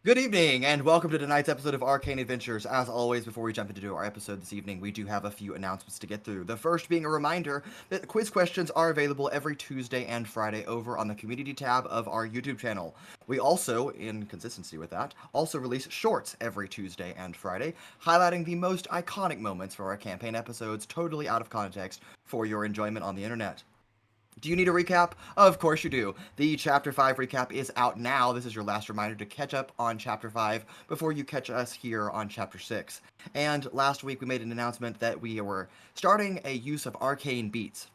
Good evening, and welcome to tonight's episode of Arcane Adventures. As always, before we jump into our episode this evening, we do have a few announcements to get through. The first being a reminder that quiz questions are available every Tuesday and Friday over on the community tab of our YouTube channel. We also, in consistency with that, also release shorts every Tuesday and Friday, highlighting the most iconic moments from our campaign episodes, totally out of context, for your enjoyment on the internet. Do you need a recap? Of course you do. The Chapter 5 recap is out now. This is your last reminder to catch up on Chapter 5 before you catch us here on Chapter 6. And last week we made an announcement that we were starting a use of arcane beats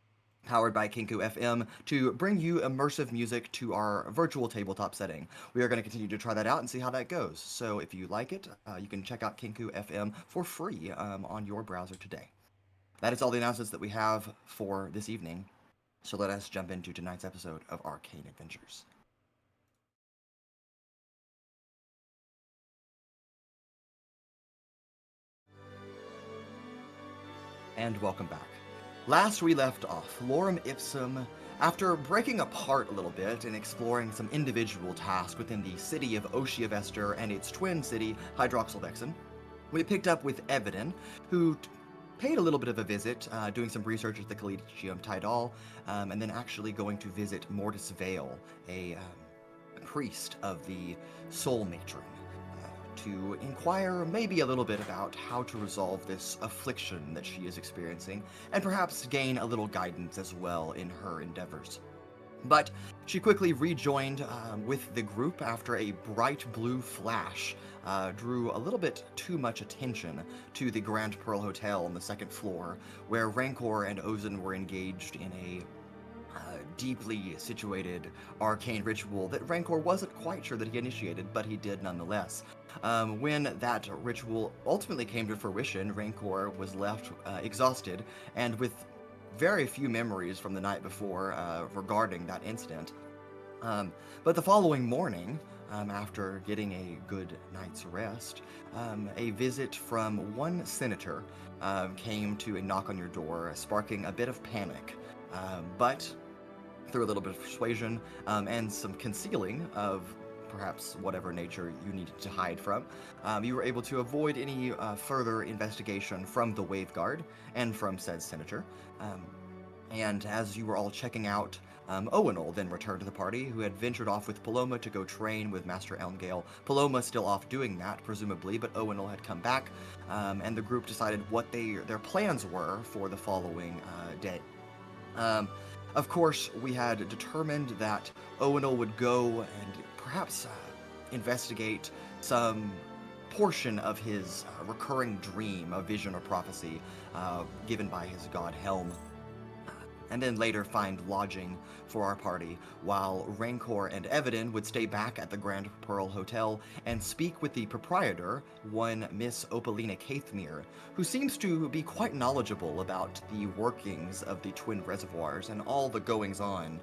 powered by Kinku FM to bring you immersive music to our virtual tabletop setting. We are going to continue to try that out and see how that goes. So if you like it, you can check out Kinku FM for free on your browser today. That is all the announcements that we have for this evening. So let us jump into tonight's episode of Arcane Adventures. And welcome back. Last we left off, Lorem Ipsum, after breaking apart a little bit and exploring some individual tasks within the city of Oceavester and its twin city, Hydroxylvexen, we picked up with Evadin, who paid a little bit of a visit, doing some research at the Collegium Tidal, and then actually going to visit Mortis Vale, a priest of the Soul Matron, to inquire maybe a little bit about how to resolve this affliction that she is experiencing, and perhaps gain a little guidance as well in her endeavors. But she quickly rejoined with the group after a bright blue flash drew a little bit too much attention to the Grand Pearl Hotel on the second floor, where Rancor and Owens were engaged in a deeply situated arcane ritual that Rancor wasn't quite sure that he initiated, but he did nonetheless. When that ritual ultimately came to fruition, Rancor was left exhausted and with very few memories from the night before regarding that incident. But the following morning, after getting a good night's rest, a visit from one senator came to a knock on your door, sparking a bit of panic. But through a little bit of persuasion and some concealing of perhaps whatever nature you needed to hide from, you were able to avoid any further investigation from the Waveguard and from said senator. And as you were all checking out, Owunul then returned to the party, who had ventured off with Paloma to go train with Master Elmgale. Paloma still off doing that, presumably, but Owunul had come back, and the group decided what their plans were for the following day. Of course, we had determined that Owunul would go and perhaps investigate some portion of his recurring dream, a vision or prophecy given by his god Helm, and then later find lodging for our party, while Rancor and Evadin would stay back at the Grand Pearl Hotel and speak with the proprietor, one Miss Opalina Caithmere, who seems to be quite knowledgeable about the workings of the twin reservoirs and all the goings-on.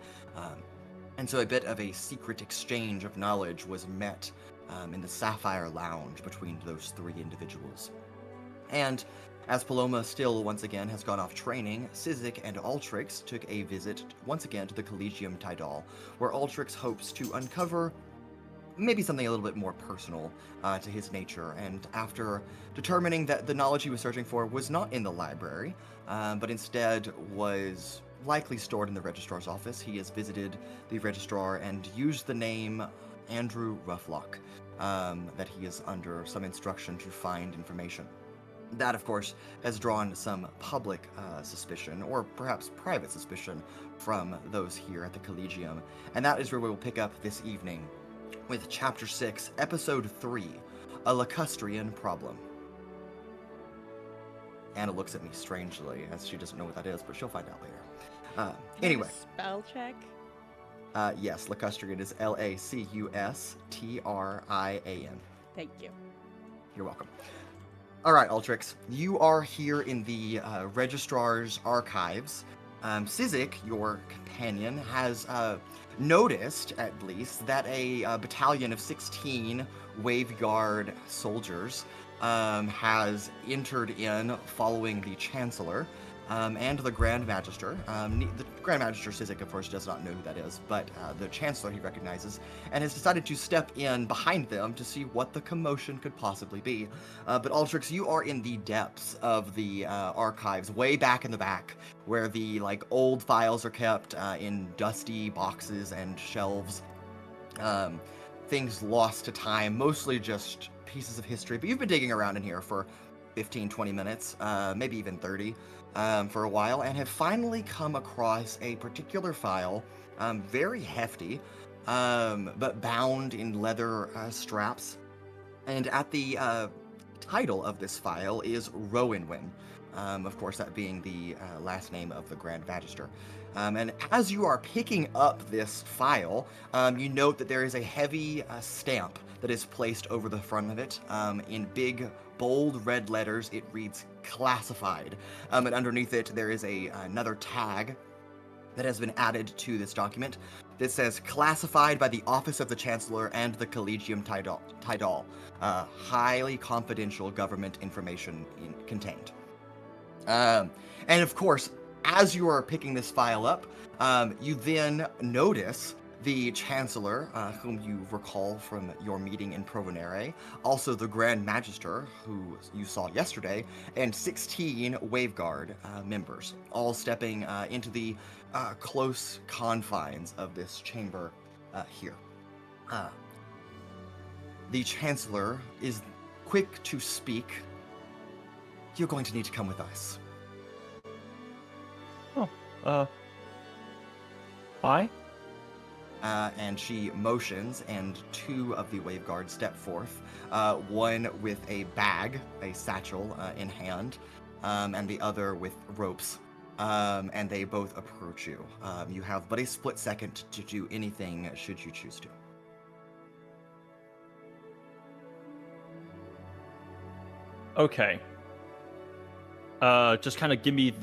And so a bit of a secret exchange of knowledge was met in the Sapphire Lounge between those three individuals. And as Paloma still once again has gone off training, Sizik and Altrix took a visit once again to the Collegium Tidal, where Altrix hopes to uncover maybe something a little bit more personal to his nature, and after determining that the knowledge he was searching for was not in the library, but instead was likely stored in the Registrar's office, he has visited the Registrar and used the name Andrew Roughlock, that he is under some instruction to find information. That, of course, has drawn some public suspicion, or perhaps private suspicion, from those here at the Collegium, and that is where we will pick up this evening with Chapter 6, Episode 3, A Lacustrian Problem. Anna looks at me strangely, as she doesn't know what that is, but she'll find out later. Anyway. Spell check? Yes, Lacustrian is Lacustrian. Thank you. You're welcome. All right, Altrix, you are here in the Registrar's archives. Sizik, your companion, has noticed, at least, that a battalion of 16 Waveguard soldiers has entered in following the Chancellor and the Grand Magister. Grand Magister Sizik, of course, does not know who that is, but the Chancellor he recognizes, and has decided to step in behind them to see what the commotion could possibly be. But Altrix, you are in the depths of the archives, way back in the back, where the old files are kept in dusty boxes and shelves. Things lost to time, mostly just pieces of history. But you've been digging around in here for 15, 20 minutes, maybe even 30. For a while, and have finally come across a particular file, very hefty, but bound in leather straps. And at the title of this file is Rowanwin, of course, that being the last name of the Grand Magister. And as you are picking up this file, you note that there is a heavy stamp that is placed over the front of it. In big, bold red letters, it reads classified. And underneath it, there is another tag that has been added to this document that says classified by the Office of the Chancellor and the Collegium Tidal. Highly confidential government information contained. And of course, as you are picking this file up, you then notice the Chancellor, whom you recall from your meeting in Provenere, also the Grand Magister, who you saw yesterday, and 16 Waveguard members, all stepping into the close confines of this chamber here. The Chancellor is quick to speak. You're going to need to come with us. Why? And she motions, and two of the Waveguard step forth, one with a bag, a satchel in hand, and the other with ropes, and they both approach you. You have but a split second to do anything should you choose to. Okay. Just kind of give me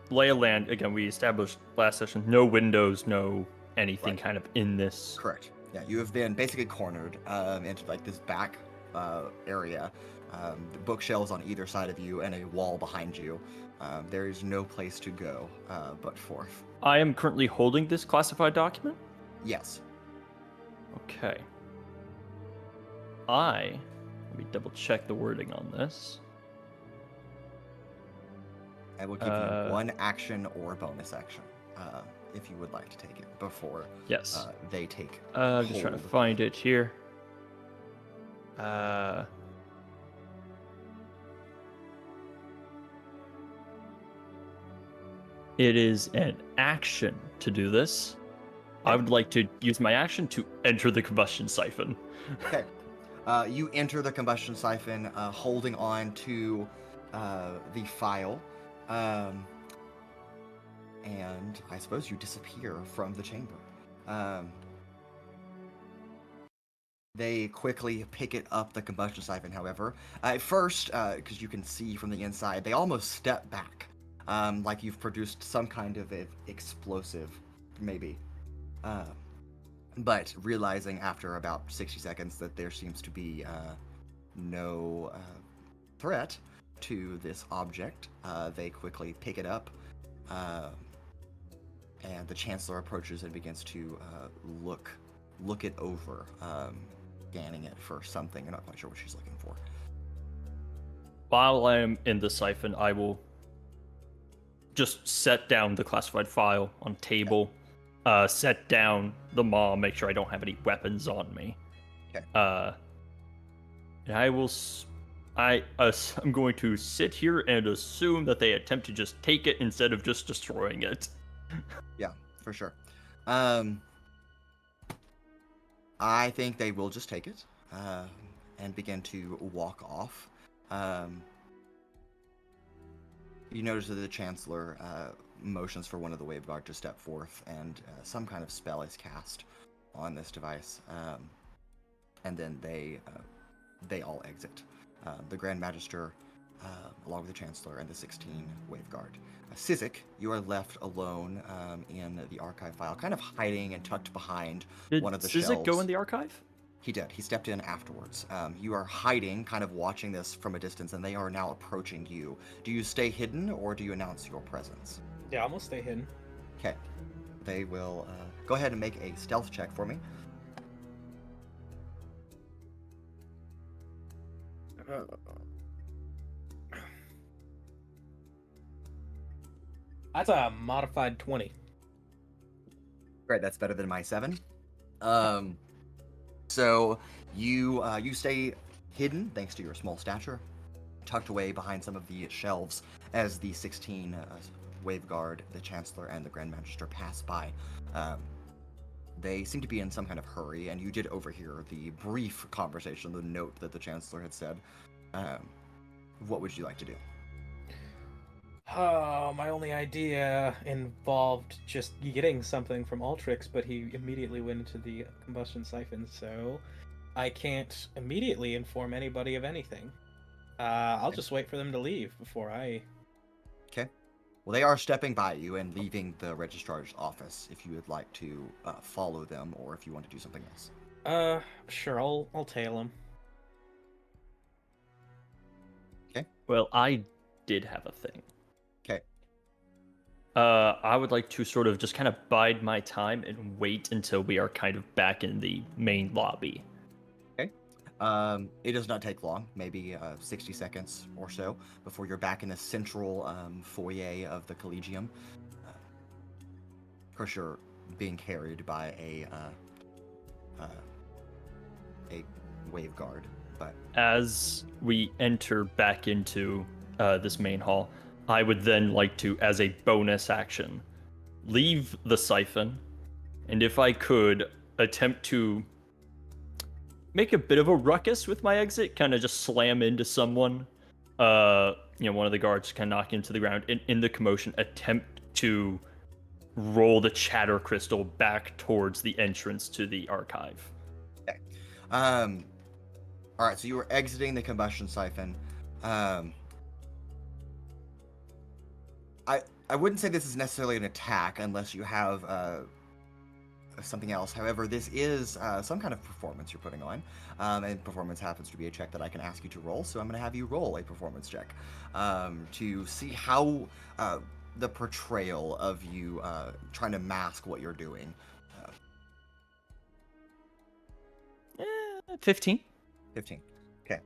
lay of land. Again, we established last session, no windows, no anything kind of in this. Correct. Yeah, you have been basically cornered into this back area. The bookshelves on either side of you and a wall behind you. There is no place to go but forth. I am currently holding this classified document? Yes. Okay. Let me double check the wording on this. I will give you one action or bonus action if you would like to take it before they take I'm just trying to find it here. It is an action to do this. I would like to use my action to enter the combustion siphon. Okay. You enter the combustion siphon holding on to the file. And I suppose you disappear from the chamber. They quickly pick it up, the combustion siphon, however. At first, because you can see from the inside, they almost step back, like you've produced some kind of explosive, maybe. But realizing after about 60 seconds that there seems to be no threat to this object, they quickly pick it up. And the Chancellor approaches and begins to look it over, scanning it for something. You're not quite sure what she's looking for. While I am in the siphon, I will just set down the classified file on table, set down the maw, make sure I don't have any weapons on me. Okay. And I'm going to sit here and assume that they attempt to just take it instead of just destroying it. Yeah, for sure. I think they will just take it and begin to walk off. You notice that the Chancellor motions for one of the Waveguard to step forth, and some kind of spell is cast on this device. And then they all exit. The Grand Magister, along with the Chancellor and the 16 Waveguard. Sizik, you are left alone in the archive file, kind of hiding and tucked behind one of the shelves. Did Sizik go in the archive? He did. He stepped in afterwards. You are hiding, kind of watching this from a distance, and they are now approaching you. Do you stay hidden, or do you announce your presence? Yeah, I'm gonna stay hidden. Okay. they will go ahead and make a stealth check for me. That's a modified 20. Great, that's better than my 7. So you stay hidden thanks to your small stature, tucked away behind some of the shelves as the 16 Waveguard, the Chancellor, and the Grand Magister pass by. They seem to be in some kind of hurry, and you did overhear the brief conversation, the note that the Chancellor had said. What would you like to do? Oh, my only idea involved just getting something from Altrix, but he immediately went into the combustion siphon, so I can't immediately inform anybody of anything. I'll just wait for them to leave before I... Okay. Well, they are stepping by you and leaving the Registrar's office if you would like to follow them or if you want to do something else. Sure, I'll tail them. Okay. Well, I did have a thing. Okay. I would like to sort of just kind of bide my time and wait until we are kind of back in the main lobby. Okay. It does not take long, maybe 60 seconds or so, before you're back in the central foyer of the Collegium. Of course, you're being carried by a Waveguard, but... As we enter back into this main hall, I would then like to, as a bonus action, leave the siphon, and if I could, attempt to make a bit of a ruckus with my exit, kind of just slam into someone. One of the guards can knock into the ground, and in the commotion, attempt to roll the chatter crystal back towards the entrance to the archive. Okay. All right, so you were exiting the combustion siphon. I wouldn't say this is necessarily an attack unless you have something else. However, this is some kind of performance you're putting on, and performance happens to be a check that I can ask you to roll. So I'm going to have you roll a performance check to see how the portrayal of you trying to mask what you're doing. 15. 15. Okay.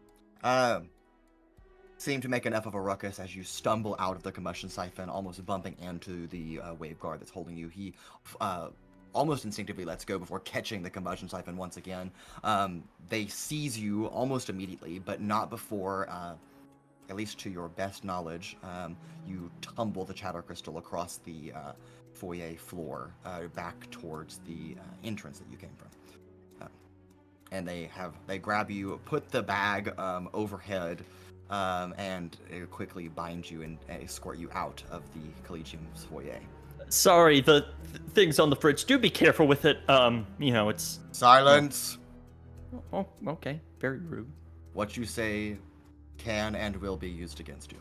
Seem to make enough of a ruckus as you stumble out of the combustion siphon, almost bumping into the Waveguard that's holding you. He almost instinctively lets go before catching the combustion siphon once again. They seize you almost immediately, but not before, at least to your best knowledge, you tumble the chatter crystal across the foyer floor back towards the entrance that you came from. And they grab you, put the bag overhead, and quickly bind you and escort you out of the Collegium's foyer. Sorry, the things on the fridge. Do be careful with it. It's... Silence! Oh, okay. Very rude. What you say can and will be used against you.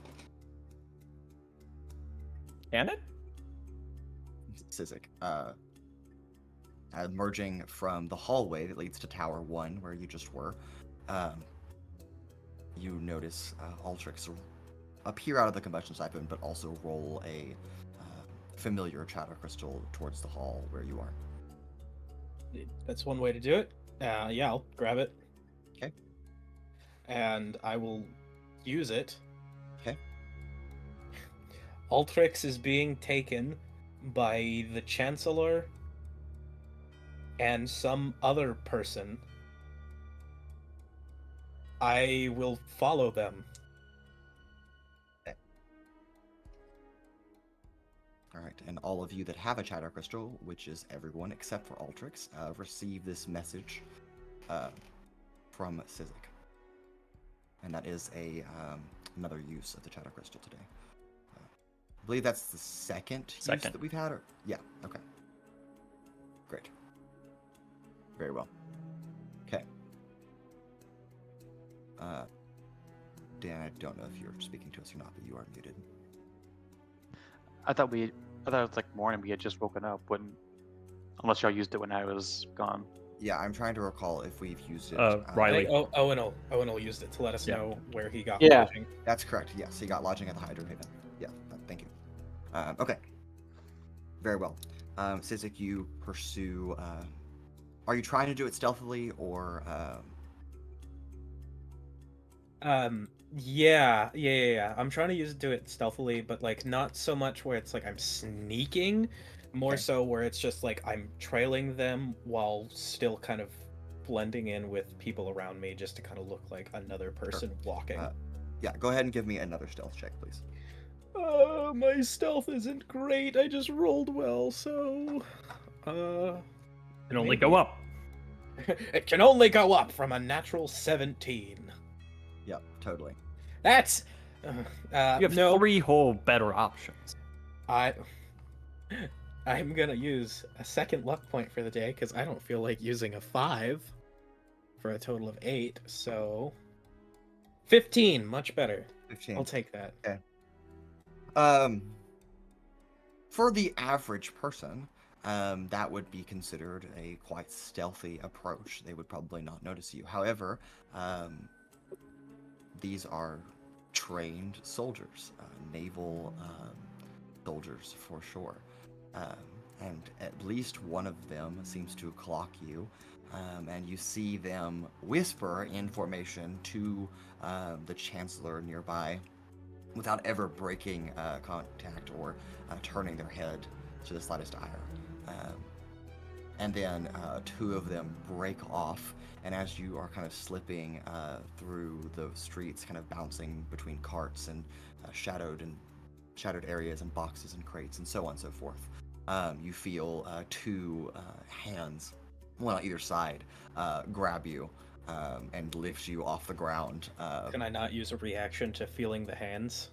Can it? Sizik. Emerging from the hallway that leads to Tower 1, where you just were, you notice Altrix appear out of the combustion siphon, but also roll a familiar chatter crystal towards the hall where you are. That's one way to do it. Yeah, I'll grab it. Okay. And I will use it. Okay. Altrix is being taken by the Chancellor and some other person. I will follow them. Okay. Alright, and all of you that have a chatter crystal, which is everyone except for Altrix, receive this message from Sizik. And that is another use of the chatter crystal today. I believe that's the second use that we've had? Yeah, okay. Great. Very well. Okay. Dan, I don't know if you're speaking to us or not, but you are muted. I thought it was like morning. We had just woken up. Unless y'all used it when I was gone. Yeah, I'm trying to recall if we've used it. Riley. Owunul used it to let us know where he got Yeah. lodging. That's correct. Yes, he got lodging at the Hydro Haven. Yeah, thank you. Okay. Very well. Sizik, you pursue. Are you trying to do it stealthily or? Yeah. I'm trying to do it stealthily, but like not so much where it's like I'm sneaking, more Okay. so where it's just like I'm trailing them while still kind of blending in with people around me, just to kind of look like another person walking. Yeah, go ahead and give me another stealth check, please. My stealth isn't great. I just rolled well, so Can only go up. It can only go up from a natural 17. Yep, totally. That's You have no. 3 whole better options. I'm gonna use a second luck point for the day because I don't feel like using a 5 for a total of 8. So 15, much better. 15. I'll take that. Okay. For the average person, that would be considered a quite stealthy approach. They would probably not notice you. However, these are trained soldiers, naval soldiers for sure. And at least one of them seems to clock you, and you see them whisper in formation to the Chancellor nearby without ever breaking contact or turning their head to the slightest ire. And then 2 of them break off, and as you are kind of slipping through the streets, kind of bouncing between carts and shadowed areas and boxes and crates and so on and so forth, you feel 2 hands, one on either side, grab you and lift you off the ground. Can I not use a reaction to feeling the hands?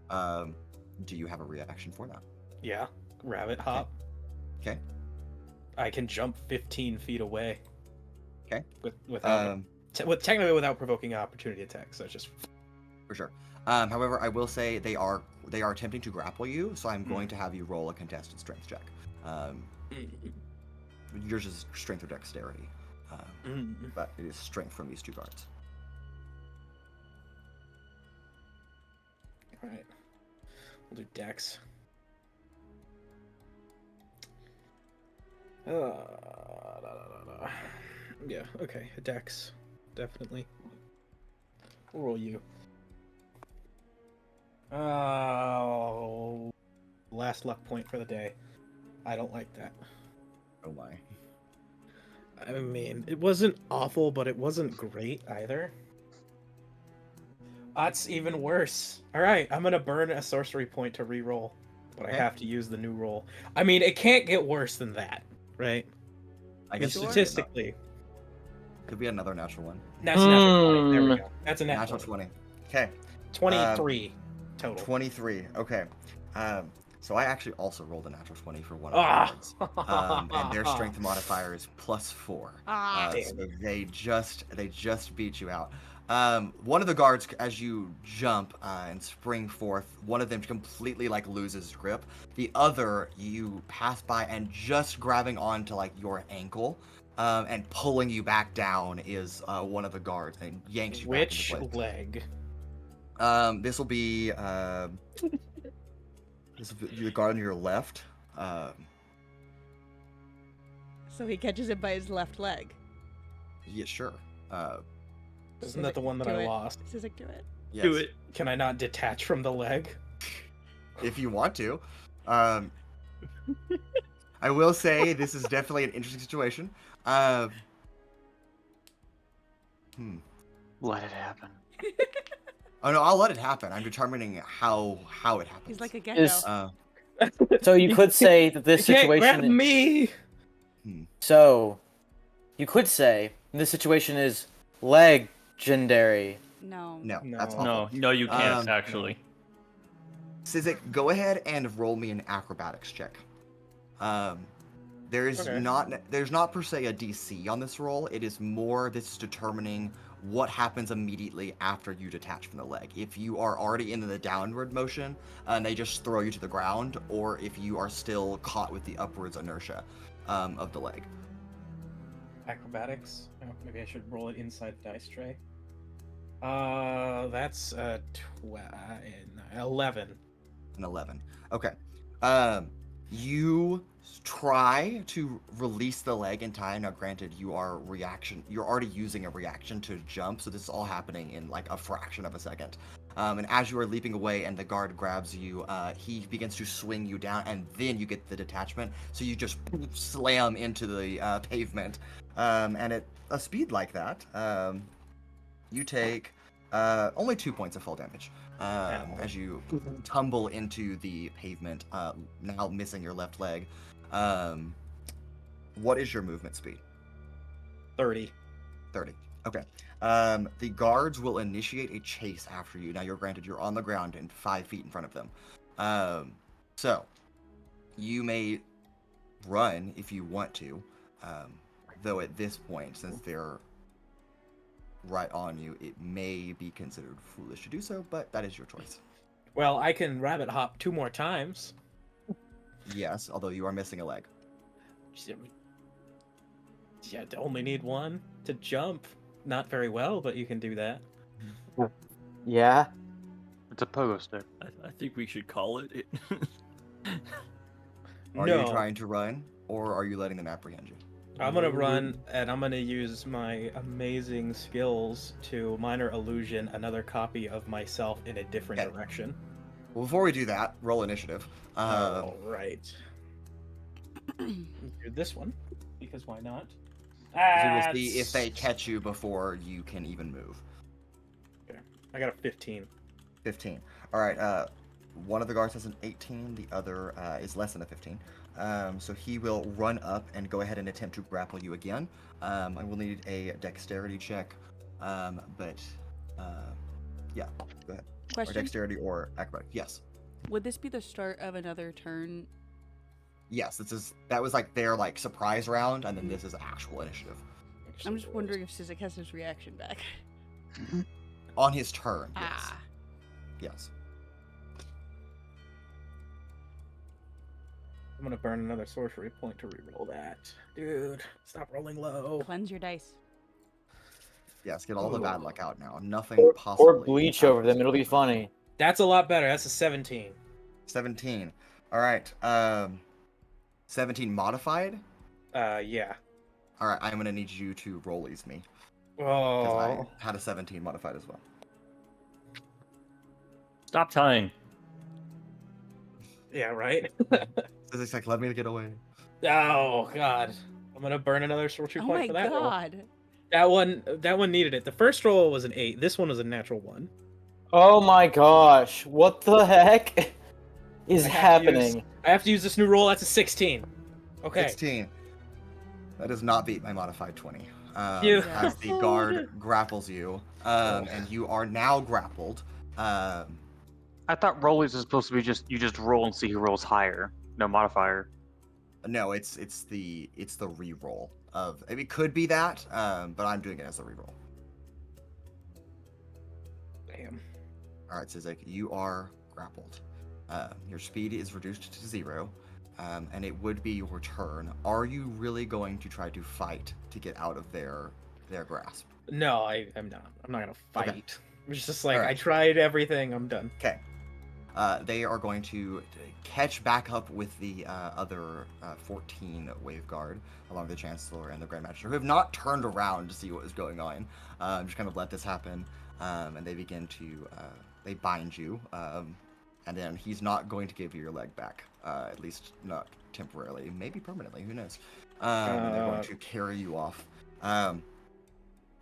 Do you have a reaction for that? Yeah, rabbit hop. Okay. I can jump 15 feet away. Okay. Without technically without provoking an opportunity attack, so it's just For sure. However, I will say they are attempting to grapple you, so I'm going to have you roll a contested strength check. Yours is strength or dexterity, but it is strength from these 2 guards. All right. We'll do dex. Yeah, okay, a dex. Definitely. We'll roll you. Oh, last luck point for the day. I don't like that. Oh my. I mean, it wasn't awful, but it wasn't great either. That's even worse. Alright, I'm gonna burn a sorcery point to re-roll, but I have to use the new roll. I mean, it can't get worse than that, right? I guess Statistically. Could be another natural one. That's a natural 20. There we go. That's a Natural 20. Okay. 23 total. 23. Okay. So I actually also rolled a natural 20 for one of the cards. And their strength modifier is +4. So they just beat you out. One of the guards, as you jump and spring forth, one of them completely loses grip. The other, you pass by and just grabbing onto your ankle, and pulling you back down is one of the guards and yanks you back into place. Which leg? This will be the guard on your left. So he catches it by his left leg. Yeah, sure. Isn't that the one that I lost? Sizik, do it. Yes. Do it. Can I not detach from the leg? If you want to. I will say this is definitely an interesting situation. Let it happen. Oh no, I'll let it happen. I'm determining how it happens. He's like a gecko. So you could say that this You can't situation. grab me. So you could say this situation is legendary. No. No, No. that's awful. No, you can't actually. Sizik, go ahead and roll me an acrobatics check. There's Okay. not per se a DC on this roll. It is more this is determining what happens immediately after you detach from the leg. If you are already in the downward motion and they just throw you to the ground, or if you are still caught with the upwards inertia of the leg. Acrobatics. Oh, maybe I should roll it inside the dice tray. That's 11. An 11. Okay. You try to release the leg in time. Now, granted, you're already using a reaction to jump, so this is all happening in like a fraction of a second. And as you are leaping away and the guard grabs you, he begins to swing you down, and then you get the detachment. So you just slam into the pavement. And at a speed like that, you take only 2 points of fall damage as you tumble into the pavement, now missing your left leg. What is your movement speed? 30. 30. Okay. The guards will initiate a chase after you. Now, you're on the ground and 5 feet in front of them. So, you may run if you want to, though at this point, since they're right on you, it may be considered foolish to do so, but that is your choice. Well, I can rabbit hop 2 more times. Yes, although you are missing a leg. Yeah, only need 1 to jump. Not very well, but you can do that. Yeah. It's a pogo stick. I think we should call it. Are No. you trying to run, or are you letting them apprehend you? I'm gonna run, and I'm gonna use my amazing skills to minor illusion another copy of myself in a different Okay. direction. Well, before we do that, roll initiative. Right. Do this one, because why not? So we'll see if they catch you before you can even move. I got a 15. 15. All right. One of the guards has an 18. The other is less than a 15. So he will run up and go ahead and attempt to grapple you again. I will need a dexterity check. But yeah, go ahead. Or Question: dexterity or acrobatic. Yes. Would this be the start of another turn? Yes. That was like their like surprise round, and then this is actual initiative. I'm just wondering if Sizik has his reaction back. On his turn. Yes. Ah. Yes. I'm gonna burn another sorcery point to reroll that. Dude, stop rolling low. Cleanse your dice. Yes. Get all the bad luck out now. Nothing Or possibly. bleach over them. It'll be funny. That's a lot better. That's a 17. 17. All right. 17 modified. Yeah. All right. I'm gonna need you to roll these me because Oh. I had a 17 modified as well. Stop tying. Yeah, right? It's like, let me get away. Oh, God. I'm gonna burn another sorcery Oh point my for that roll. god. That one needed it. The first roll was an 8. This one was a natural 1. Oh my gosh. What the heck is I have to use- happening? I have to use this new roll. That's a 16. Okay. 16. That does not beat my modified 20. You- As the guard grapples you, and you are now grappled. I thought rollies is supposed to be you just roll and see who rolls higher. No modifier. No, it's the reroll of. It could be that, but I'm doing it as a reroll. Damn. All right, Sizik, you are grappled. Your speed is reduced to 0, and it would be your turn. Are you really going to try to fight to get out of their grasp? No, I'm not. I'm not gonna fight. Okay. It's just like, Alright. I tried everything. I'm done. Okay. They are going to catch back up with the other 14 Wave Guard, along with the Chancellor and the Grand Master, who have not turned around to see what is going on. Just kind of let this happen, and they begin to they bind you, and then he's not going to give you your leg back, at least not temporarily, maybe permanently. Who knows? And they're going to carry you off.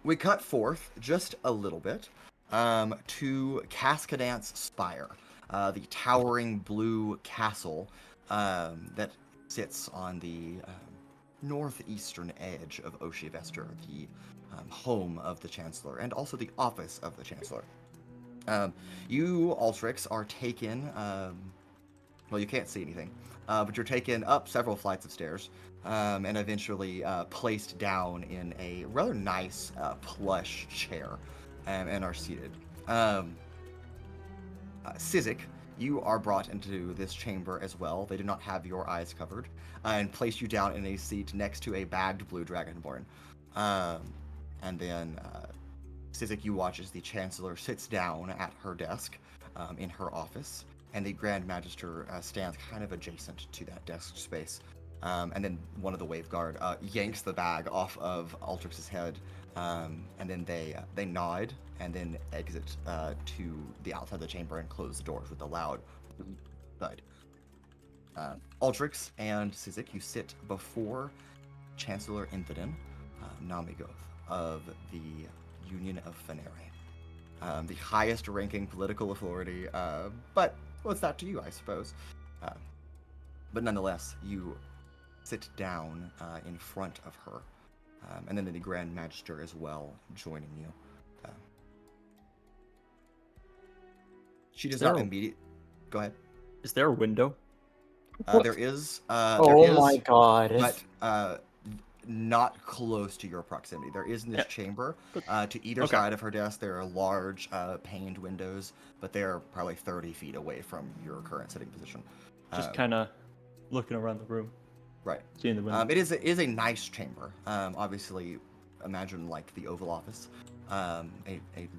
We cut forth just a little bit to Cascadance Spire. The towering blue castle that sits on the northeastern edge of Oshivester, the home of the Chancellor, and also the office of the Chancellor. You, Altrix, are taken, well, you can't see anything, but you're taken up several flights of stairs, and eventually placed down in a rather nice plush chair, and are seated. Sizik, you are brought into this chamber as well. They do not have your eyes covered, and place you down in a seat next to a bagged blue dragonborn. And then Sizik, you watch as the Chancellor sits down at her desk in her office, and the Grand Magister stands kind of adjacent to that desk space. And then one of the Wave Guard yanks the bag off of Altrix's head, and then they nod and then exit to the outside of the chamber and close the doors with a loud thud. Altrix and Sizik, you sit before Chancellor Evadin, Namigoth of the Union of Fenere, the highest ranking political authority, but what's that to you, I suppose? But nonetheless, you sit down in front of her, and then the Grand Magister as well joining you. She does not immediately. Go ahead. Is there a window? There is. My god. But not close to your proximity. There is in this chamber. To either side of her desk, there are large paned windows, but they're probably 30 feet away from your current sitting position. Just kind of looking around the room. Right. Seeing the window. It is a nice chamber. Obviously, imagine like the Oval Office. A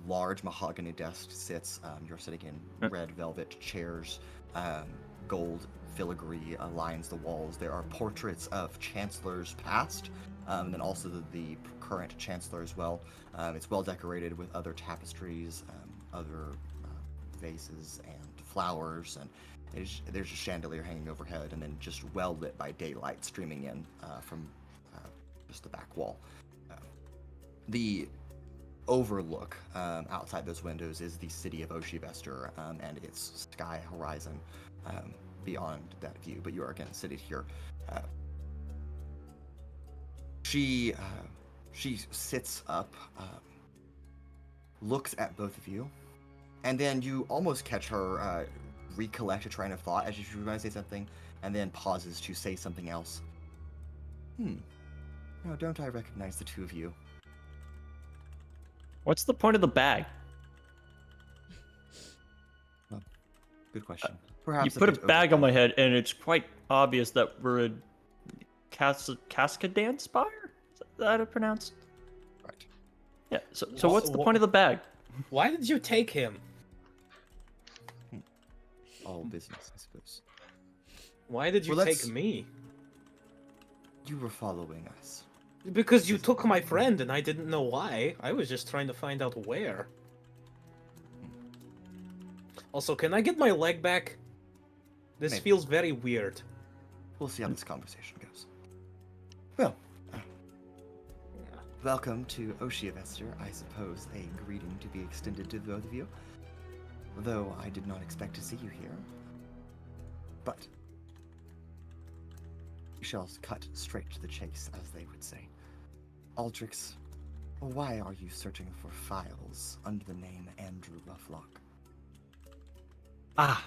large mahogany desk sits. You're sitting in red velvet chairs. Gold filigree lines the walls. There are portraits of chancellors past, and then also the current chancellor as well. It's well decorated with other tapestries, other vases and flowers, and there's a chandelier hanging overhead, and then just well lit by daylight streaming in from just the back wall. The overlook outside those windows is the city of Oshivester and its sky horizon beyond that view, but you are again seated here. She sits up, looks at both of you, and then you almost catch her recollect a train of thought as she's going to say something, and then pauses to say something else. No, don't I recognize the two of you? What's the point of the bag? Well, good question. Perhaps you put a bag on my head, and it's quite obvious that we're a Cascadan Spire? Is that how it's pronounced? Right. Yeah, so what's the point of the bag? Why did you take him? All business, I suppose. Why did you take me? You were following us. Because you took my friend and I didn't know why. I was just trying to find out where. Also, can I get my leg back? This Maybe. feels very weird. We'll see how this conversation goes. Well, welcome to Oshivester. I suppose a greeting to be extended to both of you. Though I did not expect to see you here. But we shall cut straight to the chase, as they would say. Altrix, why are you searching for files under the name Andrew Rufflock? Ah.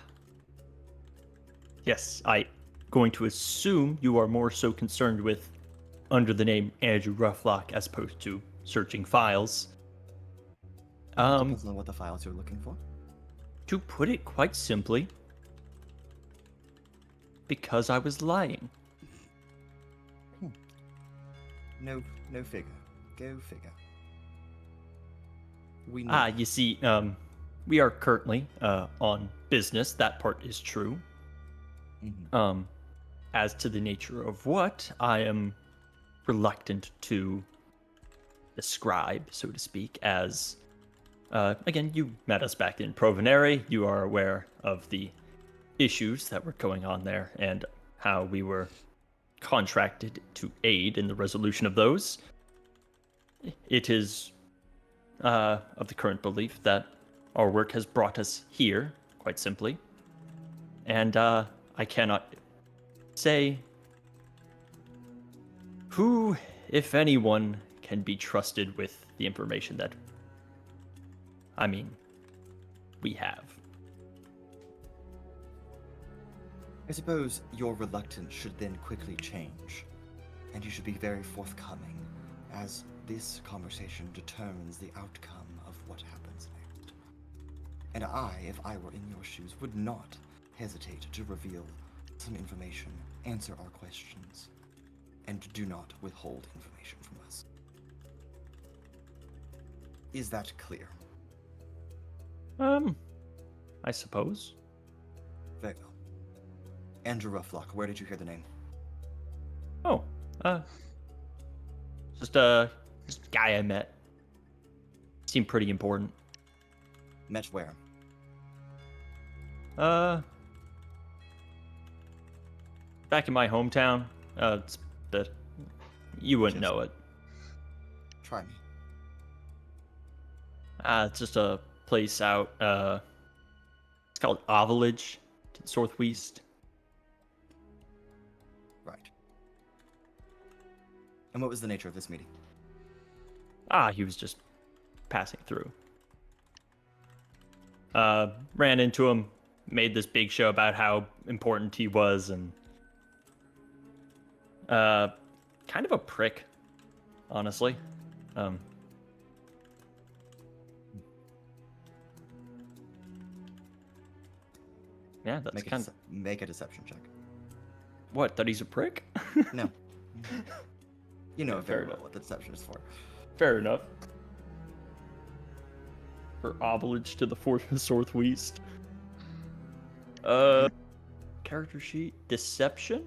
Yes, I'm going to assume you are more so concerned with under the name Andrew Rufflock as opposed to searching files. Depends on what the files you're looking for. To put it quite simply, because I was lying. No figure. Go figure. We know. You see, we are currently on business. That part is true. Mm-hmm. As to the nature of what, I am reluctant to describe, so to speak, as again, you met us back in Provenere. You are aware of the issues that were going on there and how we were contracted to aid in the resolution of those. It is of the current belief that our work has brought us here, quite simply. And I cannot say who, if anyone, can be trusted with the information that, we have. I suppose your reluctance should then quickly change, and you should be very forthcoming, as this conversation determines the outcome of what happens next. And I, if I were in your shoes, would not hesitate to reveal some information, answer our questions, and do not withhold information from us. Is that clear? I suppose. Andrew Rufflock, where did you hear the name? Oh, just a guy I met. Seemed pretty important. Met where? Back in my hometown. It's that you wouldn't Just- know it. Try me. It's just a place out. It's called Avalage to the southwest. Right. And what was the nature of this meeting? He was just passing through. Ran into him, made this big show about how important he was, and kind of a prick, honestly. Yeah, that's kind of Make a deception check. what. That he's a prick. No. You know Yeah, very fair well enough. what the deception is for. Fair enough. For Avalage to the southwest. Character sheet. Deception?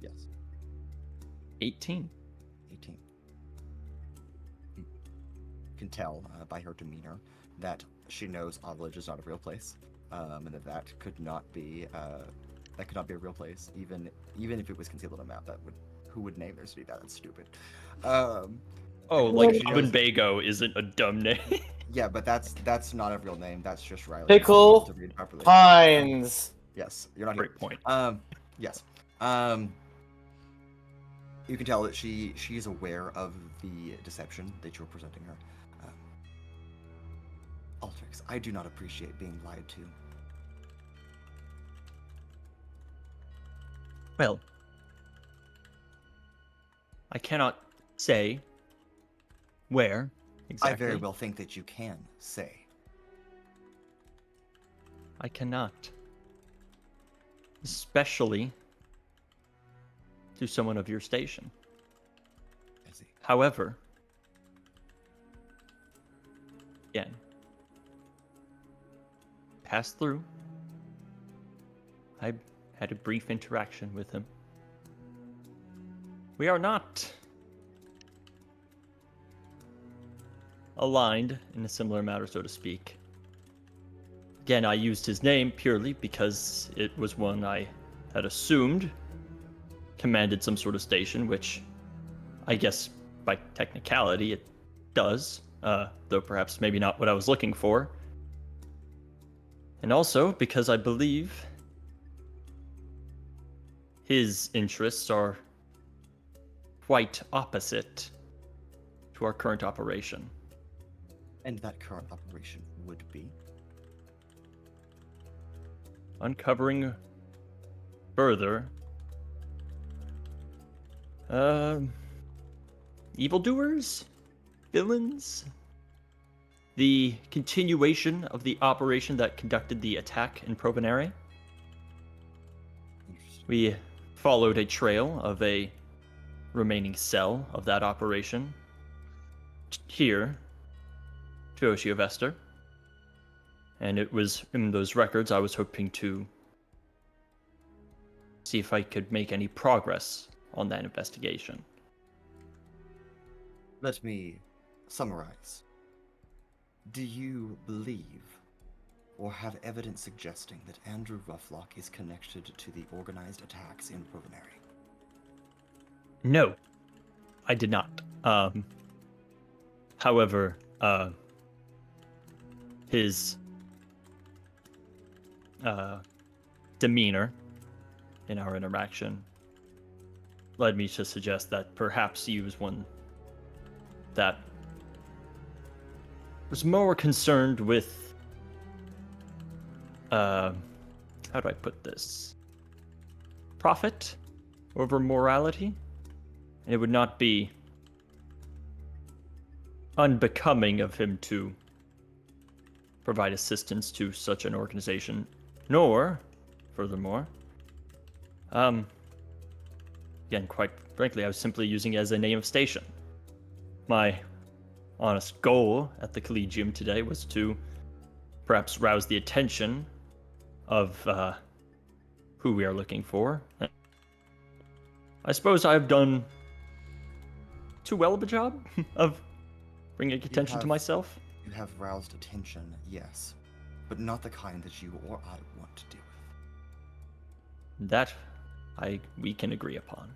Yes. 18. 18. You can tell by her demeanor that she knows Avalage is not a real place, and that could not be a real place, even if it was concealed on a map. Who would name their city that? That's stupid. Oh, like she knows- Winnebago isn't a dumb name. Yeah, but that's not a real name. That's just Riley. Pickle To read properly. Pines. Yes, you're not Great here. point. Yes. You can tell that she is aware of the deception that you're presenting her. Altrix, I do not appreciate being lied to. Well, I cannot say where exactly. I very well think that you can say. I cannot. Especially to someone of your station. I see. However, again, passed through. I had a brief interaction with him. We are not aligned in a similar matter, so to speak. Again, I used his name purely because it was one I had assumed commanded some sort of station, which I guess by technicality it does, though perhaps maybe not what I was looking for. And also because I believe his interests are quite opposite to our current operation. And that current operation would be? Uncovering further evildoers, villains, the continuation of the operation that conducted the attack in Provenere. Interesting. We followed a trail of a remaining cell of that operation here to Oceovester. And it was in those records I was hoping to see if I could make any progress on that investigation. Let me summarize. Do you believe or have evidence suggesting that Andrew Rufflock is connected to the organized attacks in Provenere? No, I did not. However, his demeanor in our interaction led me to suggest that perhaps he was one that was more concerned with how do I put this? Profit over morality? And it would not be unbecoming of him to provide assistance to such an organization, nor, furthermore, again, quite frankly, I was simply using it as a name of station. My honest goal at the Collegium today was to perhaps rouse the attention of who we are looking for. I suppose I've done too well of a job of bringing attention to myself. You have roused attention, yes, but not the kind that you or I want to deal with. That we can agree upon.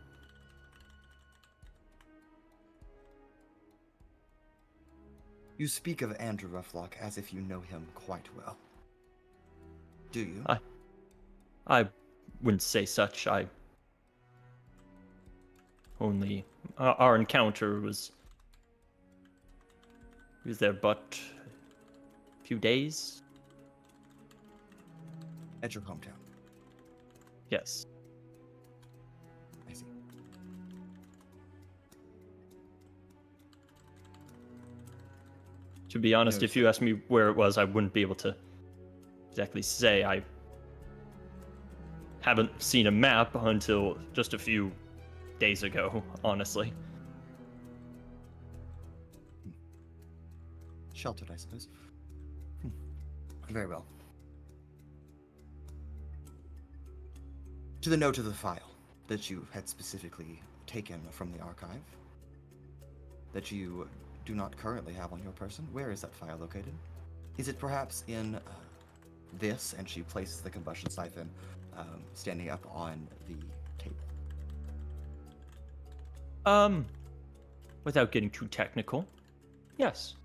You speak of Andrew Rufflock as if you know him quite well. Do you? I wouldn't say such. I only our encounter was he was there but a few days. At your hometown. Yes. I see. To be honest, if you asked me where it was, I wouldn't be able to exactly say. I haven't seen a map until just a few days ago, honestly. Sheltered, I suppose. Very well. To the note of the file that you had specifically taken from the archive, that you do not currently have on your person, where is that file located? Is it perhaps in this? And she places the combustion siphon standing up on the table. Without getting too technical, yes.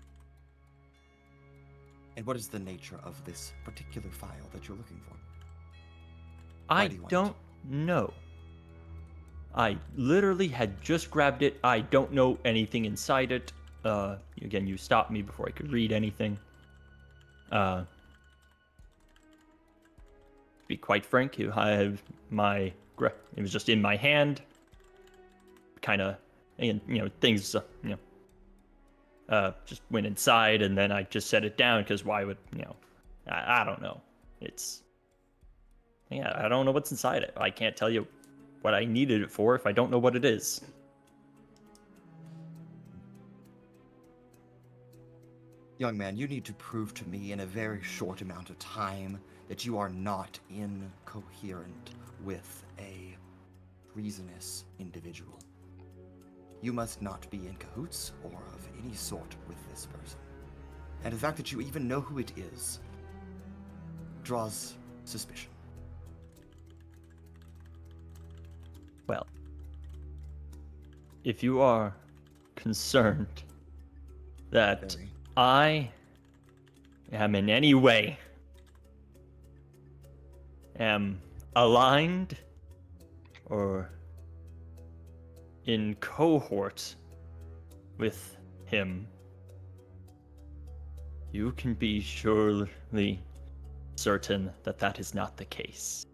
And what is the nature of this particular file that you're looking for? I do you want don't know. I literally had just grabbed it. I don't know anything inside it. Again, you stopped me before I could read anything. To be quite frank, it was just in my hand. Kind of, and things, just went inside, and then I just set it down because why would I don't know. I don't know what's inside it. I can't tell you what I needed it for if I don't know what it is. Young man, you need to prove to me in a very short amount of time that you are not incoherent with a treasonous individual. You must not be in cahoots or of any sort with this person. And the fact that you even know who it is draws suspicion. Well, if you are concerned that Very. I am in any way aligned or in cohort with him, you can be surely certain that that is not the case.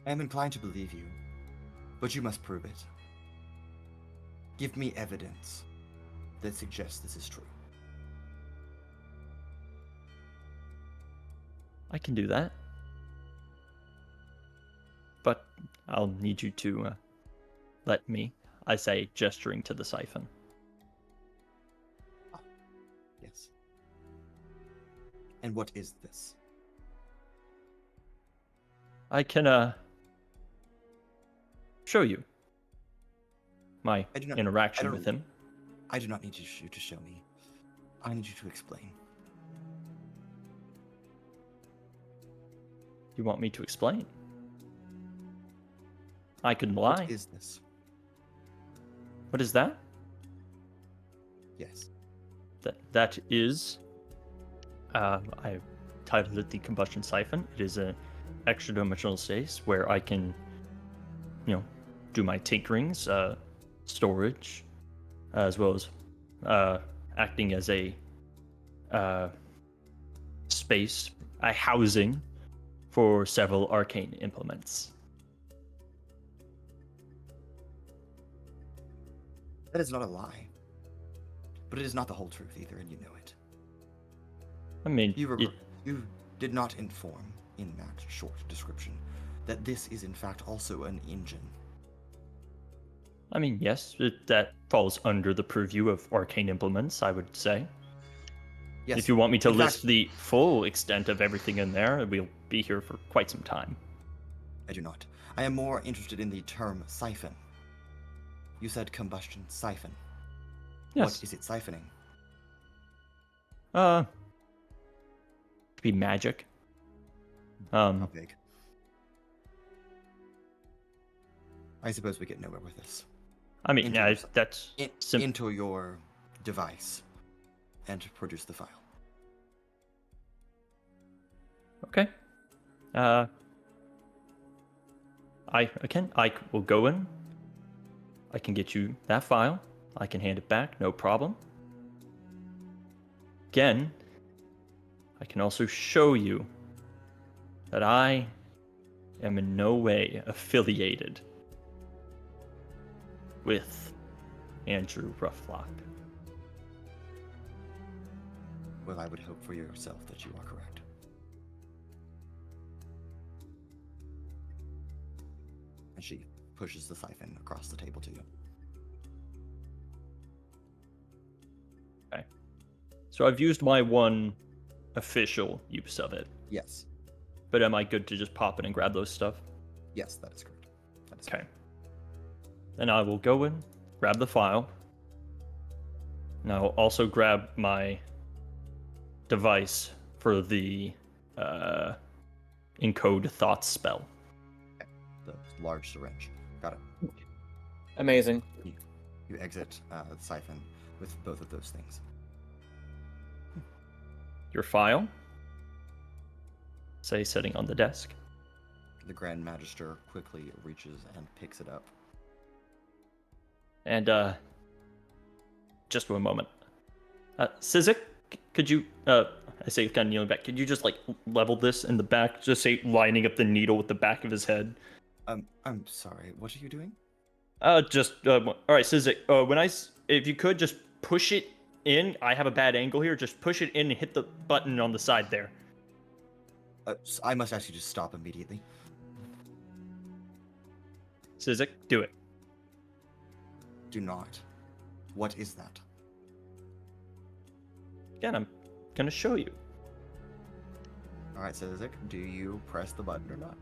I am inclined to believe you, but you must prove it. Give me evidence that suggests this is true. I can do that. But I'll need you to let me, I say, gesturing to the siphon. Yes. And what is this? I can show you my interaction with him. I do not need you to show me. I need you to explain. You want me to explain? I can lie. What is this? What is that? Yes. That is, I titled it the combustion siphon. It is an extra-dimensional space where I can, do my tinkerings, storage, as well as acting as a space, a housing for several arcane implements. That is not a lie. But it is not the whole truth either, and you know it. I mean, You did not inform in that short description that this is in fact also an engine. I mean, yes, that falls under the purview of arcane implements, I would say. Yes. If you want me to in list fact, the full extent of everything in there, we'll be here for quite some time. I do not. I am more interested in the term siphon. You said combustion siphon. Yes. What is it siphoning? Be magic. How big? I suppose we get nowhere with this. I mean, into yeah, your- that's Into your device and produce the file. okay. I will go in. I can get you that file. I can hand it back, no problem. Again, I can also show you that I am in no way affiliated with Andrew Roughlock. Well, I would hope for yourself that you are correct. And she pushes the siphon across the table to you. Okay. So I've used my one official use of it, Yes. but am I good to just pop in and grab those stuff? Yes, that is correct. That is Okay. Then I will go in, grab the file. And I will also grab my device for the encode thoughts spell. The large syringe. Got it. Amazing. You exit the siphon with both of those things. Your file, say, sitting on the desk. The Grand Magister quickly reaches and picks it up. And just for a moment, Sizik, could you? I say, kind of kneeling back. Could you just like level this in the back? Just say, lining up the needle with the back of his head. I'm sorry. What are you doing? All right, Sizik. If you could just push it in. I have a bad angle here. Just push it in and hit the button on the side there. I must ask you to stop immediately. Sizik, do it. Do not. What is that? Again, I'm gonna show you. All right, Sizik, do you press the button or not?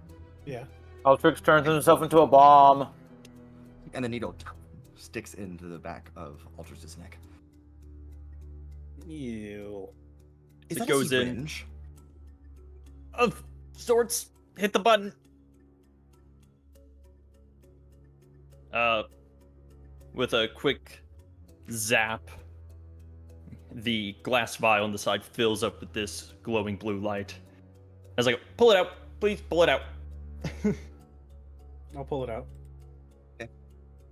Yeah. Altrix turns himself into a bomb. And the needle sticks into the back of Altrix's neck. Ew. Is It that goes a in. syringe? Of sorts. Hit the button. With a quick zap, the glass vial on the side fills up with this glowing blue light. I was like, pull it out, please pull it out. I'll pull it out.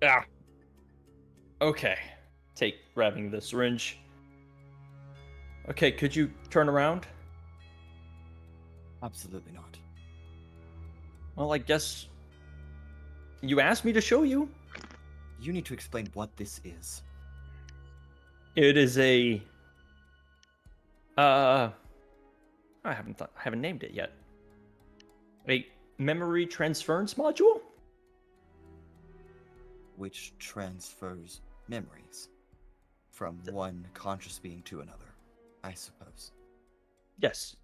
Ah. Okay. Grabbing the syringe. Okay, could you turn around? Absolutely not. Well, I guess you asked me to show you. You need to explain what this is. It is a I haven't named it yet. A memory transference module? Which transfers memories from one conscious being to another, I suppose. Yes.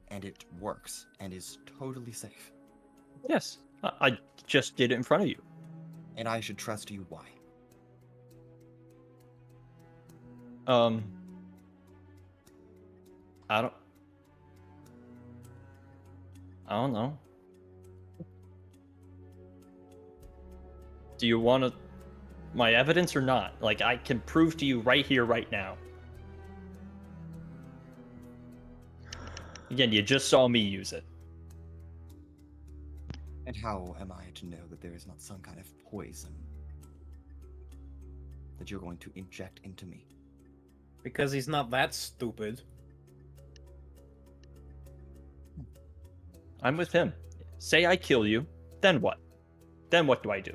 And it works and is totally safe. Yes. I just did it in front of you. And I should trust you. Why? I don't know. Do you want my evidence or not? Like, I can prove to you right here, right now. Again, you just saw me use it. And how am I to know that there is not some kind of poison that you're going to inject into me? Because he's not that stupid. I'm with him. Say I kill you, then what? Then what do I do?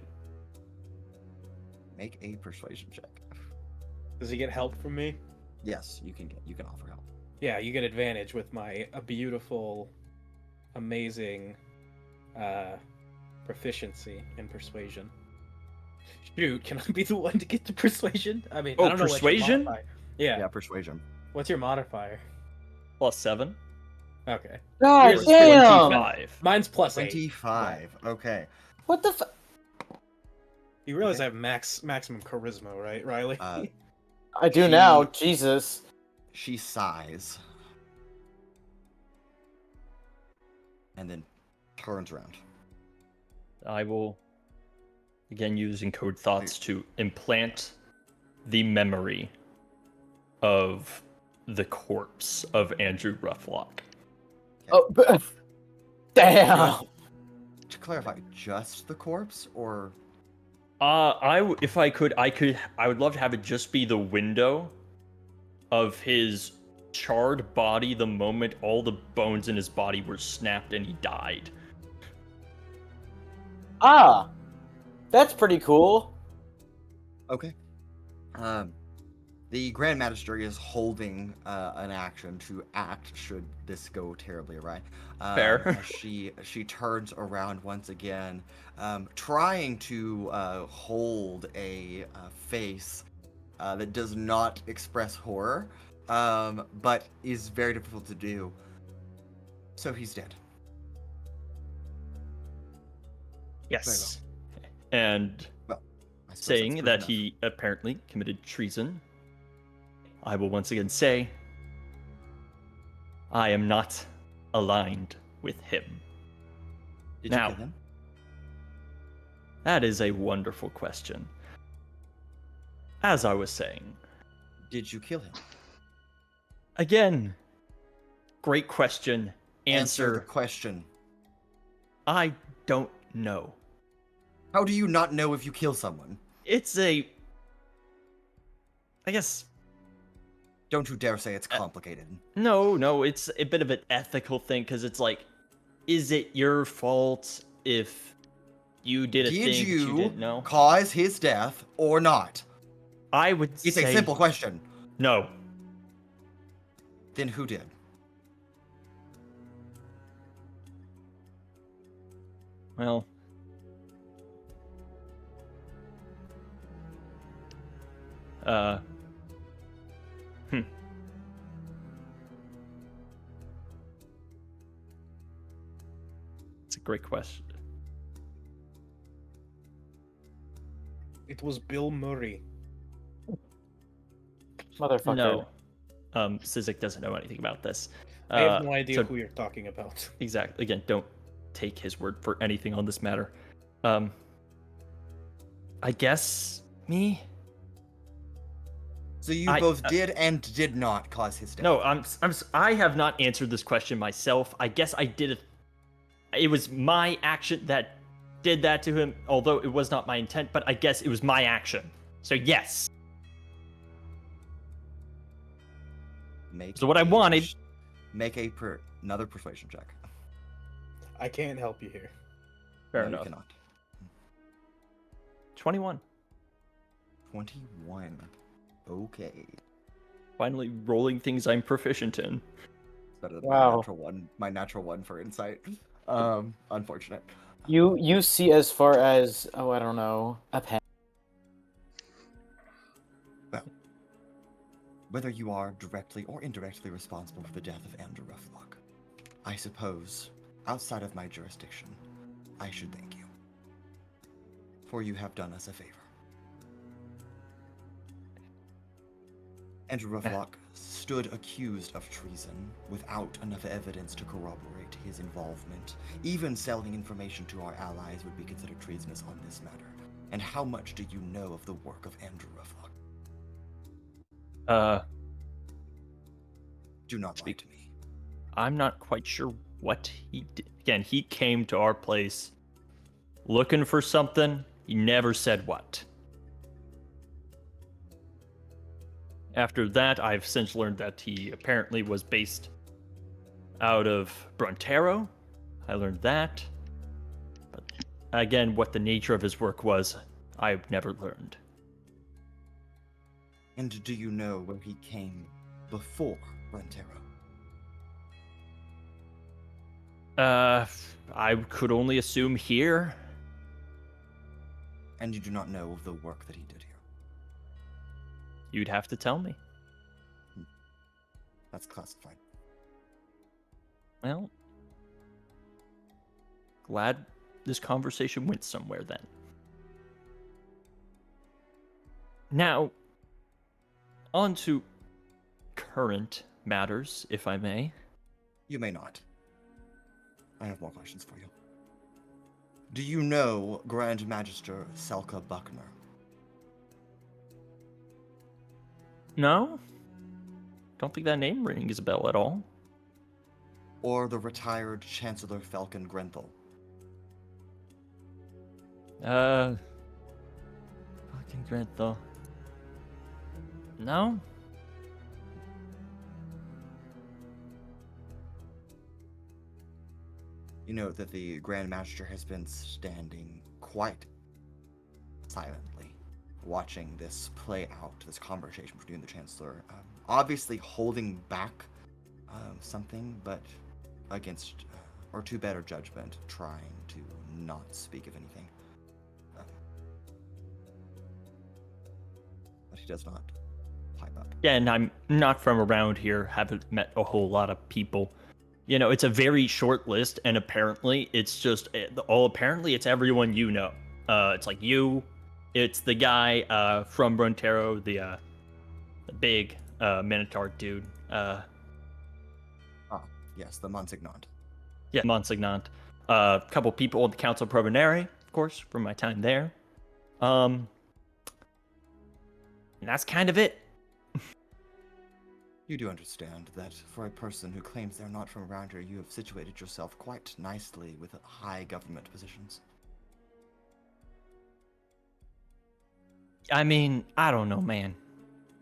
Make a persuasion check. Does he get help from me? Yes, you can offer help. Yeah, you get advantage with my beautiful, amazing proficiency in persuasion. Shoot, can I be the one to get to persuasion? I mean, Oh, I don't know what your persuasion? modifier- Yeah. Yeah, persuasion. What's your modifier? +7. Okay. God Yours is damn! 25. Mine's +8. 25. Okay. What the f- You realize Okay. I have maximum charisma, right, Riley? I do She- now, Jesus. She sighs. And then turns around. I will, again, using code thoughts to implant the memory of the corpse of Andrew Roughlock. Oh, damn! To clarify, just the corpse, or If I could, I would love to have it just be the window of his charred body the moment all the bones in his body were snapped and he died. Ah! That's pretty cool. okay. The Grand Magistrate is holding an action to act should this go terribly awry. Fair. As she turns around once again, trying to hold a face that does not express horror, but is very difficult to do. So he's dead. Yes. And Well, I suppose saying that's that proof he apparently committed treason, I will once again say, I am not aligned with him. enough. Did now- you kill him? That is a wonderful question. As I was saying, Did you kill him? again, great question. The Answer, question. I don't know. How do you not know if you kill someone? It's I guess, Don't you dare say it's complicated. no, it's a bit of an ethical thing, because it's like, is it your fault if you did a thing Did that you you didn't know? cause his death or not? I would It's say a simple question. no. Then who did? Well, it's a great question. It was Bill Murray. Motherfucker. No, Sizik doesn't know anything about this. I have no idea so- who you're talking about. Exactly. Again, don't take his word for anything on this matter. I guess me. So you I- both did and did not cause his death. No, I have not answered this question myself. I guess I did it. It was my action that did that to him, although it was not my intent. But I guess it was my action. So yes. So what I wanted- Make another persuasion check. I can't help you here. Fair No, you enough. cannot. 21. 21. Okay. Finally rolling things I'm proficient in. Better than Wow. my natural one. My natural one for insight. Unfortunate. You see as far as, oh, I don't know, a pen. Whether you are directly or indirectly responsible for the death of Andrew Roughlock, I suppose, outside of my jurisdiction, I should thank you. For you have done us a favor. Andrew Roughlock stood accused of treason without enough evidence to corroborate his involvement. Even selling information to our allies would be considered treasonous on this matter. And how much do you know of the work of Andrew Roughlock? Do not lie to me. I'm not quite sure what he did. Again, he came to our place looking for something. He never said what. After that, I've since learned that he apparently was based out of Brontero. I learned that. But again, what the nature of his work was, I've never learned. And do you know where he came before Brontero? I could only assume here. And you do not know of the work that he did here? You'd have to tell me. That's classified. Well, glad this conversation went somewhere then. Now, on to current matters, if I may. You may not. I have more questions for you. Do you know Grand Magister Selka Buckner? No? Don't think that name rings a bell at all. Or the retired Chancellor Falcon Grenthal? Fucking Grenthal. No? You know that the Grand Magister has been standing quite silently, watching this play out, this conversation between the Chancellor, obviously holding back something, but against, or to better judgment, trying to not speak of anything. But he does not pipe up. Yeah, and I'm not from around here, haven't met a whole lot of people. You know, it's a very short list, and apparently it's just, apparently it's everyone you know. It's like you, it's the guy from Brontero, the big Minotaur dude. Yes, the Monsignant. Yeah, Monsignant. A couple people on the Council Provenere, of course, from my time there. And that's kind of it. You do understand that for a person who claims they're not from around here, you have situated yourself quite nicely with high government positions. I mean, I don't know, man.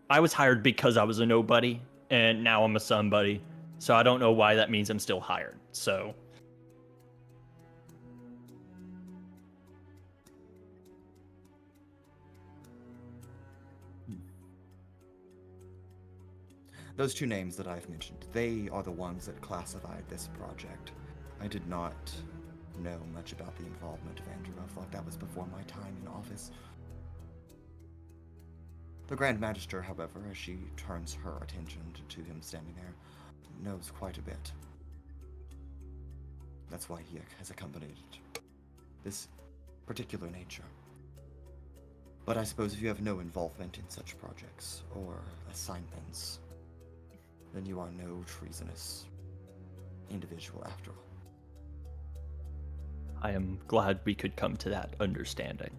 I was hired because I was a nobody, and now I'm a somebody. So I don't know why that means I'm still hired. So Those two names that I've mentioned, they are the ones that classified this project. I did not know much about the involvement of Andrew. I thought that was before my time in office. The Grand Magister, however, as she turns her attention to him standing there, knows quite a bit. That's why he has accompanied this particular nature. But I suppose if you have no involvement in such projects or assignments, then you are no treasonous individual after all. I am glad we could come to that understanding.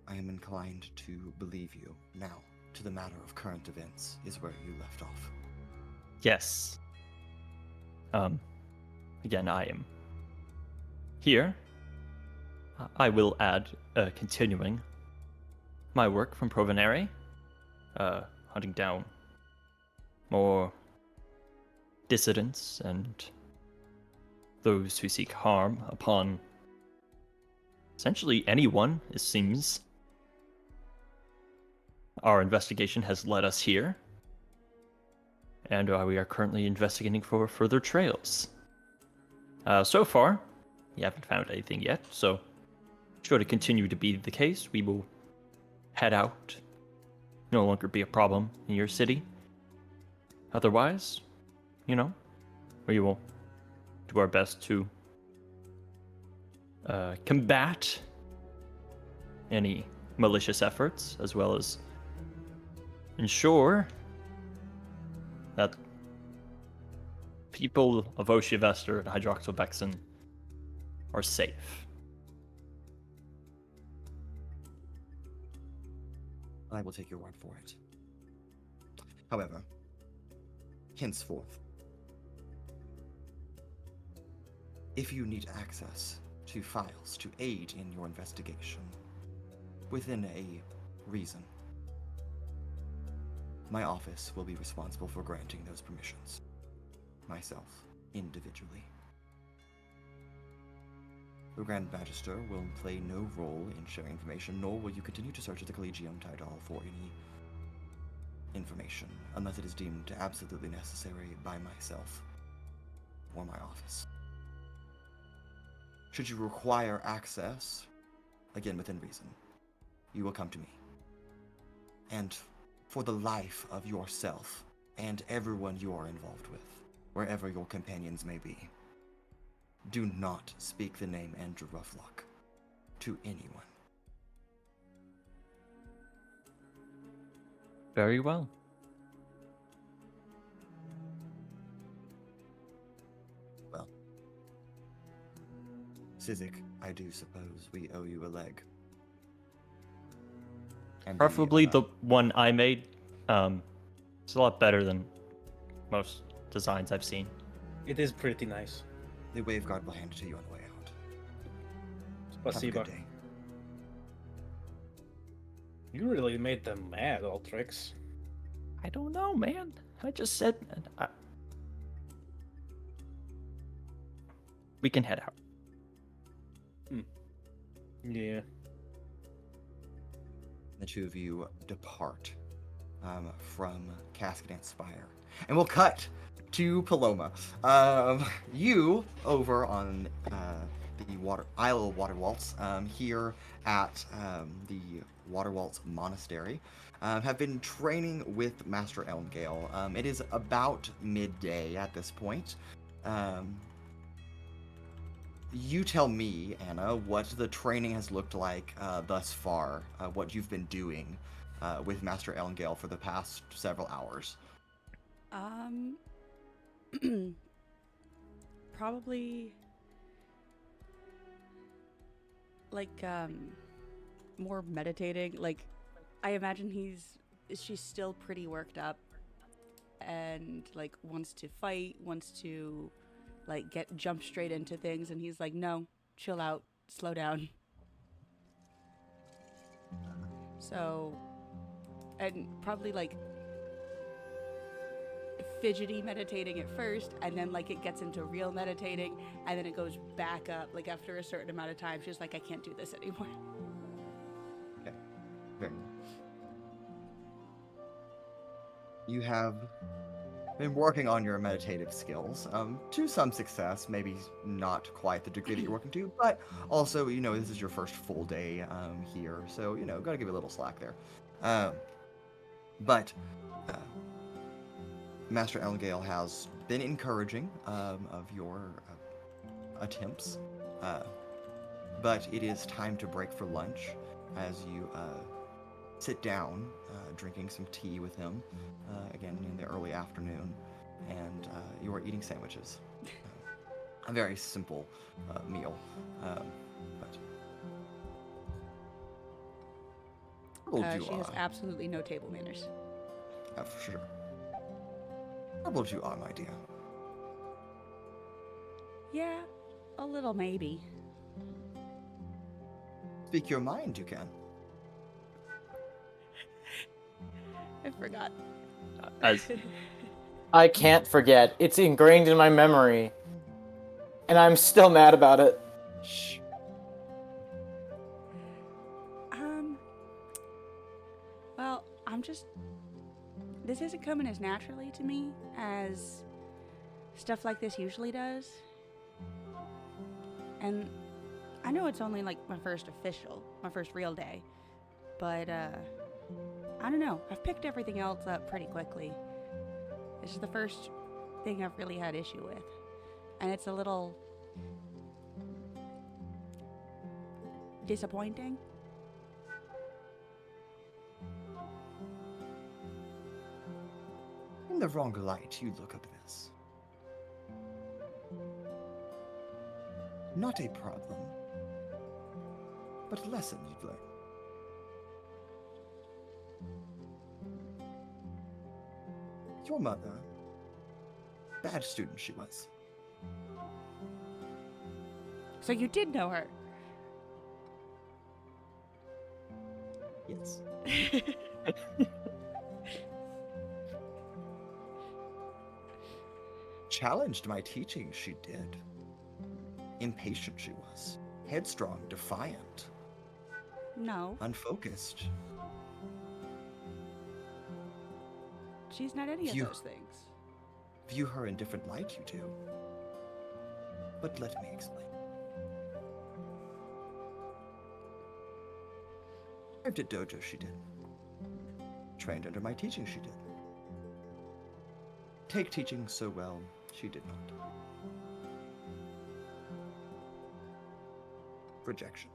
I am inclined to believe you. Now, to the matter of current events is where you left off. Yes. Again, I am here. I will add, continuing my work from Provenere, hunting down more dissidents and those who seek harm upon essentially anyone, it seems. Our investigation has led us here, and we are currently investigating for further trails. So far, we haven't found anything yet, so should it continue to be the case, we will head out. No longer be a problem in your city. Otherwise, you know, we will do our best to combat any malicious efforts, as well as ensure that people of Oshivester and Hydroxylvexen are safe. I will take your word for it. However, henceforth, if you need access to files to aid in your investigation, within a reason, my office will be responsible for granting those permissions. Myself, individually. The Grand Magister will play no role in sharing information, nor will you continue to search at the Collegium Tidal for any information, unless it is deemed absolutely necessary by myself or my office. Should you require access, again within reason, you will come to me. And for the life of yourself and everyone you are involved with, wherever your companions may be. Do not speak the name Andrew Roughlock to anyone. Very well. Well, Sizik, I do suppose we owe you a leg. And Preferably the one I made. It's a lot better than most designs I've seen. It is pretty nice. the Wave Guard will hand it to you on the way out. Have a Spasiba. good day. You really made them mad, Altrix. I don't know, man. I just said we can head out. Yeah. The two of you depart from Cascadant Spire. And we'll cut to Paloma. You, over on the Isle of Water Waltz, here at the Water Waltz Monastery, have been training with Master Elmgale. It is about midday at this point. You tell me, Anna, what the training has looked like thus far, what you've been doing with Master Elmgale for the past several hours. Probably like more meditating. Like I imagine she's still pretty worked up and like wants to fight, wants to like jump straight into things, and he's like, no, chill out, slow down. So, and probably like fidgety meditating at first, and then like it gets into real meditating, and then it goes back up. Like after a certain amount of time, she's like, I can't do this anymore. Okay, very well. You have been working on your meditative skills to some success, maybe not quite the degree that you're working to, but also, this is your first full day here, so, gotta give you a little slack there. But Master Elmgale has been encouraging of your attempts, but it is time to break for lunch as you sit down, drinking some tea with him, again in the early afternoon, and you are eating sandwiches. A very simple meal, but how old you She has are? absolutely no table manners. For sure. How old you are, my dear? Yeah, a little maybe. Speak your mind, you can. I forgot. As I can't forget. It's ingrained in my memory. And I'm still mad about it. Shh. Well, this isn't coming as naturally to me as stuff like this usually does. And I know it's only like my first real day, but I don't know. I've picked everything else up pretty quickly. This is the first thing I've really had issue with. And it's a little disappointing. In the wrong light, you look at this. Not a problem, but a lesson you'd learn. Your mother, bad student she was. So you did know her? Yes. Challenged my teaching, she did. Impatient she was. Headstrong, defiant. No, Unfocused. she's not any of You- those things. View her in different light, you do. But let me explain. Arrived at dojo, she did. Trained under my teaching, she did. take teaching so well, she did not. Rejection.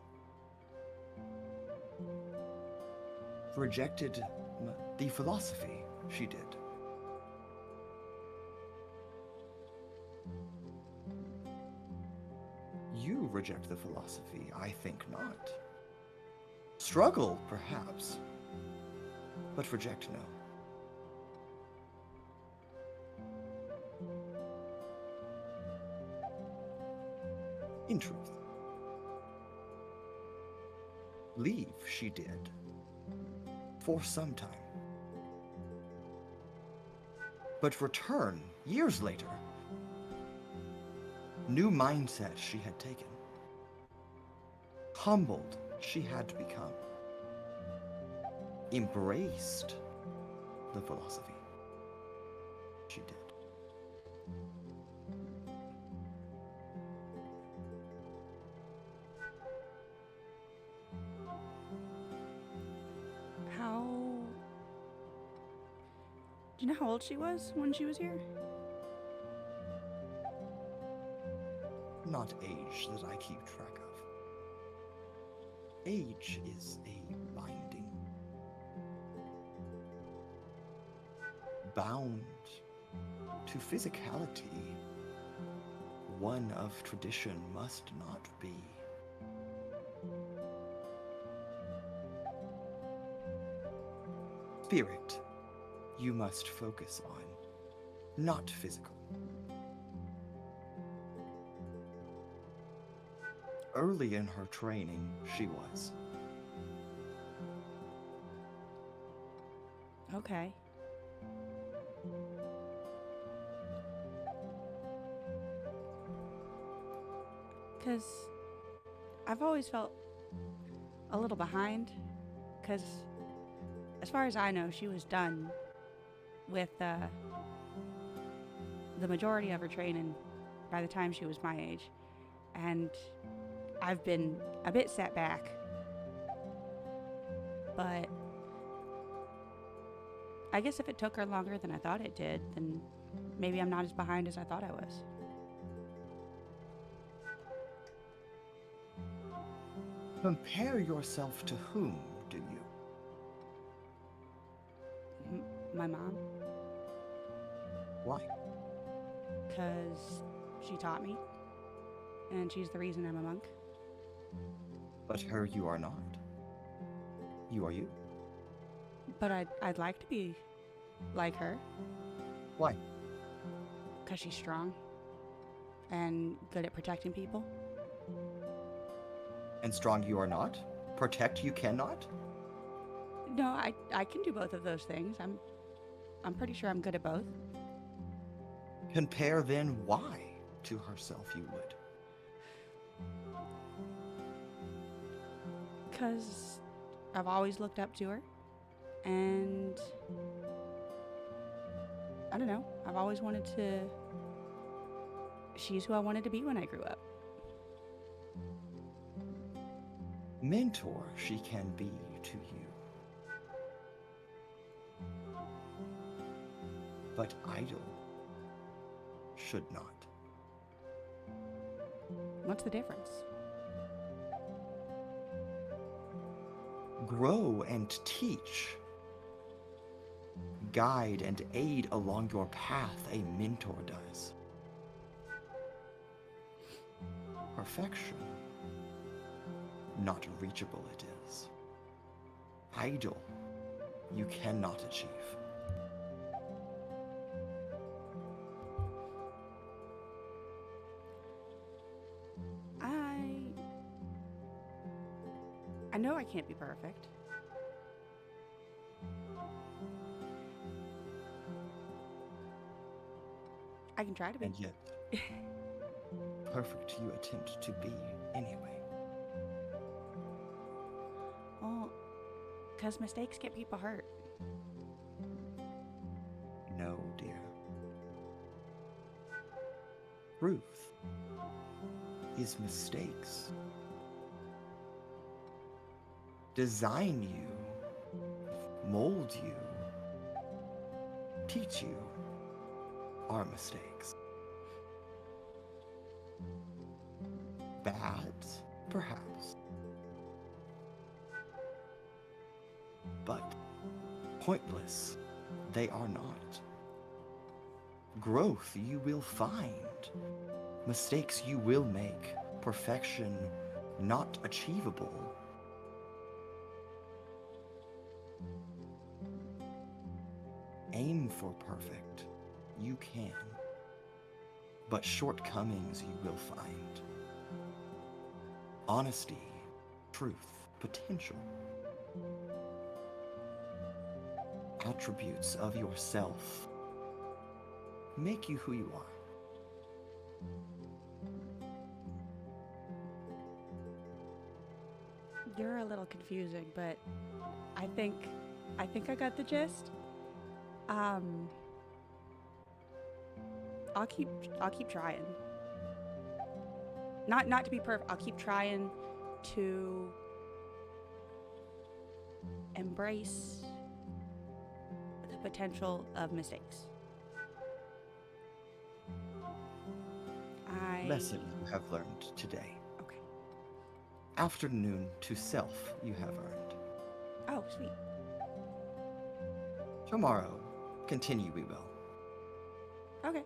Rejected the philosophy, she did. You reject the philosophy, I think not. Struggle, perhaps, but reject no. In truth, leave she did, for some time, but return years later. New mindset she had taken. Humbled she had become. Embraced the philosophy. She did. Do you know how old she was when she was here? Not age that I keep track of. Age is a binding. Bound to physicality, one of tradition must not be. Spirit, you must focus on, not physical. Early in her training, she was. Okay. Because I've always felt a little behind, because as far as I know, she was done with the majority of her training by the time she was my age. And I've been a bit set back, but I guess if it took her longer than I thought it did, then maybe I'm not as behind as I thought I was. Compare yourself to whom, do you? My mom. Why? Because she taught me, and she's the reason I'm a monk. But her you are not. You are you. But I'd like to be like her. Why? Because she's strong and good at protecting people. And strong you are not? Protect you cannot? No, I can do both of those things. I'm pretty sure I'm good at both. Compare then why to herself you would. Because I've always looked up to her, and I don't know, I've always wanted to. She's who I wanted to be when I grew up. Mentor she can be to you. But idol should not. What's the difference? Grow and teach. Guide and aid along your path a mentor does. Perfection, not reachable it is. Idol, you cannot achieve. I know I can't be perfect. I can try to be. And yet, perfect you attempt to be anyway. Well, because mistakes get people hurt. No, dear. Truth is mistakes. Design you, mold you, teach you, are mistakes. Bad, perhaps. But pointless, they are not. Growth you will find. Mistakes you will make. Perfection not achievable. Aim for perfect. You can. But shortcomings you will find. Honesty, truth, potential. Attributes of yourself make you who you are. You're a little confusing, but I think I got the gist. I'll keep trying. Not to be perfect. I'll keep trying to embrace the potential of mistakes. Lesson you have learned today. Okay. Afternoon to self you have earned. Oh, sweet. Tomorrow, continue we will. Okay.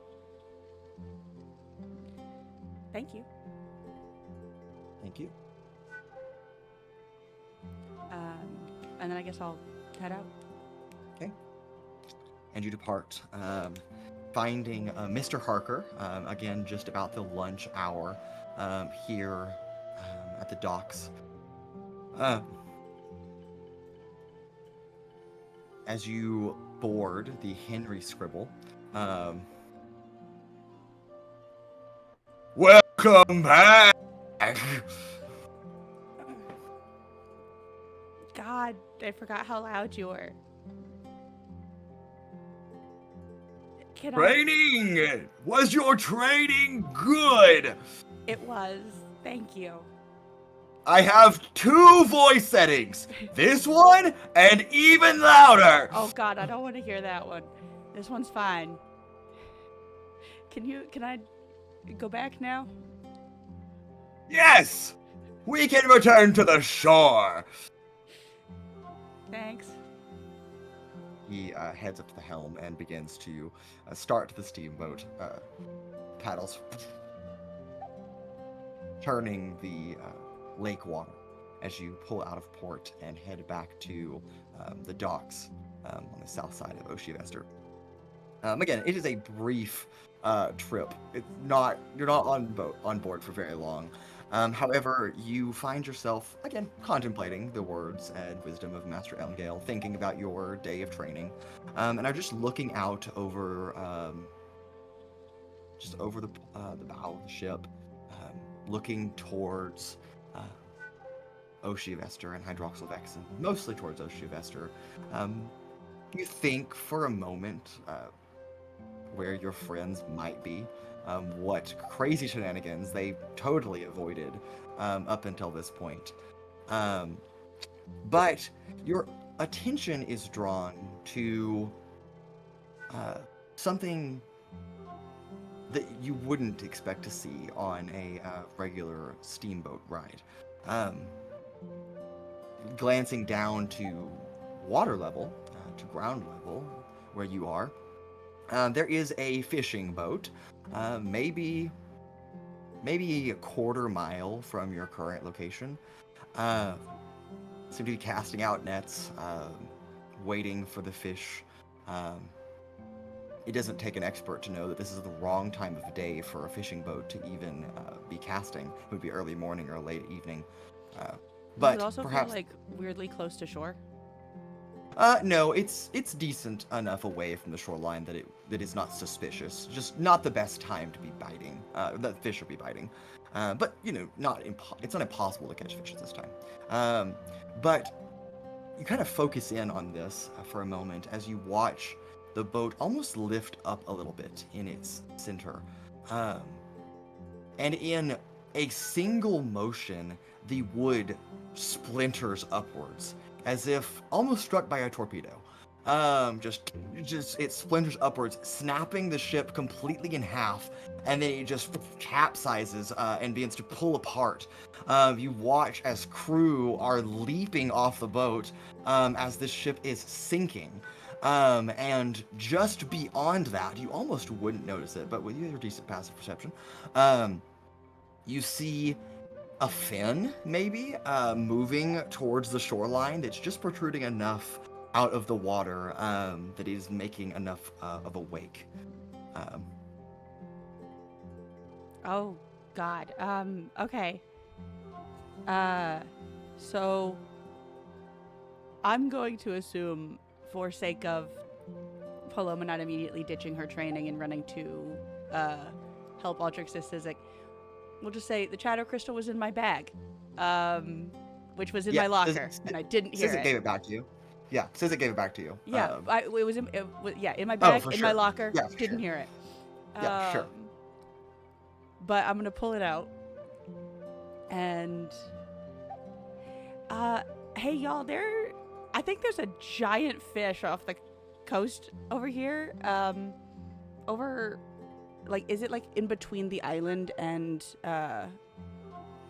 Thank you. Thank you. And then I guess I'll head out. Okay. And you depart, finding Mr. Harker, again, just about the lunch hour, here at the docks. As you board the Henry Scribble, welcome back! God, I forgot how loud you were. Can Training! Was your training good? It was. Thank you. I have 2 voice settings. This one and even louder. Oh God, I don't want to hear that one. This one's fine. Can I go back now? Yes! We can return to the shore. Thanks. He heads up to the helm and begins to start the steamboat paddles, turning the lake water as you pull out of port and head back to the docks on the south side of Oshivester. Again, it is a brief trip. It's not you're not on board for very long. However, you find yourself again contemplating the words and wisdom of Master Elngale, thinking about your day of training, and are just looking out over the bow of the ship, looking towards Oshivester and Hydroxylvexen, mostly towards Oshivester. You think for a moment where your friends might be, what crazy shenanigans they totally avoided up until this point. But your attention is drawn to something that you wouldn't expect to see on a regular steamboat ride. Glancing down to water level, to ground level, where you are, there is a fishing boat, maybe a quarter mile from your current location. Seem to be casting out nets, waiting for the fish. It doesn't take an expert to know that this is the wrong time of day for a fishing boat to even be casting. It would be early morning or late evening. But does it also perhaps feel like weirdly close to shore? no, it's decent enough away from the shoreline that it is not suspicious. Just not the best time to be biting. That fish will be biting. But you know, it's not impossible to catch fish at this time. But you kind of focus in on this for a moment as you watch the boat almost lift up a little bit in its center, and in a single motion, the wood splinters upwards, as if almost struck by a torpedo. Just it splinters upwards, snapping the ship completely in half, and then it just capsizes and begins to pull apart. You watch as crew are leaping off the boat as this ship is sinking. And just beyond that, you almost wouldn't notice it, but with your decent passive perception, you see a fin, maybe, moving towards the shoreline that's just protruding enough out of the water that is making enough of a wake. Oh, God. Okay. So I'm going to assume, for sake of Paloma not immediately ditching her training and running to help Altrix and Sizik, we'll just say the Shadow Crystal was in my bag, which was in my locker, and I didn't hear Sizik it. gave it back to you. Yeah, Sizik gave it back to you. Yeah, it was in my bag, for in sure. my locker. Yeah, for Didn't sure. hear it. Yeah, sure. But I'm gonna pull it out. And hey y'all, I think there's a giant fish off the coast over here. Is it like in between the island and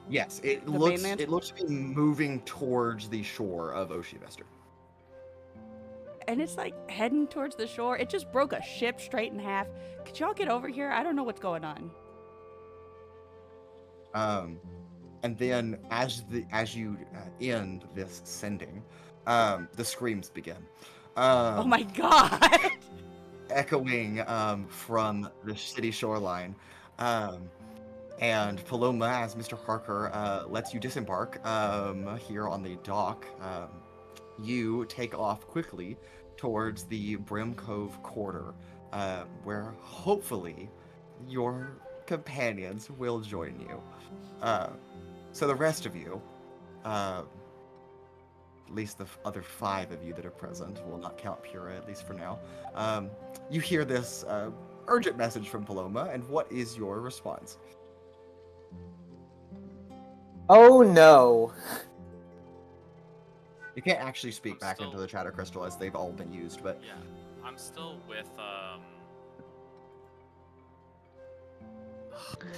Yes, it the looks mainland? it looks to be moving towards the shore of Oceavester. And it's like heading towards the shore. It just broke a ship straight in half. Could y'all get over here? I don't know what's going on. And then as you end this sending, the screams begin. Oh my God! Echoing from the city shoreline. And Paloma, as Mr. Harker lets you disembark here on the dock, you take off quickly towards the Brim Cove quarter, where hopefully your companions will join you. So the rest of you, at least the other 5 of you that are present, will not count Pura, at least for now, you hear this urgent message from Paloma, and what is your response? Oh no. You can't actually speak back still- into the Shadow Crystal as they've all been used, but Yeah, I'm still with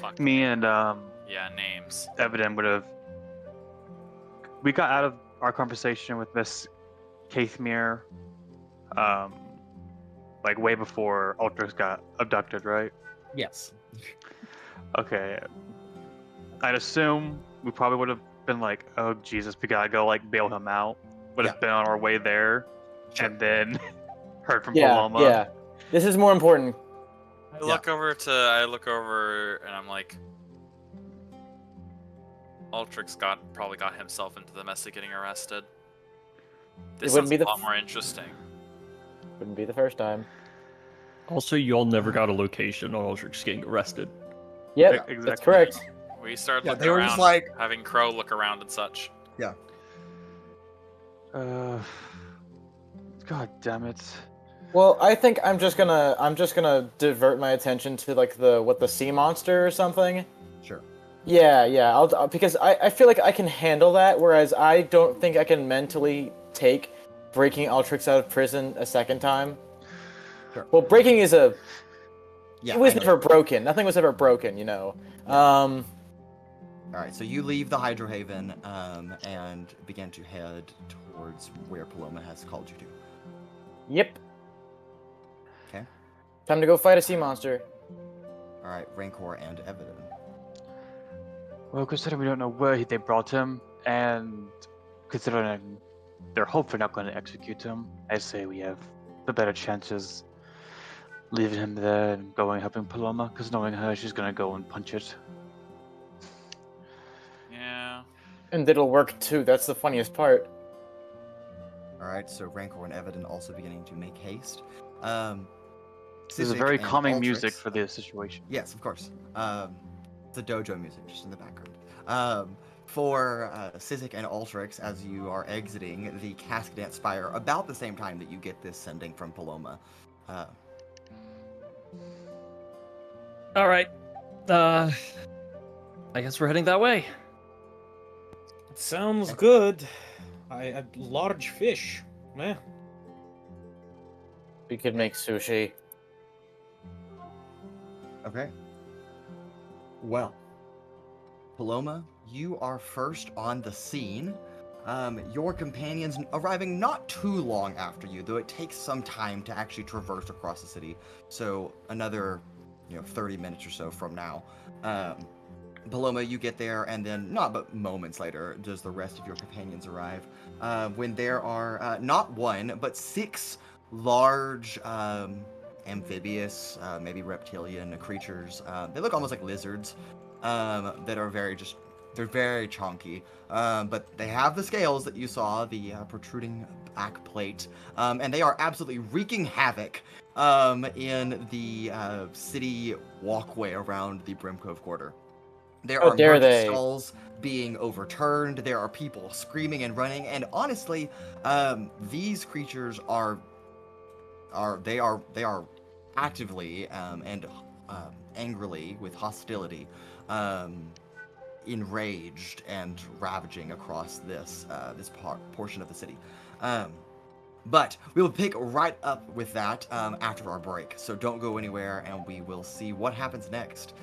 fuck. Me and Yeah, names. Evadin would have. We got out of our conversation with Miss Caithmere, like way before Altrix got abducted, right? yes. Okay. I'd assume we probably would have been like, oh Jesus, we gotta go like bail him out. Would have been on our way there, Sure. and then heard from Yeah, Paloma. yeah. This is more important. I look over and I'm like, Altrix probably got himself into the mess of getting arrested. This wouldn't sounds be a the lot more interesting. Wouldn't be the first time. Also, y'all never got a location on Altrix getting arrested. Yep, Yeah, that's exactly. correct. We started Yeah, looking they were around, just like, having Crow look around and such. God damn it. Well, I think I'm just gonna divert my attention to like the sea monster or something. sure. Yeah, I'll because I feel like I can handle that, whereas I don't think I can mentally take breaking Altrix out of prison a second time. Sure. Well, breaking is Yeah, it was I know. never broken. Nothing was ever broken, you know. All right, so you leave the Hydrohaven and begin to head towards where Paloma has called you to. Yep. Okay. Time to go fight a sea monster. All right, Rancor and Evadin. Well, considering we don't know where they brought him, and considering they're hopefully not going to execute him, I say we have the better chances leaving him there and going helping Paloma, because knowing her, she's going to go and punch it. Yeah. And it'll work too. That's the funniest part. All right, so Rancor and Evadin also beginning to make haste. There's a Sizik very and calming music Altrix- for this situation. Yes, of course. The dojo music just in the background. For Sizik and Altrix, as you are exiting the Cascadet Spire, about the same time that you get this sending from Paloma. All right. I guess we're heading that way. Sounds good. A large fish. Yeah. We could make sushi. Okay. Well, Paloma, you are first on the scene. Your companions arriving not too long after you, though it takes some time to actually traverse across the city. So another, 30 minutes or so from now. Paloma, you get there, and then not but moments later does the rest of your companions arrive. When there are not one, but 6 large amphibious, maybe reptilian creatures. They look almost like lizards that are they're very chunky. But they have the scales that you saw, the protruding back plate, and they are absolutely wreaking havoc in the city walkway around the Brimcove Quarter. There How are dare merchant they? stalls being overturned. There are people screaming and running. And honestly, these creatures are actively and angrily with hostility enraged and ravaging across this portion of the city. But we will pick right up with that after our break. So don't go anywhere, and we will see what happens next.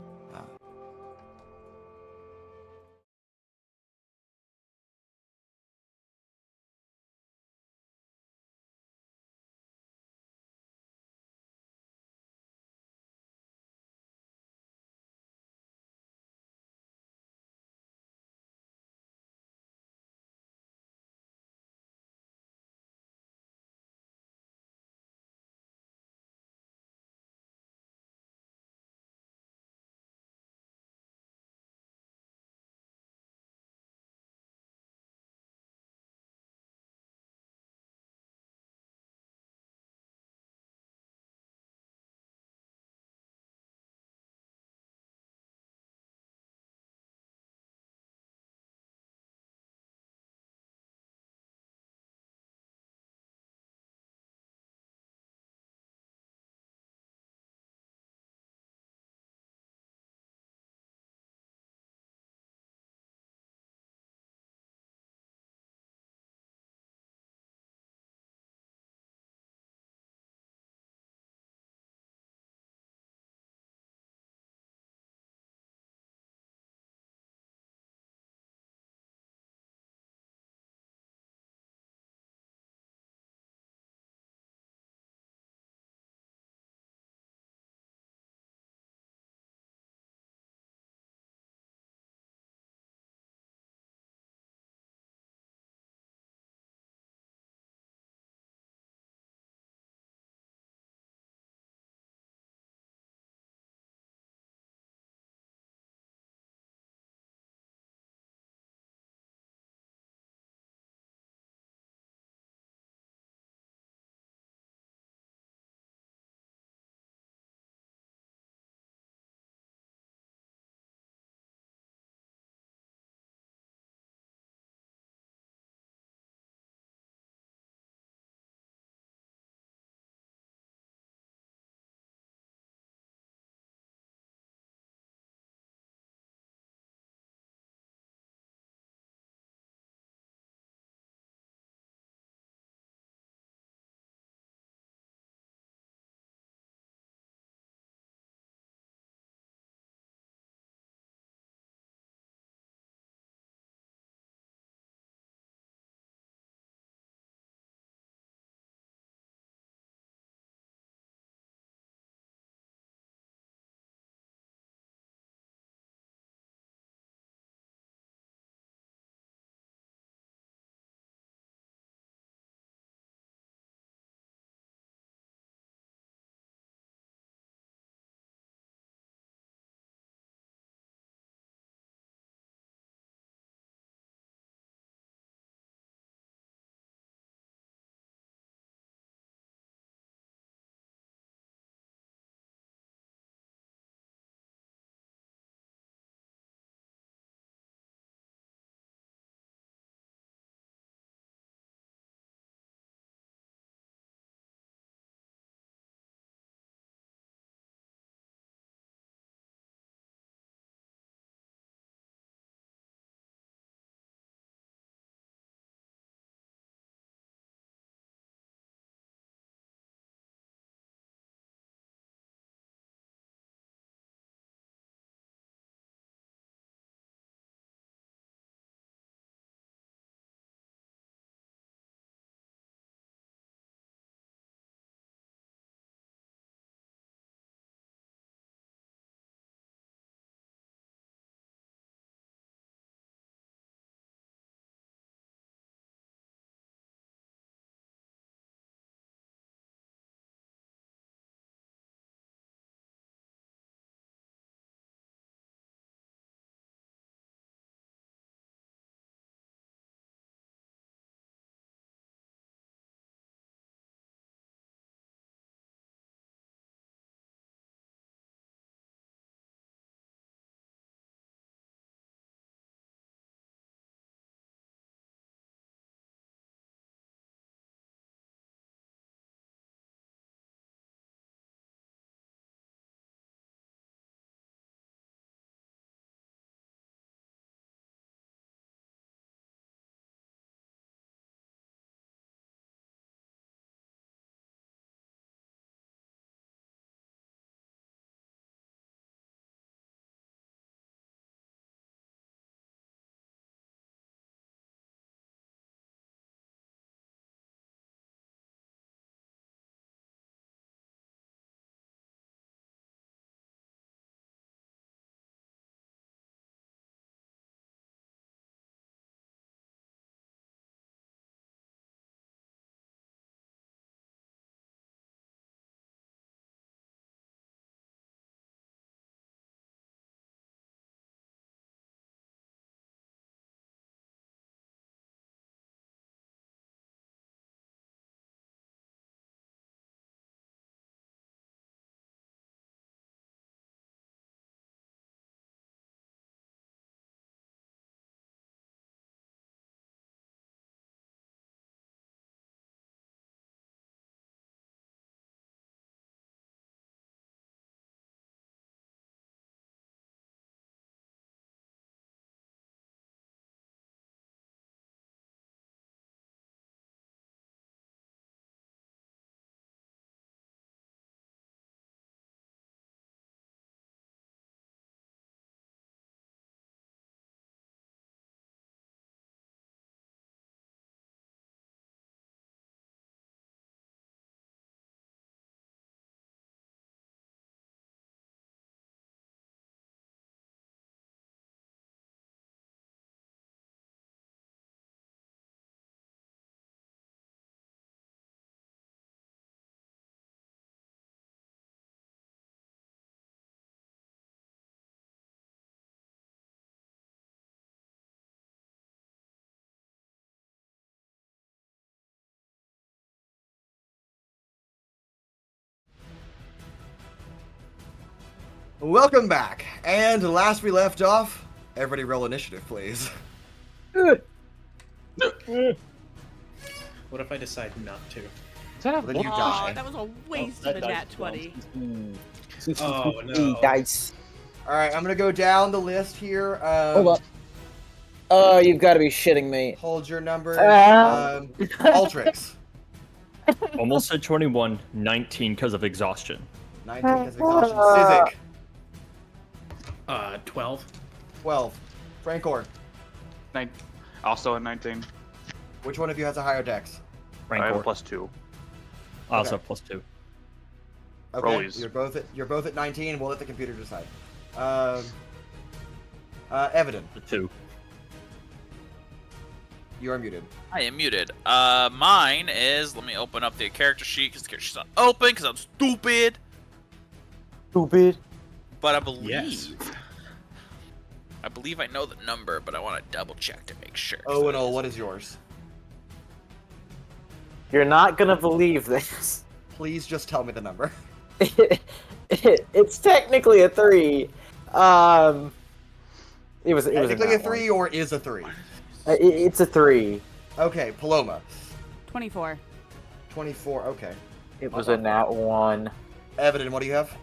Welcome back. And last we left off, everybody roll initiative, please. What if I decide not to? Then you die. That was a waste that of a dice nat 20. Oh no. Dice. All right, I'm gonna go down the list here. Hold up. Oh, you've got to be shitting me. Hold your numbers. Ah. Altrix. Almost said 21, 19 because of exhaustion. 19 because of exhaustion. Sizik. 12. 12. Rancor. Also a 19. Which one of you has a higher dex? I have a Rancor. +2. I also Okay. have +2. Okay, Rollies. you're both at 19. We'll let the computer decide. Evadin, The 2. you are muted. I am muted. Mine is. Let me open up the character sheet because the character sheet's not open because I'm stupid. Stupid. But I believe. Yes. I believe I know the number, but I want to double check to make sure. Owunul, what is yours? You're not gonna believe this. Please just tell me the number. It's technically a 3. It was Technically a 3 or is a 3? It's a 3. Okay, Paloma. 24. 24, okay. It was a nat 1. Evadin, what do you have?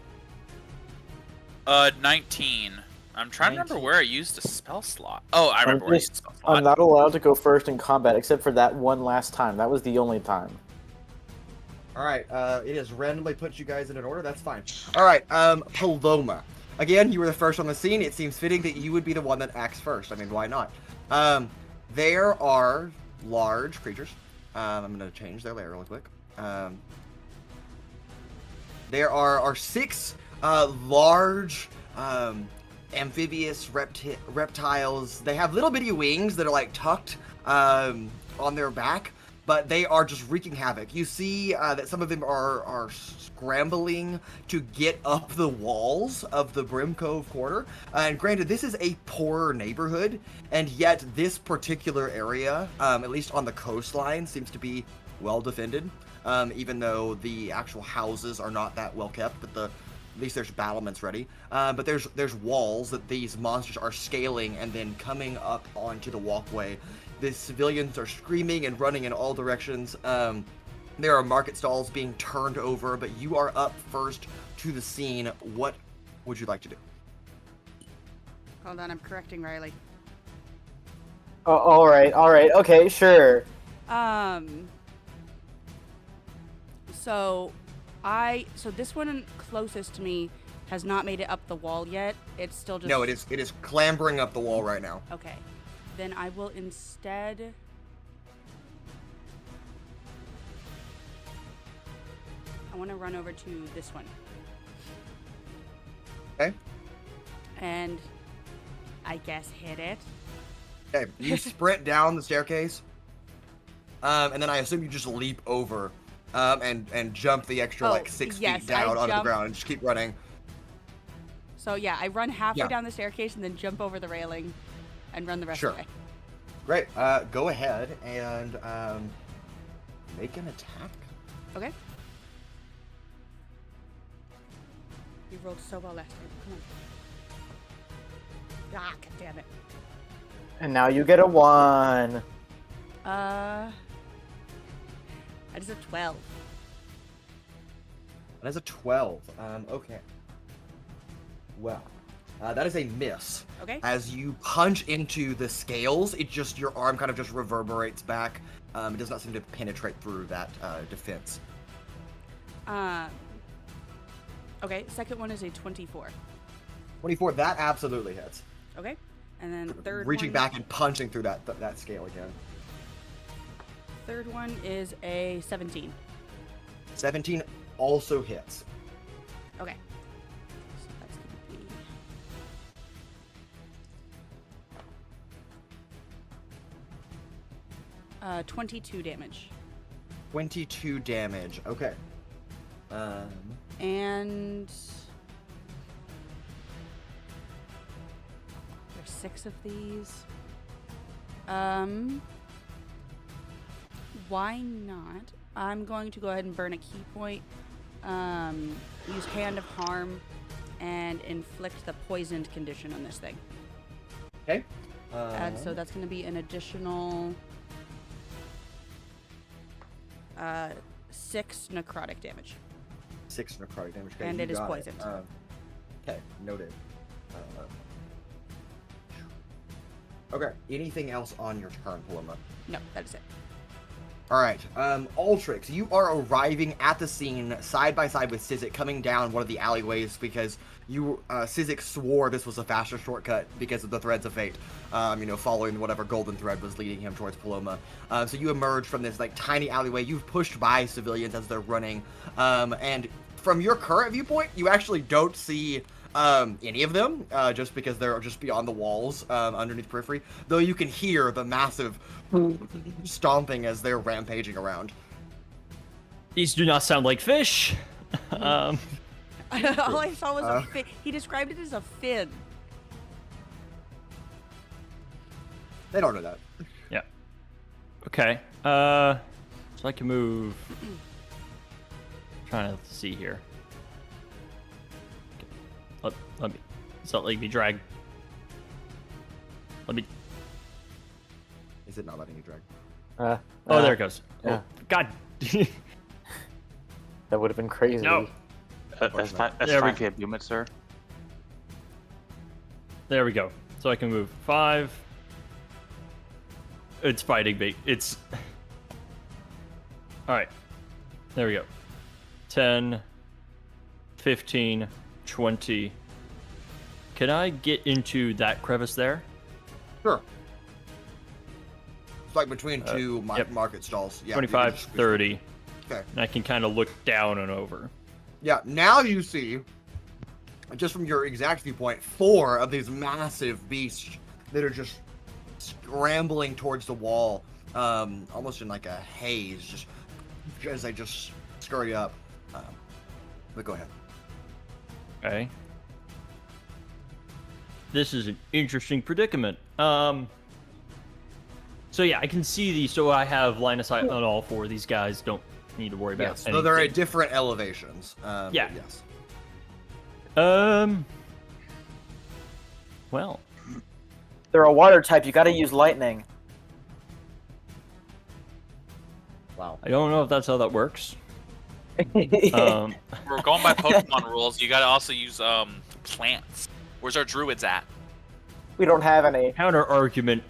19. I'm trying to remember where I used a spell slot. Oh, I remember where I used a spell slot. I'm not allowed to go first in combat except for that one last time. That was the only time. Alright, it has randomly put you guys in an order, that's fine. Alright, Paloma. Again, you were the first on the scene. It seems fitting that you would be the one that acts first. I mean, why not? There are large creatures. I'm going to change their layer really quick. There are 6 large amphibious reptiles. They have little bitty wings that are like tucked on their back, but they are just wreaking havoc. You see that some of them are scrambling to get up the walls of the Brim Cove quarter. And granted, this is a poorer neighborhood, and yet this particular area, at least on the coastline, seems to be well defended. Even though the actual houses are not that well kept, but at least there's battlements ready. But there's walls that these monsters are scaling and then coming up onto the walkway. The civilians are screaming and running in all directions. There are market stalls being turned over, but you are up first to the scene. What would you like to do? Hold on, I'm correcting Riley. Oh, all right, okay, sure. So this one closest to me has not made it up the wall yet. It's still just... No, it is clambering up the wall right now. Okay. Then I will instead... I want to run over to this one. Okay. And I guess hit it. Okay, you sprint down the staircase, and then I assume you just leap over, and jump the extra like 6 yes, feet down I onto the jump. ground and just keep running. So yeah, I run halfway Yeah. down the staircase and then jump over the railing and run the rest Sure. of the way. Great. Go ahead and make an attack. Okay. You rolled so well last time. Come on. Ah, God damn it. And now you get a 1. That is a 12. That is a 12. Okay. Well, that is a miss. Okay. As you punch into the scales, your arm kind of just reverberates back. It does not seem to penetrate through that defense. Okay, second one is a 24. 24, that absolutely hits. Okay. And then third Reaching one, back and punching through that scale again. Third one is a 17. 17 also hits. Okay. So that's gonna be 22 damage. 22 damage. Okay. And there's 6 of these. Why not? I'm going to go ahead and burn a key point. Use Hand of Harm and inflict the poisoned condition on this thing. Okay. And so that's going to be an additional 6 necrotic damage. 6 necrotic damage. Okay, And you it is got poisoned. Okay, noted. Okay, anything else on your turn, Paloma? No, that is it. All right, Altrix, you are arriving at the scene side by side with Sizik, coming down one of the alleyways because Sizik swore this was a faster shortcut because of the threads of fate. Following whatever golden thread was leading him towards Paloma. So you emerge from this like tiny alleyway. You've pushed by civilians as they're running, and from your current viewpoint, you actually don't see any of them, just because they're just beyond the walls, underneath periphery. Though you can hear the massive stomping as they're rampaging around. These do not sound like fish. All I saw was a fin. He described it as a fin. They don't know that. Yeah. Okay. So I can move. Trying to see here. Let me. It's not letting me drag. Let me. Is it not letting you drag? Oh, there it goes. Yeah. Oh, God. That would have been crazy. No. That's fine. That's There we fine for you, Bumit, sir. There we go. So I can move 5. It's fighting me. It's. Alright. There we go. 10, 15, 20. Can I get into that crevice there? Sure. It's like between two yep. market stalls. Yeah, 25, 30. Okay. And I can kind of look down and over. Yeah, now you see, just from your exact viewpoint, 4 of these massive beasts that are just scrambling towards the wall, almost in like a haze, just as they just scurry up. But go ahead. Okay. This is an interesting predicament. So yeah, I can see these, so I have line of sight on all 4 of these guys. Don't need to worry about Yes, anything. so they're at different elevations. Yeah. Yes. Well, They're a water type. You got to use lightning. Wow. I don't know if that's how that works. We're going by Pokemon rules. You gotta also use plants. Where's our druids at? We don't have any. Counter argument,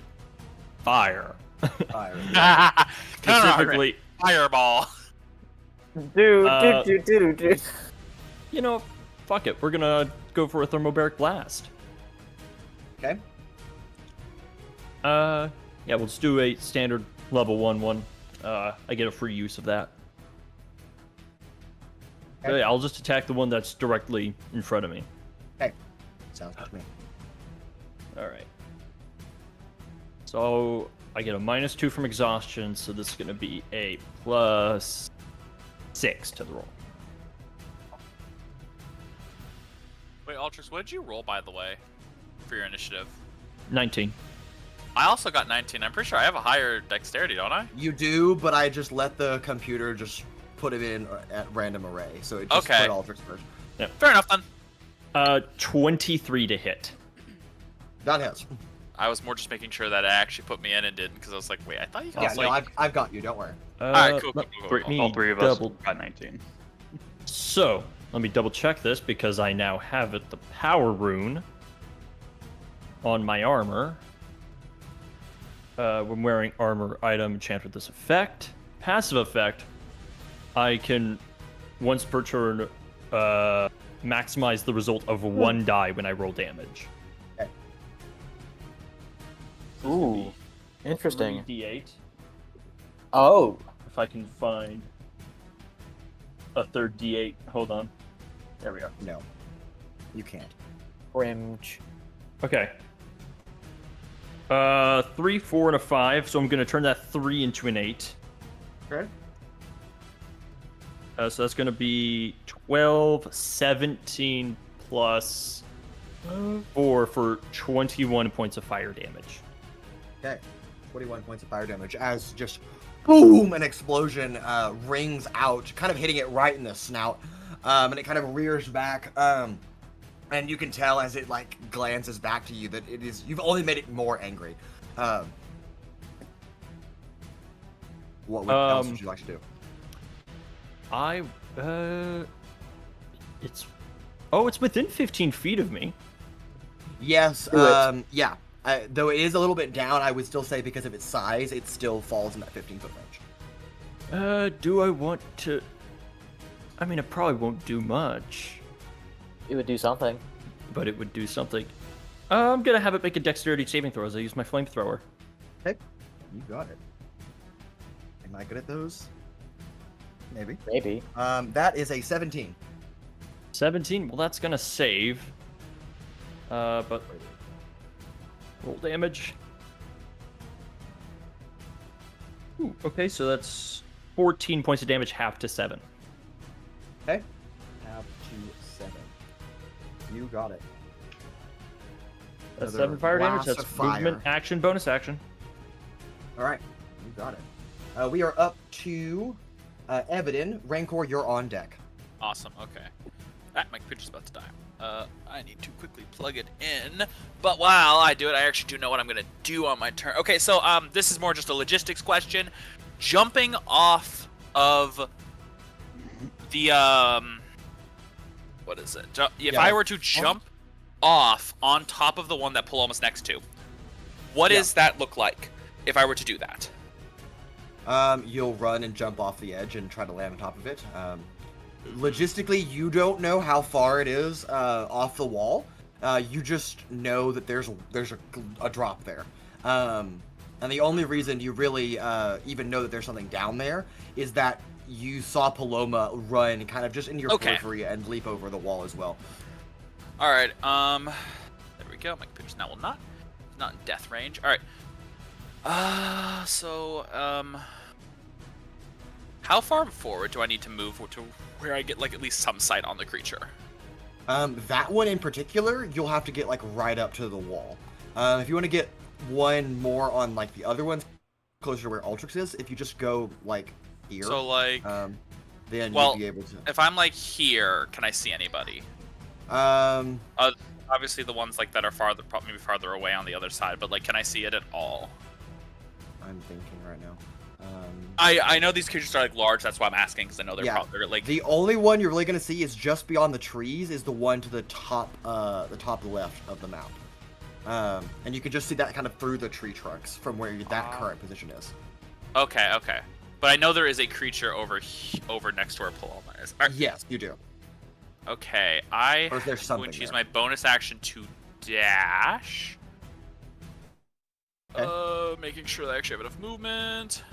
fire. Fire. Specifically, Fireball. Dude. you know, fuck it. We're gonna go for a thermobaric blast. Okay. Yeah, we'll just do a standard level 1/1. I get a free use of that. So yeah, I'll just attack the one that's directly in front of me. Okay. Sounds good to me. Alright. So I get a -2 from exhaustion, so this is going to be a +6 to the roll. Wait, Altrix, what did you roll, by the way, for your initiative? 19. I also got 19. I'm pretty sure I have a higher dexterity, don't I? You do, but I just let the computer just put it in at random array, so it just Okay. put Altrix first. Fair enough, then. 23 to hit. That hits. I was more just making sure that it actually put me in and didn't, because I was like, wait, I thought you could Yeah, also, no, like... I've got you. Don't worry. Alright, cool. let me All 3 of us double- got 19. So, let me double check this because I now have it, the power rune on my armor. When wearing armor item enchant with this effect. Passive effect, I can, once per turn, maximize the result of 1 die when I roll damage. Okay. Ooh, interesting. 3d8. Oh, If I can find a third d8. Hold on. There we go. No. You can't. cringe. Okay. 3, 4, and a 5. So I'm going to turn that 3 into an 8. Okay. So that's going to be 12, 17 plus 4 for 21 points of fire damage. Okay. 21 points of fire damage as just boom, an explosion rings out, kind of hitting it right in the snout, and it kind of rears back. And you can tell as it like glances back to you that it is you've only made it more angry. What else would you like to do? It's within 15 feet of me. Yes. Yeah. Though it is a little bit down, I would still say because of its size, it still falls in that 15-foot range. Do I want to? I mean, it probably won't do much, It would do something. but it would do something. I'm gonna have it make a dexterity saving throw as I use my flamethrower. Okay. You got it. Am I good at those? Maybe. Maybe. That is a 17. 17. Well, that's gonna save. But roll damage. Ooh, okay, so that's 14 points of damage, half to 7. Okay. Half to 7. You got it. That's Another 7 fire damage. blast That's of fire. movement, action, bonus action. All right. You got it. We are up to Evadin. Rancor, you're on deck. Awesome. Okay. My computer's about to die. I need to quickly plug it in. But while I do it, I actually do know what I'm gonna do on my turn. Okay, so this is more just a logistics question. Jumping off of the what is it? If I were to jump off on top of the one that Paloma's next to, what does that look like if I were to do that? You'll run and jump off the edge and try to land on top of it. Logistically, you don't know how far it is off the wall. You just know that there's a drop there. And the only reason you really even know that there's something down there is that you saw Paloma run kind of just in your periphery and leap over the wall as well. All right. There we go. My computer's now not in death range. All right. How far forward do I need to move to where I get like at least some sight on the creature? That one in particular, you'll have to get like right up to the wall. If you want to get one more on like the other ones closer to where Altrix is, if you just go like here, So like, then well, you'll be able to. if I'm like here, can I see anybody? Obviously the ones like that are farther, probably farther away on the other side, but like, can I see it at all? I'm thinking right now. I know these creatures are like large. That's why I'm asking, because I know they're probably like the only one you're really gonna see is just beyond the trees. Is the one to the top left of the map. And you can just see that kind of through the tree trunks from where that current position is. Okay. But I know there is a creature over next to where Paloma is. Right. Yes, you do. Okay, Or is there something would choose there? my bonus action to dash. Okay. Making sure that I actually have enough movement.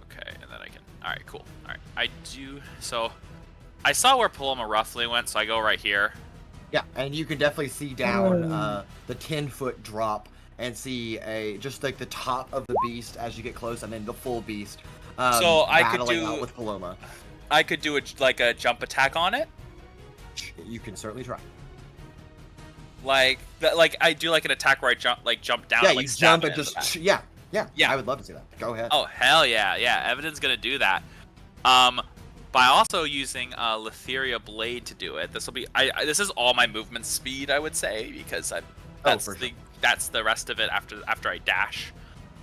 Okay, and then I can. All right, cool. All right, I do. So, I saw where Paloma roughly went, so I go right here. Yeah, and you can definitely see down the 10-foot drop and see just like the top of the beast as you get close, and then the full beast. So I could battling do out with Paloma. I could do a jump attack on it. You can certainly try. Like I do like an attack where I jump down. Yeah, and, like, you stab jump it and in the just back. yeah. I would love to see that. Go ahead. Oh hell yeah, Evadin's gonna do that. By also using Letheria Blade to do it. This will be this is all my movement speed, I would say, because that's the rest of it after I dash.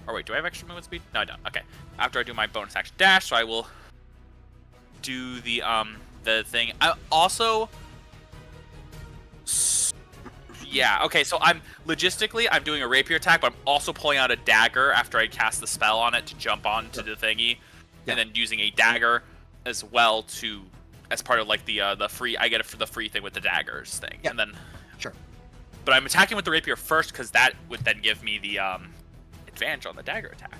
Or wait, do I have extra movement speed? No, I don't. Okay, after I do my bonus action dash, so I will do the thing. I also. Yeah, okay, so I'm doing a rapier attack, but I'm also pulling out a dagger after I cast the spell on it to jump onto the thingy, and then using a dagger as well as part of like the free, I get it for the free thing with the daggers thing. Yeah. And then Sure. But I'm attacking with the rapier first because that would then give me the advantage on the dagger attack.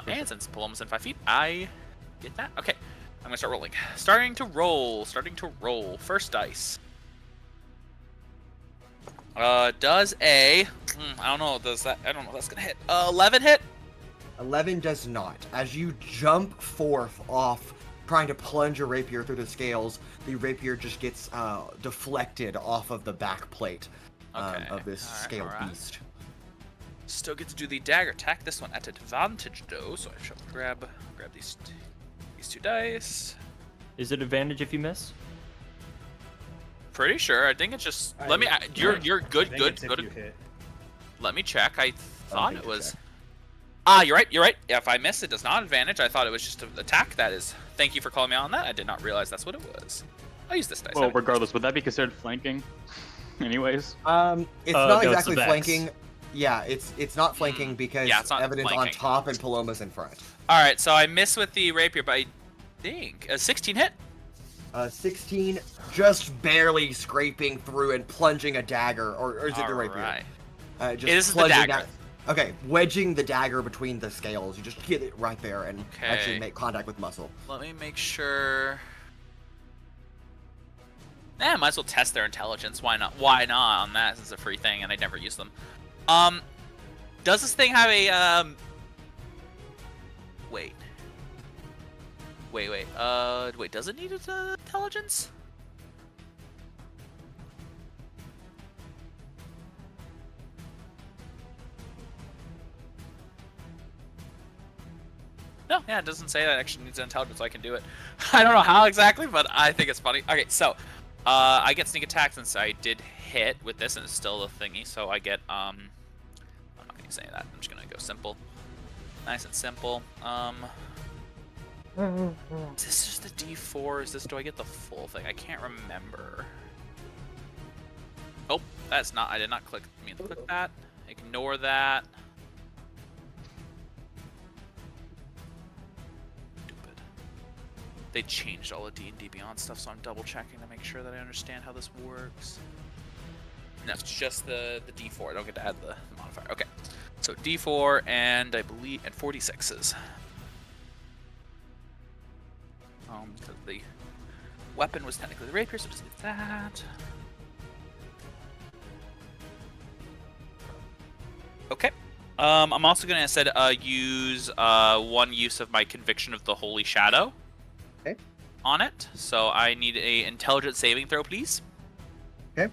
And since Paloma's in 5 feet, I get that. Okay, I'm gonna start rolling. Starting to roll. First dice. Does a I don't know if that's gonna hit. 11 hit. 11 does not. As you jump forth off, trying to plunge your rapier through the scales, the rapier just gets deflected off of the back plate of this scaled beast. Still get to do the dagger attack. This one at advantage though, so I shall grab these 2 dice. Is it advantage if you miss? pretty sure. I think it's just. Let me. You're good. Good. Hit. Let me check. I thought it was. check. You're right. You're right. Yeah, if I miss, it does not advantage. I thought it was just an attack. That is. Thank you for calling me on that. I did not realize that's what it was. I'll use this dice. Well, regardless, would that be considered flanking? Anyways. It's not goes exactly to Vex. flanking. Yeah, it's not flanking because Yeah, it's not Evidence on flanking. top and Paloma's in front. All right. So I miss with the rapier, but I think a 16 hit. 16, just barely scraping through and plunging a dagger, or is it the rapier? Right. Just This is the plunging dagger. that- Okay, wedging the dagger between the scales. You just get it right there and actually Okay. make contact with muscle. Let me make sure. Might as well test their intelligence. Why not? Why not on that? Since it's a free thing and I never use them. Does this thing have a Wait. Wait. Does it need its intelligence? No, yeah, it doesn't say that it actually needs an intelligence, so I can do it. I don't know how exactly, but I think it's funny. Okay, so I get sneak attack since I did hit with this, and it's still a thingy. So I get I'm not gonna say that. I'm just gonna go simple, nice and simple. Is this just the D4? Is this? Do I get the full thing? I can't remember. Oh, that's not. I did not click. Click that. Ignore that. They changed all the D&D Beyond stuff, so I'm double checking to make sure that I understand how this works. No, it's just the D4. I don't get to add the modifier. Okay, so D4 and I believe and 46s. Because the weapon was technically the rapier, so just get that. Okay. I'm also gonna instead use one use of my Conviction of the Holy Shadow. Okay. On it, so I need a intelligence saving throw, please. Okay.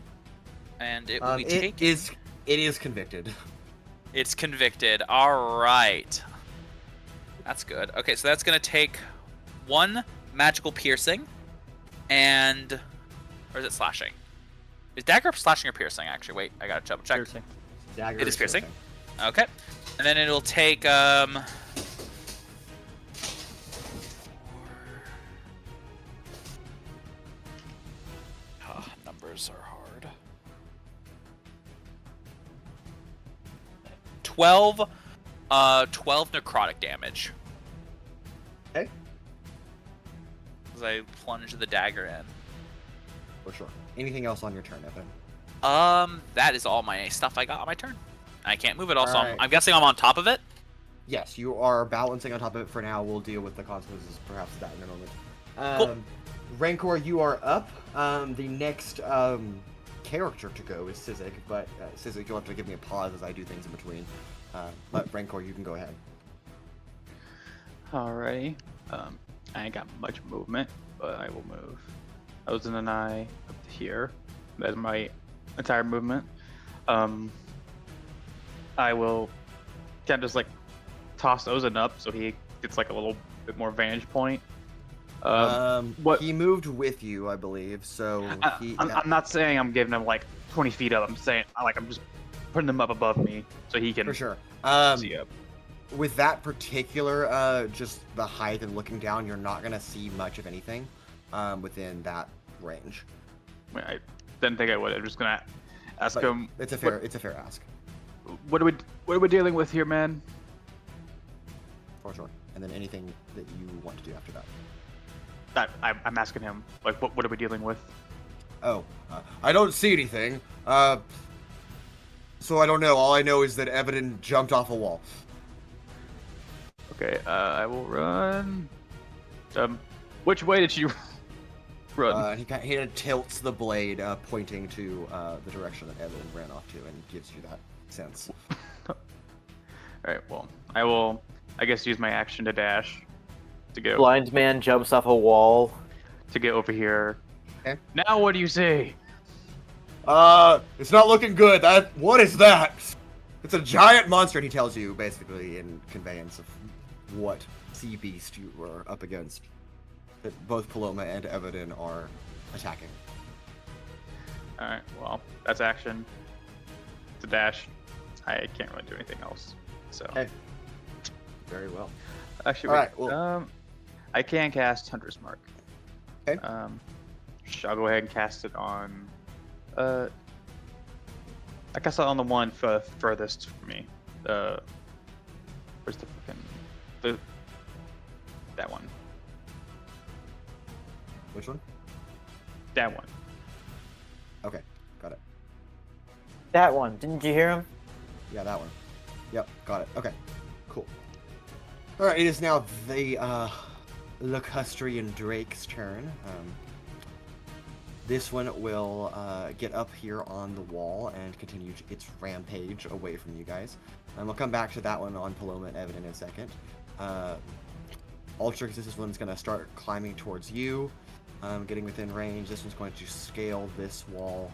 And it will be it taken. is convicted. It's convicted. All right. That's good. Okay, so that's gonna take 1 magical piercing, and or is it slashing? Is dagger slashing or piercing? Actually, wait, I gotta double check. Piercing. Dagger It is piercing. Okay, and then it'll take numbers are hard. 12 necrotic damage. Okay. As I plunge the dagger in. For sure. Anything else on your turn, Evan? That is all my stuff I got on my turn. I can't move it all, so Alright. I'm guessing I'm on top of it. Yes, you are balancing on top of it for now. We'll deal with the consequences, perhaps, of that in a moment. Cool. Rancor, you are up. The next character to go is Sizik, but Sizik, you'll have to give me a pause as I do things in between. But Rancor, you can go ahead. Alrighty. I ain't got much movement, but I will move. Owens and I up to here. That's my entire movement. I will kind of just like toss Owens up so he gets like a little bit more vantage point. What? He moved with you, I believe. So I'm not saying I'm giving him like 20 feet up. I'm saying I'm just putting him up above me so he can for sure. see up. With that particular, just the height and looking down, you're not gonna see much of anything within that range. I didn't think I would. I'm just gonna ask But him. it's a fair ask. What are we dealing with here, man? For sure. And then anything that you want to do after that. I'm asking him. Like, what are we dealing with? Oh, I don't see anything. So I don't know. All I know is that Evadin jumped off a wall. Okay, I will run. Which way did you run? He kind of tilts the blade, pointing to the direction that Evadin ran off to, and gives you that sense. Alright, well, I will, I guess, use my action to dash to get Blind man jumps off a wall. to get over here. Okay. Now, what do you say? It's not looking good. What is that? It's a giant monster, and he tells you, basically, in conveyance of what sea beast you were up against. That both Paloma and Evadin are attacking. Alright, well, that's action. It's a dash. I can't really do anything else. So. Okay. Very well. Actually, All wait. right, well- I can cast Hunter's Mark. Okay. I'll go ahead and cast it on. I cast it on the one furthest from me. Where's the fucking that one? Which one? That one. Okay, got it. That one. Didn't you hear him? Yeah, that one. Yep, got it. Okay, cool. All right, it is now the Lacustrian Drakes' turn. This one will get up here on the wall and continue its rampage away from you guys. And we'll come back to that one on Paloma and Evadin in a second. Altrix, this one's going to start climbing towards you, getting within range. This one's going to scale this wall.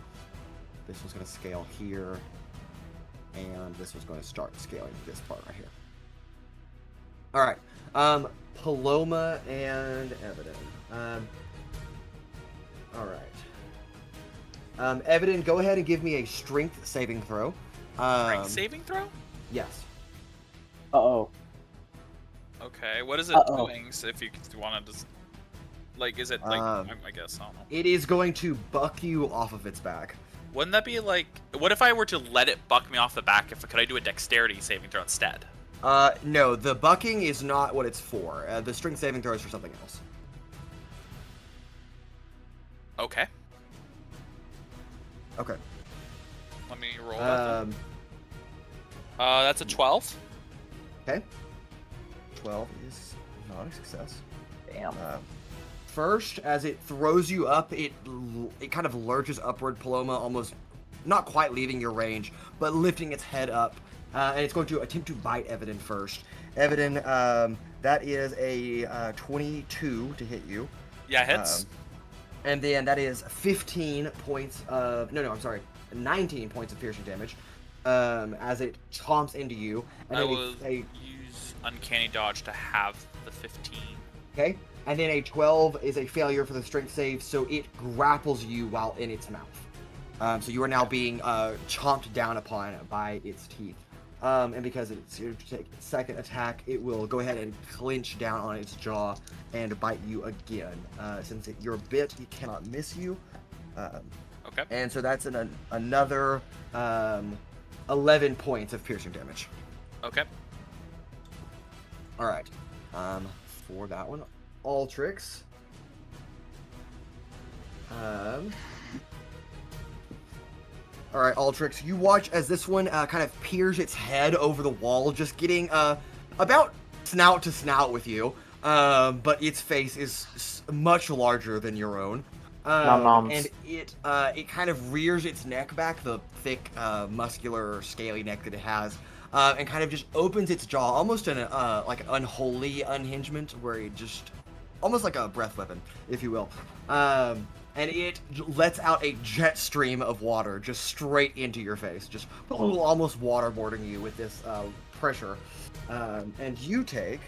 This one's going to scale here. And this one's going to start scaling this part right here. All right. Paloma and Evadin. All right. Evadin, go ahead and give me a strength saving throw. Strength saving throw? Yes. Uh-oh. Okay, what is it doing? So if you want to just, like, is it like? I guess I don't know. It is going to buck you off of its back. Wouldn't that be like? What if I were to let it buck me off the back? Could I do a dexterity saving throw instead? No, the bucking is not what it's for. The strength saving throw is for something else. Okay. Okay. Let me roll that. That's a 12. Okay. 12 is not a success. Damn. First, as it throws you up, it kind of lurches upward, Paloma, almost not quite leaving your range, but lifting its head up, and it's going to attempt to bite Evadin first. Evadin, that is a 22 to hit you. Yeah, hits. And then that is 15 points of... No, I'm sorry. 19 points of piercing damage as it chomps into you. And I then will use Uncanny Dodge to have the 15. Okay. And then a 12 is a failure for the strength save, so it grapples you while in its mouth. So you are now being chomped down upon by its teeth. And because it's here to take its second attack, it will go ahead and clinch down on its jaw and bite you again. Since you're bit, it cannot miss you. Okay. And so that's another 11 points of piercing damage. Okay. All right. For that one, Altrix. All right, Altrix, you watch as this one kind of peers its head over the wall, just getting about snout to snout with you. But its face is much larger than your own. And it kind of rears its neck back, the thick, muscular, scaly neck that it has, and kind of just opens its jaw, almost in like an unholy unhingement, where it just, almost like a breath weapon, if you will. And it lets out a jet stream of water just straight into your face, just almost waterboarding you with this pressure. And you take...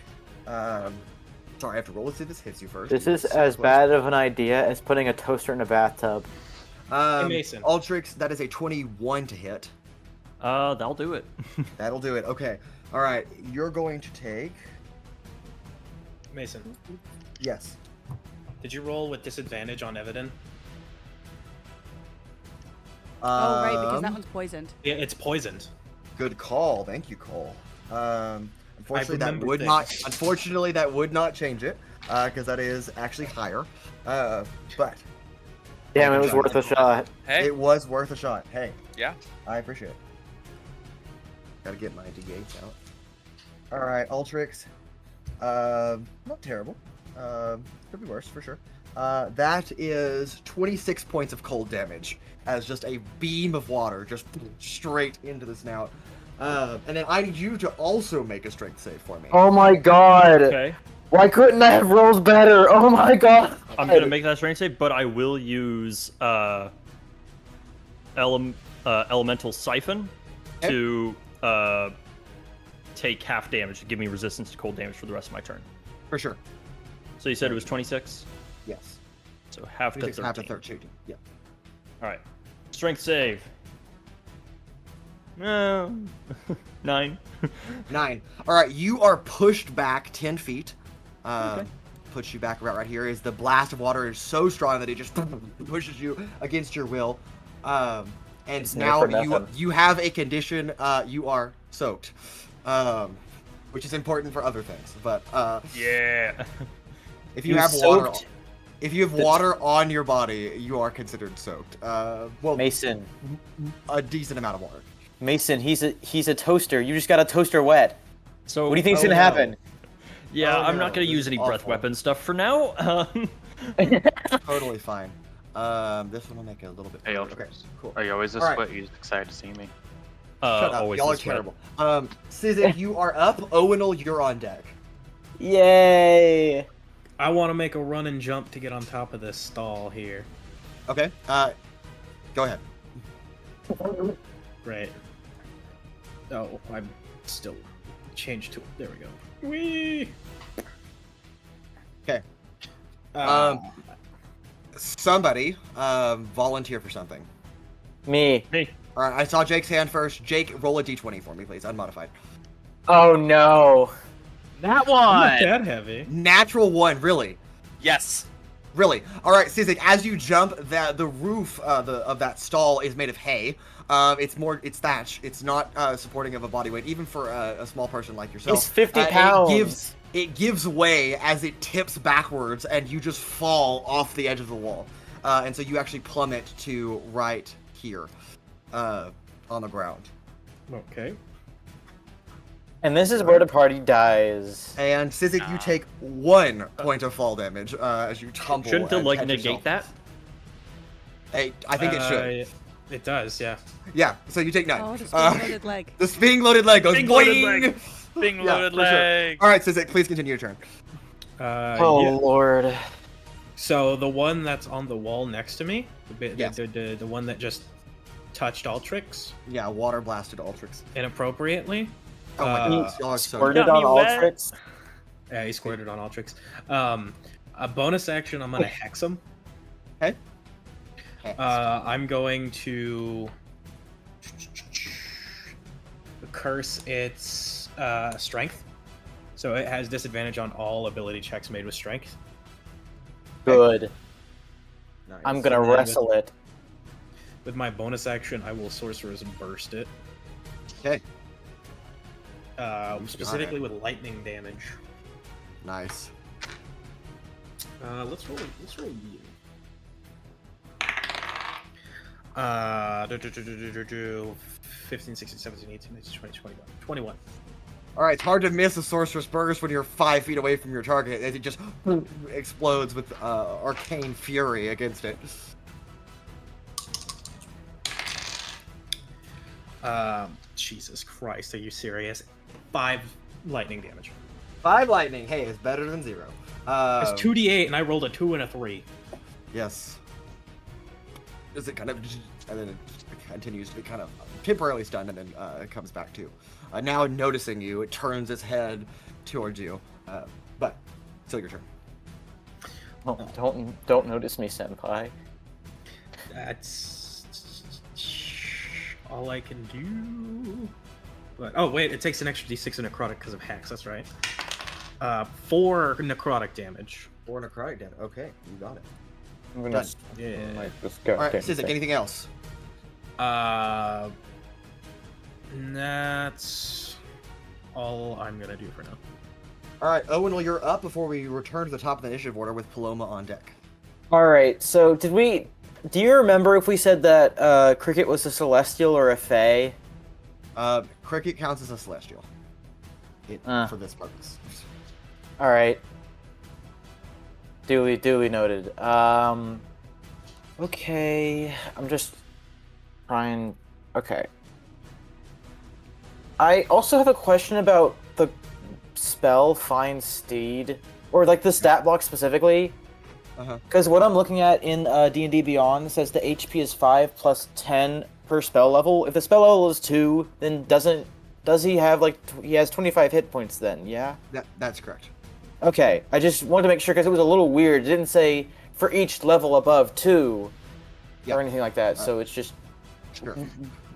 sorry, I have to roll to see if this hits you first. This is as bad of an idea as putting a toaster in a bathtub. Hey, Mason. Altrix, that is a 21 to hit. That'll do it. That'll do it. Okay. All right. You're going to take... Mason, Yes. did you roll with disadvantage on Evadin? Oh, right, because that one's poisoned. Yeah, it's poisoned. Good call. Thank you, Cole. Unfortunately, that remember would things. not. Unfortunately, that would not change it, because that is actually higher. But Damn, it was worth a shot. Hey. it was worth a shot. Hey, Yeah. I appreciate it. Gotta get my D8s out. All right, Altrix. Not terrible. Could be worse for sure. That is 26 points of cold damage as just a beam of water just straight into the snout. And then I need you to also make a strength save for me. Oh my god! Okay. Why couldn't I have rolls better? Oh my god! I'm gonna make that strength save, but I will use elemental siphon to take half damage to give me resistance to cold damage for the rest of my turn. For sure. So you said it was 26? Yes. So half to 26, 13. half to 13. Yeah. All right. Strength save. 9. 9. All right, you are pushed back 10 feet. Okay. Puts you back right here. Is the blast of water is so strong that it just pushes you against your will. And It's now near for you have a condition. You are soaked, which is important for other things. But Yeah. if you You have water, soaked? if you have water on your body, you are considered soaked. Well, Mason. a decent amount of water. Mason, he's a toaster. You just got a toaster wet. So What do you think's Oh, gonna no. happen? Yeah, Oh, I'm no, not gonna this use is any breath awful. weapon stuff for now. Totally fine. This one will make it a little bit. Hey, Okay, Altrix. cool. Are you always this All right. sweat? You're just excited to see me. Shut up. Always Y'all are this way. terrible. Sizik, you are up. Owunul, you're on deck. Yay! I want to make a run and jump to get on top of this stall here. Okay. Go ahead. Right. Oh, I'm still changed to it. There we go. Whee! Okay. Uh, Somebody volunteer for something. Me. Me. All right. I saw Jake's hand first. Jake, roll a d20 for me, please. Unmodified. Oh no. That I'm one! not that heavy. Natural 1. Really. Yes. Really. All right, Sizik. As you jump, the roof of that stall is made of hay. It's thatch. It's not supporting of a body weight, even for a small person like yourself. He's 50 pounds. It gives way as it tips backwards, and you just fall off the edge of the wall. And so you actually plummet to right here, on the ground. Okay. And this is where the party dies. And Sizik, you take 1 point of fall damage as you tumble. Shouldn't it and like catch negate yourself. that? Hey, I think it should. It does, yeah. Yeah, so you take 9. Oh, the spring-loaded leg. The spring-loaded leg goes Spring-loaded boing! leg. Bing Yeah, loaded for sure. leg. All right, Sizik, please continue your turn. Oh Yeah. lord. So the one that's on the wall next to me, Yes. the one that just touched Altrix Yeah, water blasted Altrix. inappropriately. Oh my Uh, god, y'all are so Squirted Got on me all wet. tricks. Yeah, he squirted on Altrix. A bonus action, I'm gonna hex him. Okay. I'm going to curse its strength. So it has disadvantage on all ability checks made with strength. Good. Nice. I'm gonna And then wrestle it. With my bonus action, I will Sorcerer's Burst it. Okay, Specifically with lightning damage. nice. Let's roll you. 15, 16, 17, 18, 19, 20, 21. 21. All right, it's hard to miss a Sorcerer's Burst when you're 5 feet away from your target, as it just explodes with arcane fury against it. Jesus Christ, are you serious? 5 lightning damage. 5 lightning. Hey, it's better than 0. It's 2d8, and I rolled a 2 and a 3. Yes. Is it kind of, and then it continues to be kind of temporarily stunned, and then it comes back to. Now noticing you, it turns its head towards you. But still your turn. Oh, don't notice me, senpai. That's all I can do. But oh wait, it takes an extra d6 of necrotic because of hex. That's right. 4 necrotic damage. 4 necrotic damage. Okay, you got it. I'm gonna Done. Yeah. just go. All right, Sizik, anything else? That's all I'm gonna do for now. All right, Owunul, you're up before we return to the top of the initiative order with Paloma on deck. All right. So do you remember if we said that Cricket was a celestial or a fae? Cricket counts as a celestial. For this purpose. All right. Duly noted. Okay. I'm just trying. Okay. I also have a question about the spell Find Steed, or like the stat block specifically. Uh-huh. Because what I'm looking at in D&D Beyond says the HP is 5 plus 10 per spell level. If the spell level is 2, then does he have he has 25 hit points then? Yeah. That's correct. Okay, I just wanted to make sure because it was a little weird. It didn't say for each level above 2 Yeah. or anything like that. So it's just Sure.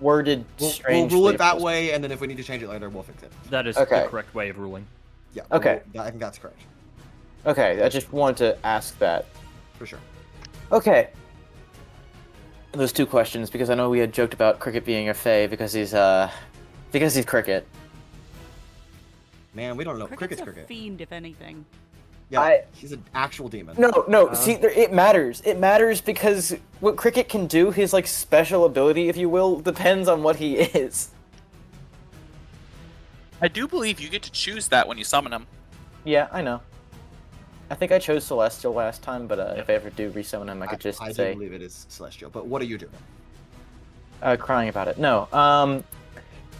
worded We'll strangely. rule it that way, and then if we need to change it later, we'll fix it. That is Okay. the correct way of ruling. Yeah. Okay. I think that's correct. Okay, I just wanted to ask that. For sure. Okay. Those two questions, because I know we had joked about Cricket being a fae because he's Cricket. Man, we don't know. Cricket's Cricket's a Cricket. fiend, if anything. Yeah, he's an actual demon. No. See, it matters. It matters because what Cricket can do, his like special ability, if you will, depends on what he is. I do believe you get to choose that when you summon him. Yeah, I know. I think I chose Celestial last time, but if I ever do resummon him, I could just I say. do believe it is Celestial, but what are you doing? Crying about it. No.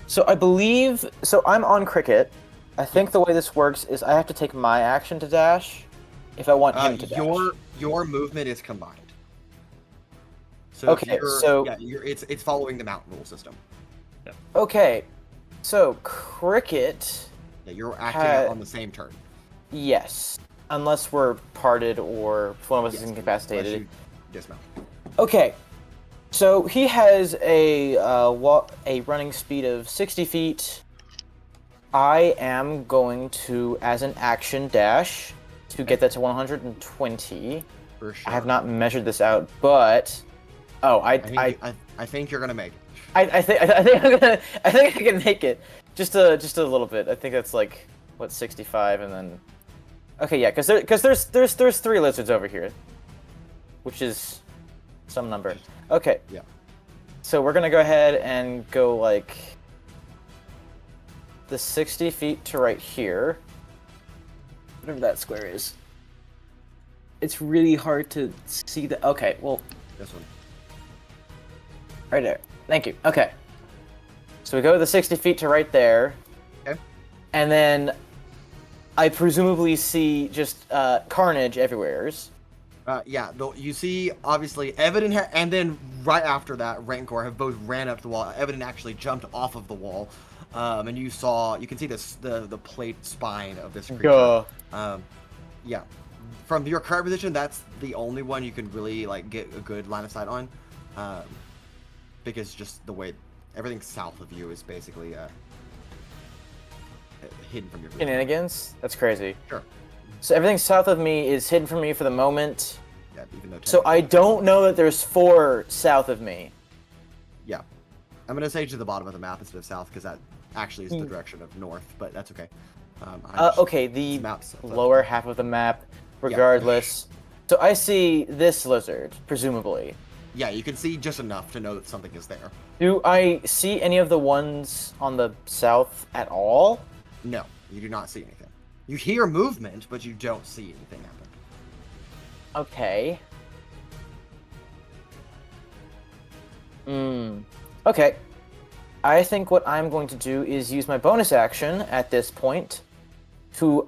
So I believe. So I'm on Cricket. I think the way this works is I have to take my action to dash if I want him to dash. Your movement is combined. So Okay, so- it's following the mount rule system. Okay. So Cricket. Yeah, you're acting on the same turn. Yes. Unless we're parted or if one of us is Yes, incapacitated. unless you dismount. Okay. So he has a running speed of 60 feet. I am going to, as an action, dash to get that to 120. For sure. I have not measured this out, but I think you're gonna make it. I think I can make it just a little bit. I think that's like what 65 and then okay, yeah, because there's 3 lizards over here, which is some number. Okay. Yeah. So we're gonna go ahead and go like the 60 feet to right here. Whatever that square is. It's really hard to see the. Okay, well. This one. Right there. Thank you. Okay. So we go the 60 feet to right there. Okay. And then I presumably see just carnage everywhere. Yeah, though you see, obviously, Evadin and then right after that, Rancor have both ran up the wall. Evadin actually jumped off of the wall, and you can see the plate spine of this creature. Yeah, from your current position, that's the only one you can really like get a good line of sight on, because just the way everything south of you is basically hidden from your vision. Shenanigans? That's crazy. Sure. So everything south of me is hidden from me for the moment. Yeah, even though. So I don't know that there's 4 south of me. Yeah, I'm gonna say to the bottom of the map instead of south because that actually is the direction of north, but that's okay. Okay, the maps lower half of the map, regardless. So I see this lizard, presumably. Yeah, you can see just enough to know that something is there. Do I see any of the ones on the south at all? No, you do not see anything. You hear movement, but you don't see anything happen. Okay. Okay. I think what I'm going to do is use my bonus action at this point to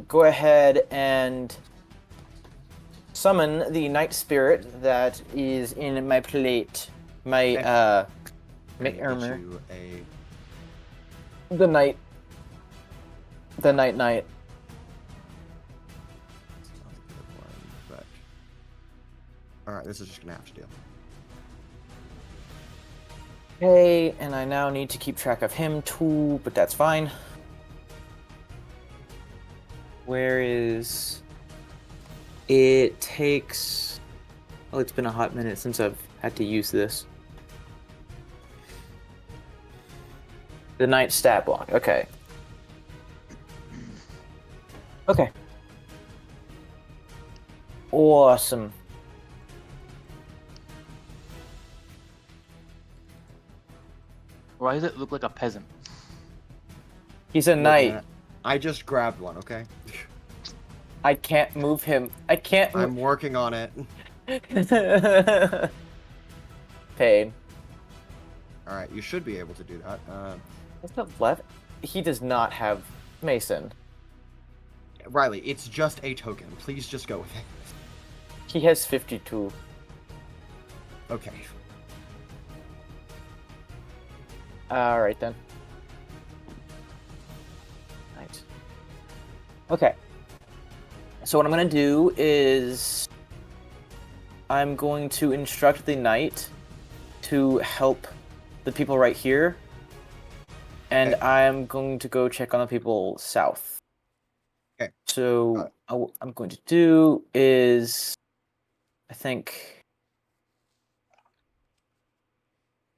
go ahead and summon the night spirit that is in my plate. My armor. The night. Alright, this is just gonna have to do. Okay, and I now need to keep track of him too, but that's fine. Where is... It takes... Oh, it's been a hot minute since I've had to use this. The night stat block, okay. Okay. Awesome. Why does it look like a peasant? He's a knight. I just grabbed one, okay? I can't move him. I can't I'm working on it. Pain. Alright, you should be able to do that. What's the left? He does not have Mason. Riley, it's just a token. Please just go with it. He has 52. Okay. Alright then. Right. Okay. So what I'm gonna do is I'm going to instruct the knight to help the people right here, and Okay. I am going to go check on the people south. Okay. So what I'm going to do is, I think,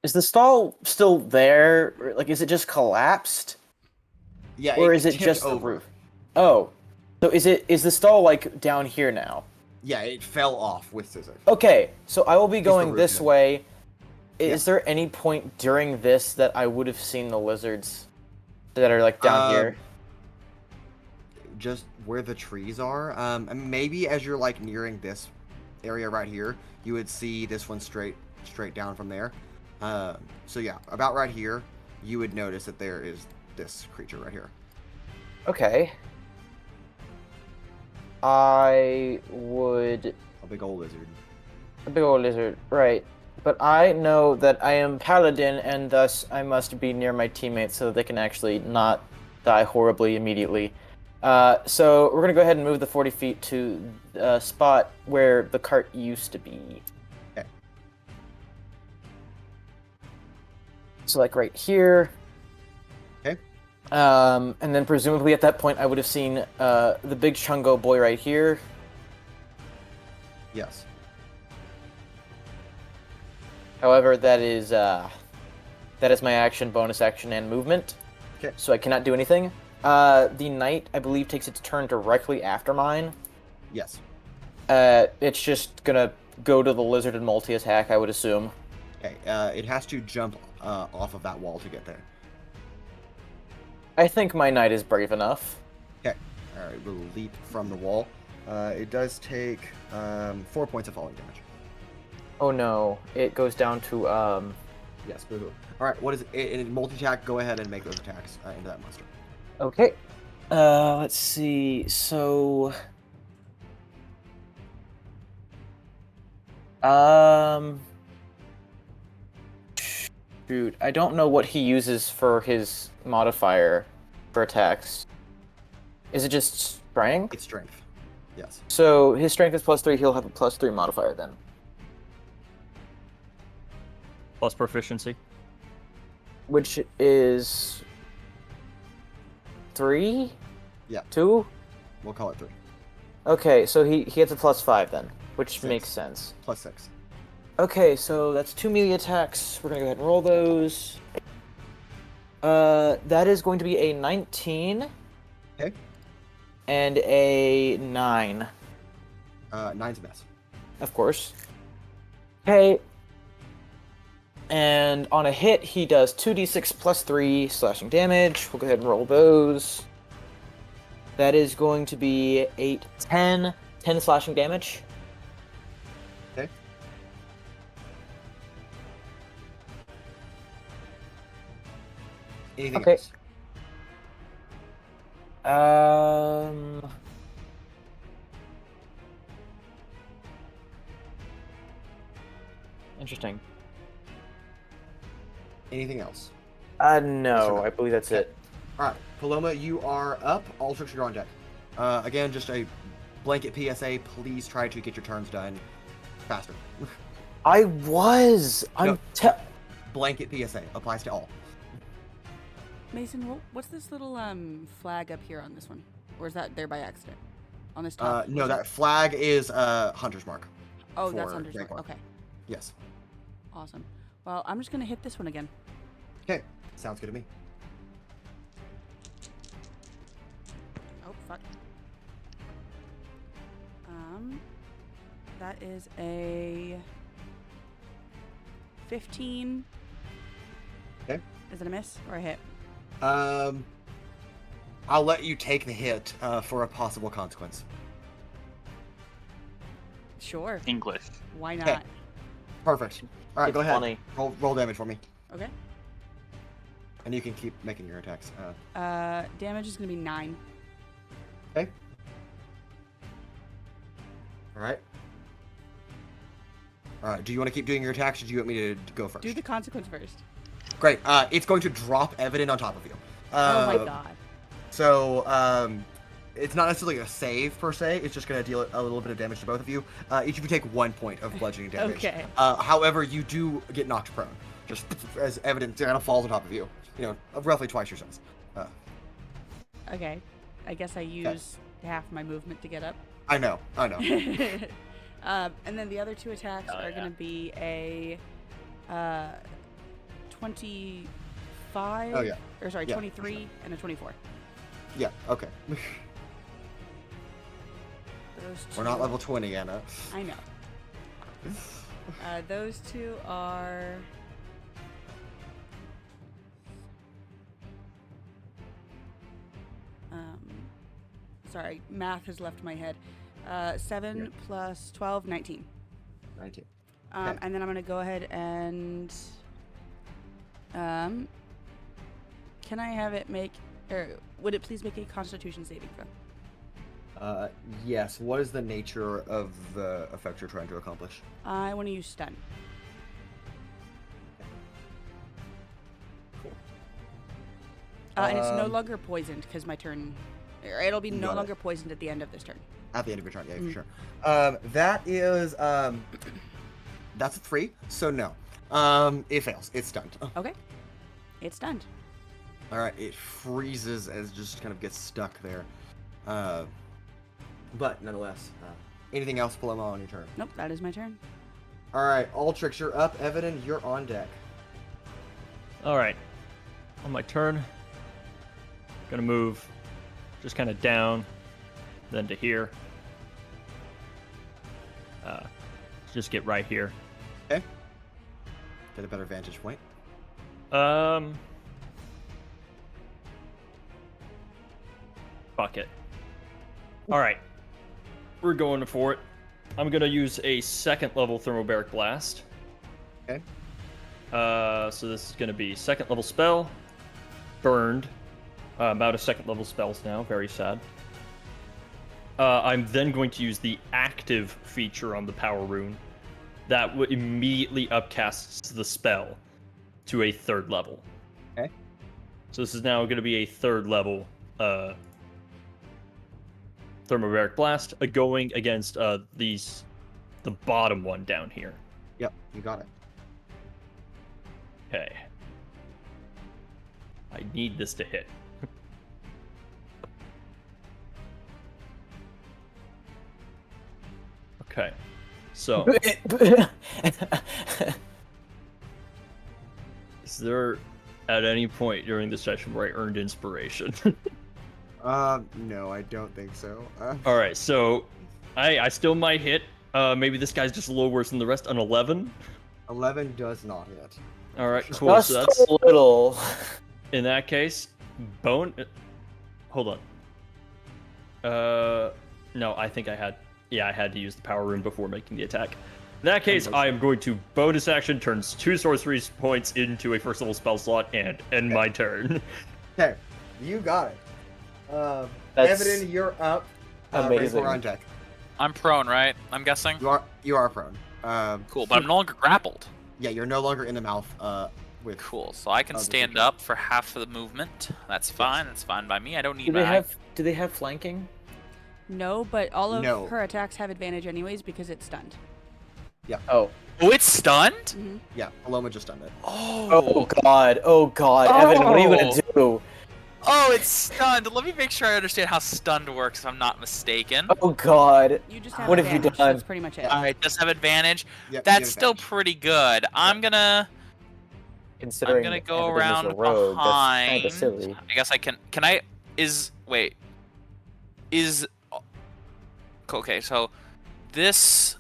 is the stall still there? Or, like, is it just collapsed, Yeah, or is it tipped just over. the roof? Oh, so is the stall like down here now? Yeah, it fell off with Sizik. Okay, so I will be the going roof this then? way. Is there any point during this that I would have seen the lizards that are like down here? Just where the trees are. And maybe as you're like nearing this area right here, you would see this one straight down from there. So yeah, about right here, you would notice that there is this creature right here. Okay. I would... A big old lizard. A big old lizard, right. But I know that I am paladin, and thus I must be near my teammates so that they can actually not die horribly immediately. So we're going to go ahead and move the 40 feet to the spot where the cart used to be. Okay. So like right here. Okay. And then presumably at that point I would have seen the big Chungo boy right here. Yes. However, that is my action, bonus action, and movement. Okay. So I cannot do anything. The knight, I believe, takes its turn directly after mine. Yes. It's just gonna go to the lizard and multi-attack, I would assume. Okay. It has to jump off of that wall to get there. I think my knight is brave enough. Okay. All right. We'll leap from the wall. It does take 4 points of falling damage. Oh no, it goes down to Yes. Boo-hoo. All right. What is it? In multi-attack, go ahead and make those attacks into that monster. Okay. Let's see. So, shoot, I don't know what he uses for his modifier for attacks. Is it just strength? It's strength. Yes. So his strength is +3. He'll have a +3 modifier then. Plus proficiency. Which is 3? Yeah. 2? We'll call it 3. Okay, so he gets a +5 then, which 6. makes sense. +6. Okay, so that's 2 melee attacks. We're gonna go ahead and roll those. That is going to be a 19. Okay. And a 9. 9's a miss. Of course. Okay. And on a hit, he does 2d6 +3 slashing damage. We'll go ahead and roll those. That is going to be 8, 10 slashing damage. Okay. Anything Okay. else? Interesting. Anything else? No, no? I believe that's it. All right, Paloma, you are up. Altrix, you're on deck. Again, just a blanket PSA. Please try to get your turns done faster. I was. No. Blanket PSA applies to all. Mason, what's this little flag up here on this one? Or is that there by accident? On this top? No, that flag is Hunter's Mark. Oh, that's for Hunter's Mark. Rancor. Okay, Yes. awesome. Well, I'm just gonna hit this one again. Okay, sounds good to me. Oh, fuck. That is a 15. Okay. Is it a miss or a hit? I'll let you take the hit for a possible consequence. Sure. English. Why Okay. not? Perfect. All right, It's go ahead. funny. Roll damage for me, Okay. and you can keep making your attacks. Damage is gonna be 9. Okay. All right. All right. Do you want to keep doing your attacks, or do you want me to go first? Do the consequence first. Great. It's going to drop Evadin on top of you. Oh my god. So, it's not necessarily a save per se. It's just going to deal a little bit of damage to both of you. Each of you take 1 point of bludgeoning damage. Okay. However, you do get knocked prone, just as evident, kind of falls on top of you. Roughly twice your size. Okay. I guess I use half my movement to get up. I know. And then the other 2 attacks are going to be a 25. Oh, yeah. Or sorry, Yeah, 23 and a 24. Yeah. Okay. Those We're not level 20, Anna. I know. Those 2 are. Sorry, math has left my head. 7 plus 12, 19. 19. And then I'm going to go ahead and... can I have it make... Or would it please make a Constitution saving throw? Yes. What is the nature of the effect you're trying to accomplish? I want to use stun. Cool. And it's no longer poisoned because my turn... Or it'll be no Got it. longer poisoned at the end of this turn. At the end of your turn, yeah, for sure. That is... that's a 3, so no. It fails. It's stunned. Okay. It's stunned. All right, it freezes as just kind of gets stuck there. But nonetheless, anything else, Paloma, on your turn? Nope, that is my turn. All right, Altrix, you're up. Evadin, you're on deck. All right. On my turn, gonna move just kind of down, then to here. Just get right here. Okay. Get a better vantage point. Fuck it. All right. We're going for it. I'm gonna use a 2nd level thermobaric blast. Okay. So this is gonna be 2nd level spell. Burned. I'm out of 2nd level spells now. Very sad. I'm then going to use the active feature on the power rune. That immediately upcasts the spell to a 3rd level. Okay. So this is now going to be a 3rd level thermobaric blast going against the bottom one down here. Yep, you got it. Okay. I need this to hit. Okay. So, is there at any point during the session where I earned inspiration? No, I don't think so. All right, so I still might hit. Maybe this guy's just a little worse than the rest. An 11. 11 does not hit. All right, cool. Just So that's a little. in that case. Hold on. No, I think I had. Yeah, I had to use the power rune before making the attack. In that case, I am going to bonus action turns 2 sorcery points into a 1st level spell slot and end my turn. Okay, you got it. That's Evadin, you're up. amazing. We're on deck. I'm prone, right? I'm guessing. You are prone. Cool, but I'm no longer grappled. Yeah, you're no longer in the mouth. With Cool, so I can the stand creature. up for half of the movement. That's fine. That's fine by me. I don't need Do my. they have flanking? No, but all of No. her attacks have advantage anyways because it's stunned. Oh. Oh, it's stunned. Mm-hmm. Yeah, Paloma just done it. Oh god. Oh god. Evan, what are you gonna do? Oh, it's stunned. Let me make sure I understand how stunned works, if I'm not mistaken. Oh god. You just have What have you advantage, done? That's pretty much it. I just have advantage. Yep, you That's have still advantage. pretty good. I'm gonna Considering go Evan is around a rogue, behind. That's kinda silly. I guess I can. Can I? Wait. Okay, so this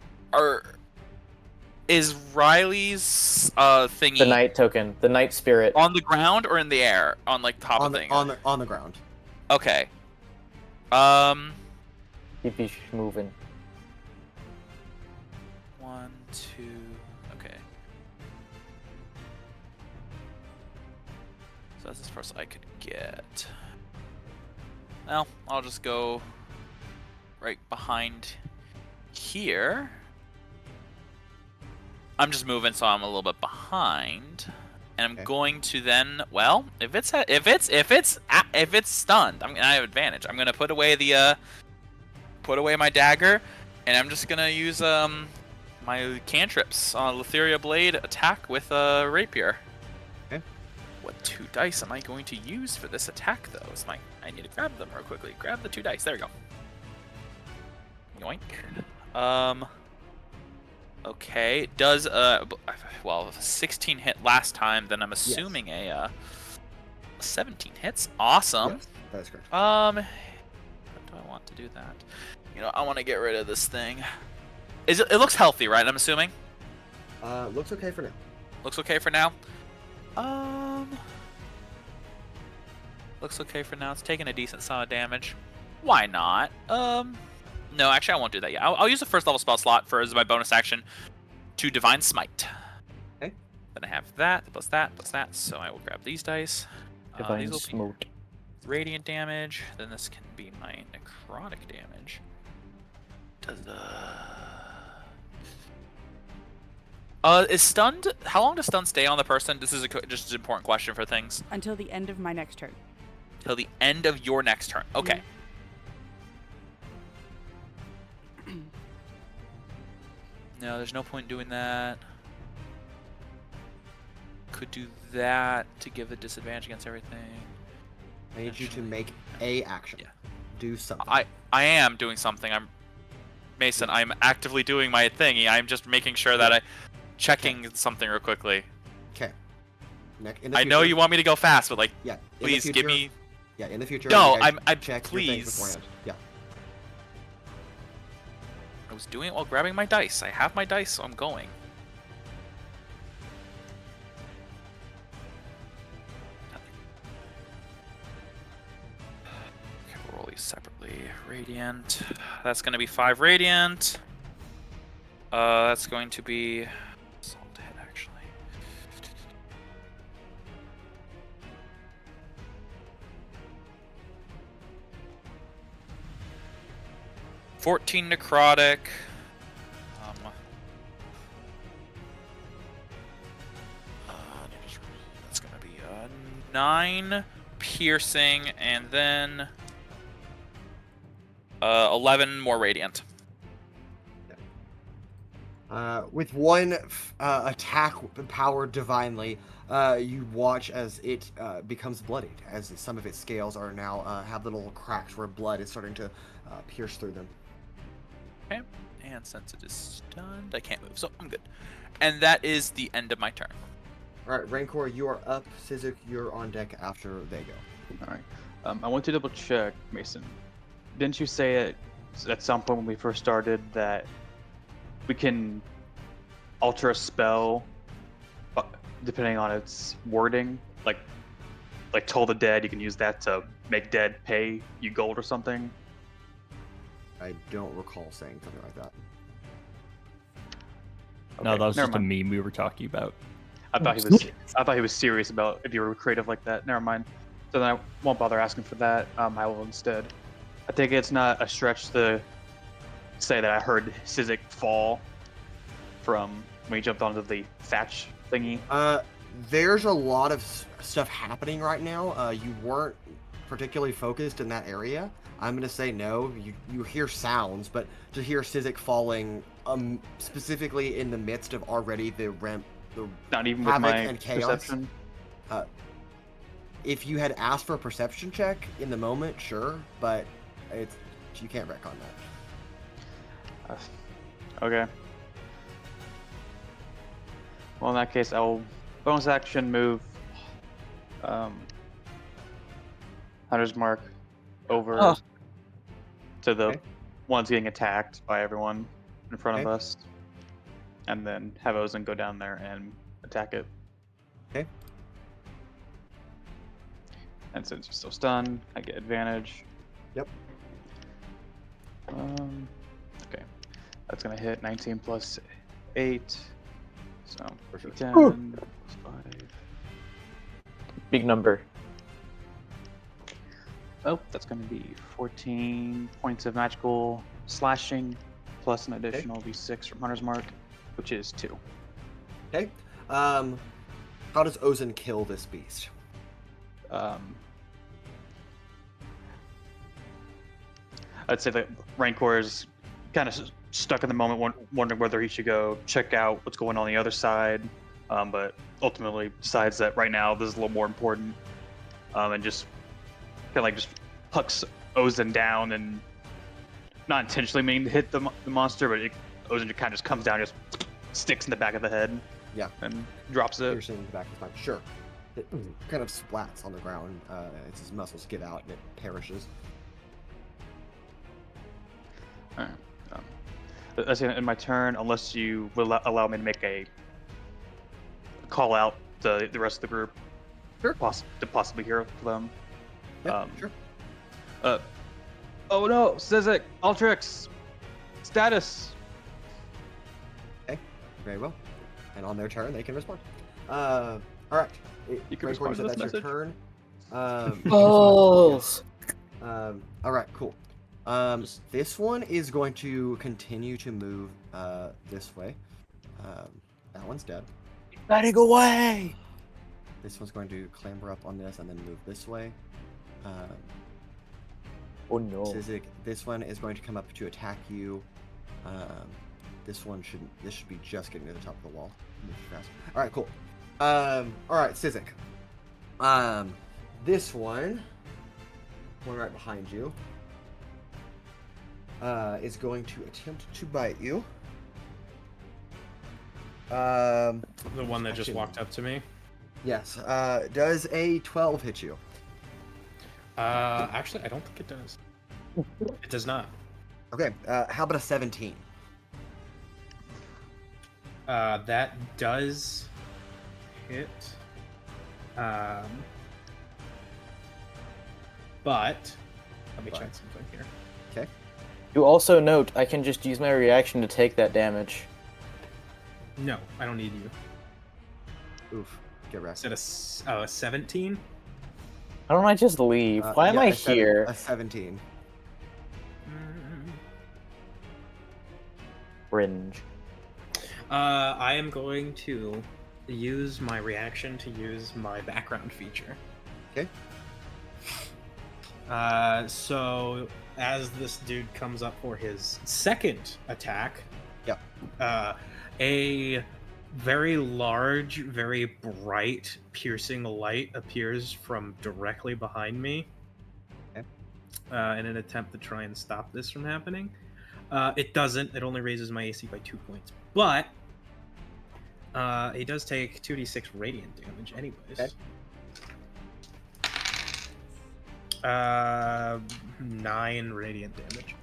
is Riley's thingy The night token, the night spirit. on the ground or in the air, on like top On of the thing. on the ground. Okay. Keep you moving. 1, 2. Okay. So that's as far as I could get. Well, I'll just go right behind here. I'm just moving, so I'm a little bit behind. and I'm Okay. going to then, well, if it's stunned, I have advantage. I'm gonna put away my dagger, and I'm just gonna use my cantrips on Letheria Blade attack with a rapier. Okay. What 2 dice am I going to use for this attack, though? I need to grab them real quickly. Grab the 2 dice. There we go. Yoink. Okay. Does 16 hit last time? Then I'm assuming a 17 hits. Awesome. Yes, that is correct. How do I want to do that? I want to get rid of this thing. It looks healthy, right? I'm assuming. Looks okay for now. Looks okay for now. Looks okay for now. It's taking a decent amount of damage. Why not? No, actually, I won't do that yet. I'll use the first level spell slot as my bonus action to Divine Smite. Okay. Then I have that plus that plus that. So I will grab these dice. Divine These will Smote. be radiant damage. Then this can be my necrotic damage. Is stunned? How long does stun stay on the person? This is just an important question for things. Until the end of my next turn. Till the end of your next turn. Okay. No, there's no point in doing that. Could do that to give a disadvantage against everything. I need you to make a action. Yeah. Do something. I am doing something. Mason, I'm actively doing my thingy. I'm just making sure that I'm checking something real quickly. Okay. I know you want me to go fast, but Yeah. please give me. Yeah, in the future. No, you guys I'm check your things please. beforehand. Yeah. I was doing it while grabbing my dice. I have my dice, so I'm going. Okay, we'll roll these separately. Radiant. That's going to be 5 radiant. That's going to be assault hit, actually. $14 necrotic. That's gonna be 9 piercing, and then 11 more radiant. With one attack powered divinely, you watch as it becomes bloodied, as some of its scales are now have little cracks where blood is starting to pierce through them. Okay, and since it is stunned, I can't move, so I'm good. And that is the end of my turn. All right, Rancor, you are up. Sizik, you're on deck after they go. All right. I want to double check, Mason. Didn't you say at some point when we first started that we can alter a spell depending on its wording? Like Toll the Dead, you can use that to make dead pay you gold or something? I don't recall saying something like that. No, that was never just a mind. meme we were talking about. I thought he was serious about if you were creative like that. Never mind. So then I won't bother asking for that. I will instead. I think it's not a stretch to say that I heard Sizik fall from when he jumped onto the thatch thingy. There's a lot of stuff happening right now. You weren't particularly focused in that area. I'm gonna say no. You hear sounds, but to hear Sizik falling, specifically in the midst of already the Not even with havoc my and chaos. perception. If you had asked for a perception check in the moment, sure, but you can't wreck on that. Okay. Well, in that case, I will bonus action move Hunter's Mark over to the Okay. ones getting attacked by everyone in front of Okay. us, and then have Ozen go down there and attack it. Okay. And since you're still stunned, I get advantage. Yep. Okay. That's gonna hit 19 plus 8. So For sure. 10 plus 5. Big number. Oh, that's gonna be 14 points of magical slashing, plus an additional d6 from Hunter's Mark, which is 2. Okay. how does Ozan kill this beast? I'd say that Rancor is kind of stuck in the moment, wondering whether he should go check out what's going on the other side, but ultimately decides that right now this is a little more important, and just kind of like just hucks Ozan down, and not intentionally meaning to hit the monster, but Ozan kind of just comes down, just sticks in the back of the head, and drops it. Piercing the back of the spine. Sure. It kind of splats on the ground as his muscles give out and it perishes. Alright. That's in my turn, unless you will allow me to make a call out the rest of the group. Sure. To possibly hear them. Yeah, sure. Oh no, Sizik, Altrix, status. Okay, very well. And on their turn, they can respond. All right. You can Rancor, respond to this that's message. your turn. Balls. All right, cool. This one is going to continue to move this way. That one's dead. Gotta go away. This one's going to clamber up on this and then move this way. Oh no. Sizik, this one is going to come up to attack you. This should be just getting to the top of the wall. Move fast. All right, cool. All right, Sizik. This one right behind you, is going to attempt to bite you. The one that just walked up to me. Yes. Does a 12 hit you? Actually, I don't think it does. It does not. Okay. How about a 17? That does hit. But let me check something here. Okay. You also note I can just use my reaction to take that damage. No, I don't need you. Oof. Get wrecked. Is it a 17? Why don't I just leave? Why am yeah, I a seven- here? A 17. Cringe. I am going to use my reaction to use my background feature. Okay. So as this dude comes up for his second attack, Yep. A very large, very bright, piercing light appears from directly behind me. Okay. In an attempt to try and stop this from happening. It doesn't. It only raises my AC by 2 points. But he does take 2d6 radiant damage anyways. Okay. 9 radiant damage.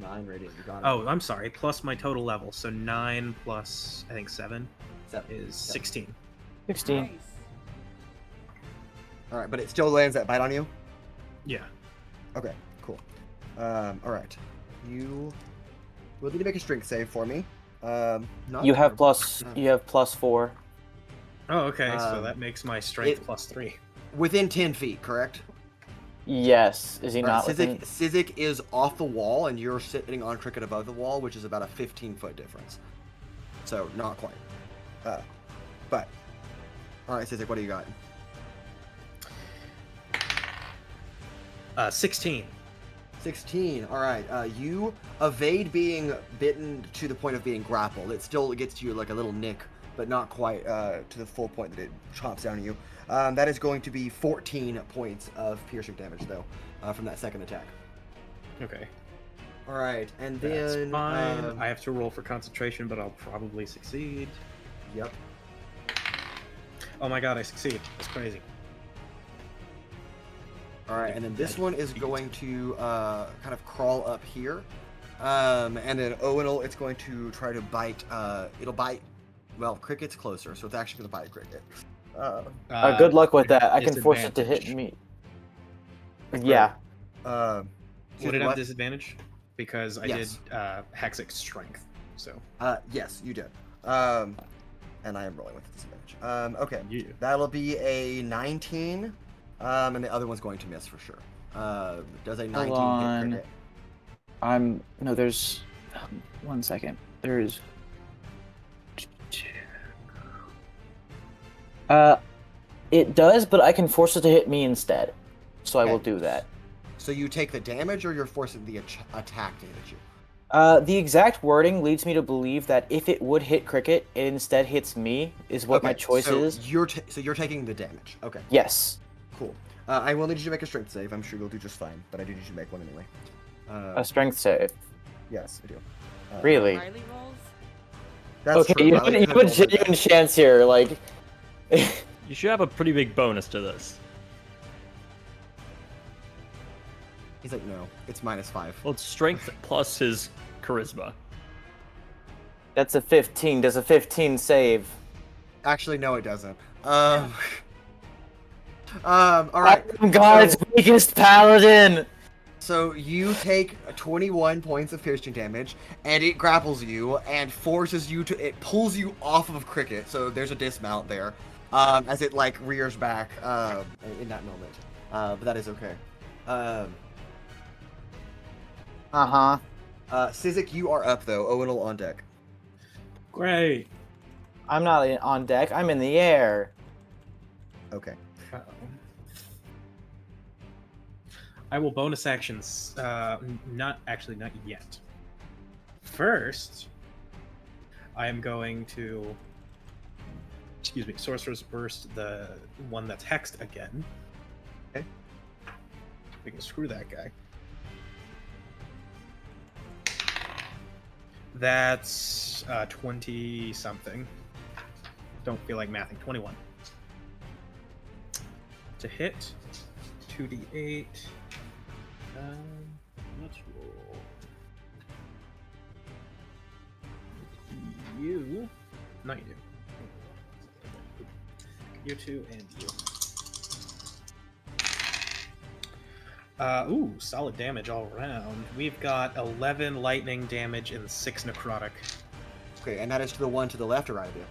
9 radiant. You got it. Oh, I'm sorry. Plus my total level. So 9 plus, I think 7 7. is 16. 16. Nice. All right, but it still lands that bite on you? Yeah. Okay, cool. All right. You will need to make a strength save for me. Not You have terrible. +4. Oh, okay. So Um, that makes my strength it- plus 3. Within 10 feet, correct? Yes. Is he All right, not within? Sizik is off the wall, and you're sitting on Cricket above the wall, which is about a 15-foot difference. So, not quite. But, all right, Sizik, what do you got? 16. 16. All right. You evade being bitten to the point of being grappled. It still gets you like a little nick, but not quite to the full point that it chomps down at you. That is going to be 14 points of piercing damage, though, from that second attack. Okay. All right, and That's then fine. I have to roll for concentration, but I'll probably succeed. Yep. Oh my god, I succeed. That's crazy. All right, and then this one is going to kind of crawl up here, and then Owunul, it's going to try to bite. It'll bite. Well, Cricket's closer, so it's actually going to bite Cricket. Good luck with that. I can force it to hit disadvantage. me. Yeah. Would it have disadvantage? Because I Yes. did Hexic Strength, so. Yes, you did. And I am rolling with disadvantage. Okay, Yeah. that'll be a 19, and the other one's going to miss for sure. Does a 19 on. hit Cricket? No, there's 1 second. There's It does, but I can force it to hit me instead. So I will Okay. do that. So you take the damage, or you're forcing the attack to hit you? The exact wording leads me to believe that if it would hit Cricket, it instead hits me, is what my choice so is. You're taking the damage. Okay, Yes. cool. I will need you to make a strength save. I'm sure you'll do just fine, but I do need you to make one anyway. A strength save. Yes, I do. Really? Riley rolls. That's Okay, true. you I like have to a roll my genuine dice. chance here, like... You should have a pretty big bonus to this. He's like, no, it's -5. Well, it's strength plus his charisma. That's a 15. Does a 15 save? Actually, no, it doesn't. All right. I'm God's weakest paladin! So you take 21 points of piercing damage, and it grapples you and forces you to. It pulls you off of Cricket. So there's a dismount there, as it like rears back in that moment. But that is okay. Sizik, you are up though. Owunul on deck. Great. I'm not on deck. I'm in the air. Okay. Uh-oh. I will bonus actions. Not yet. First, I am going to. Excuse me. Sorcerer's Burst, the one that's hexed again. Okay. We can screw that guy. That's 20 something. Don't feel like mathing. 21. To hit. 2d8. Let's roll. You. Not you. You two and you. Ooh, solid damage all around. We've got 11 lightning damage and 6 necrotic. Okay, and that is to the one to the left or right of you.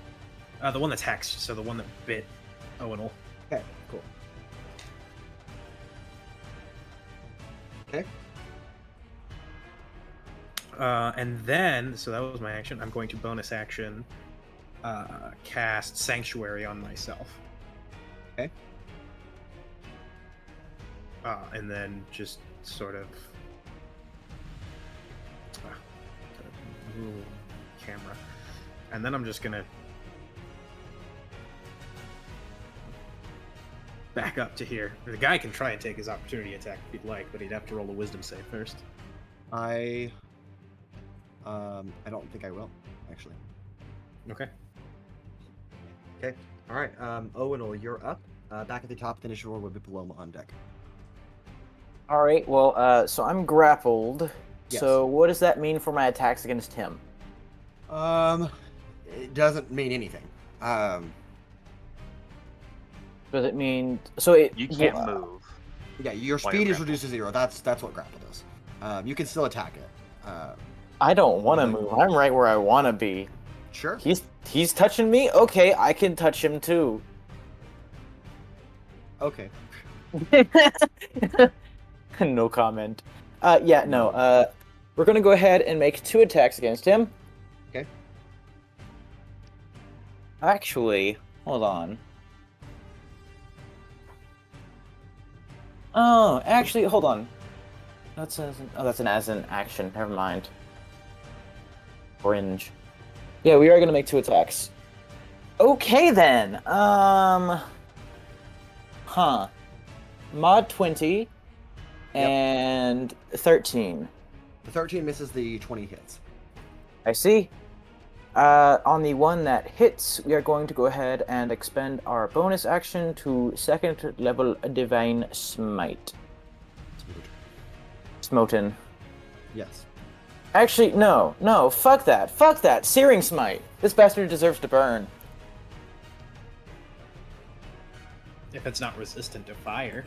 The one that's hexed, so the one that bit Owunul. Okay, cool. Okay. And then, so that was my action. I'm going to bonus action cast Sanctuary on myself. Okay. And then just sort of move camera. And then I'm just gonna back up to here. The guy can try and take his opportunity attack if he'd like, but he'd have to roll a wisdom save first. I don't think I will, actually. Okay. Okay. All right. Owunul, you're up. Back at the top of the initial roll will be Paloma on deck. All right. Well, so I'm grappled. Yes. So what does that mean for my attacks against him? It doesn't mean anything. Does it mean so? You can't move. Yeah, your While speed you're is reduced to 0. That's what grapple does. You can still attack it. I don't want to move. I'm right where I want to be. Sure. He's touching me. Okay, I can touch him too. Okay. No comment. Yeah, no. We're gonna go ahead and make 2 attacks against him. Okay. Actually, hold on. Oh, actually, hold on. That's as an action. Never mind. Fringe. Yeah, we are gonna make 2 attacks. Okay then. Mod 20 and 13. The 13 misses, the 20 hits. I see. On the one that hits, we are going to go ahead and expend our bonus action to 2nd level Divine Smite. Smoten. Yes. Actually, no, fuck that. Searing Smite. This bastard deserves to burn. If it's not resistant to fire.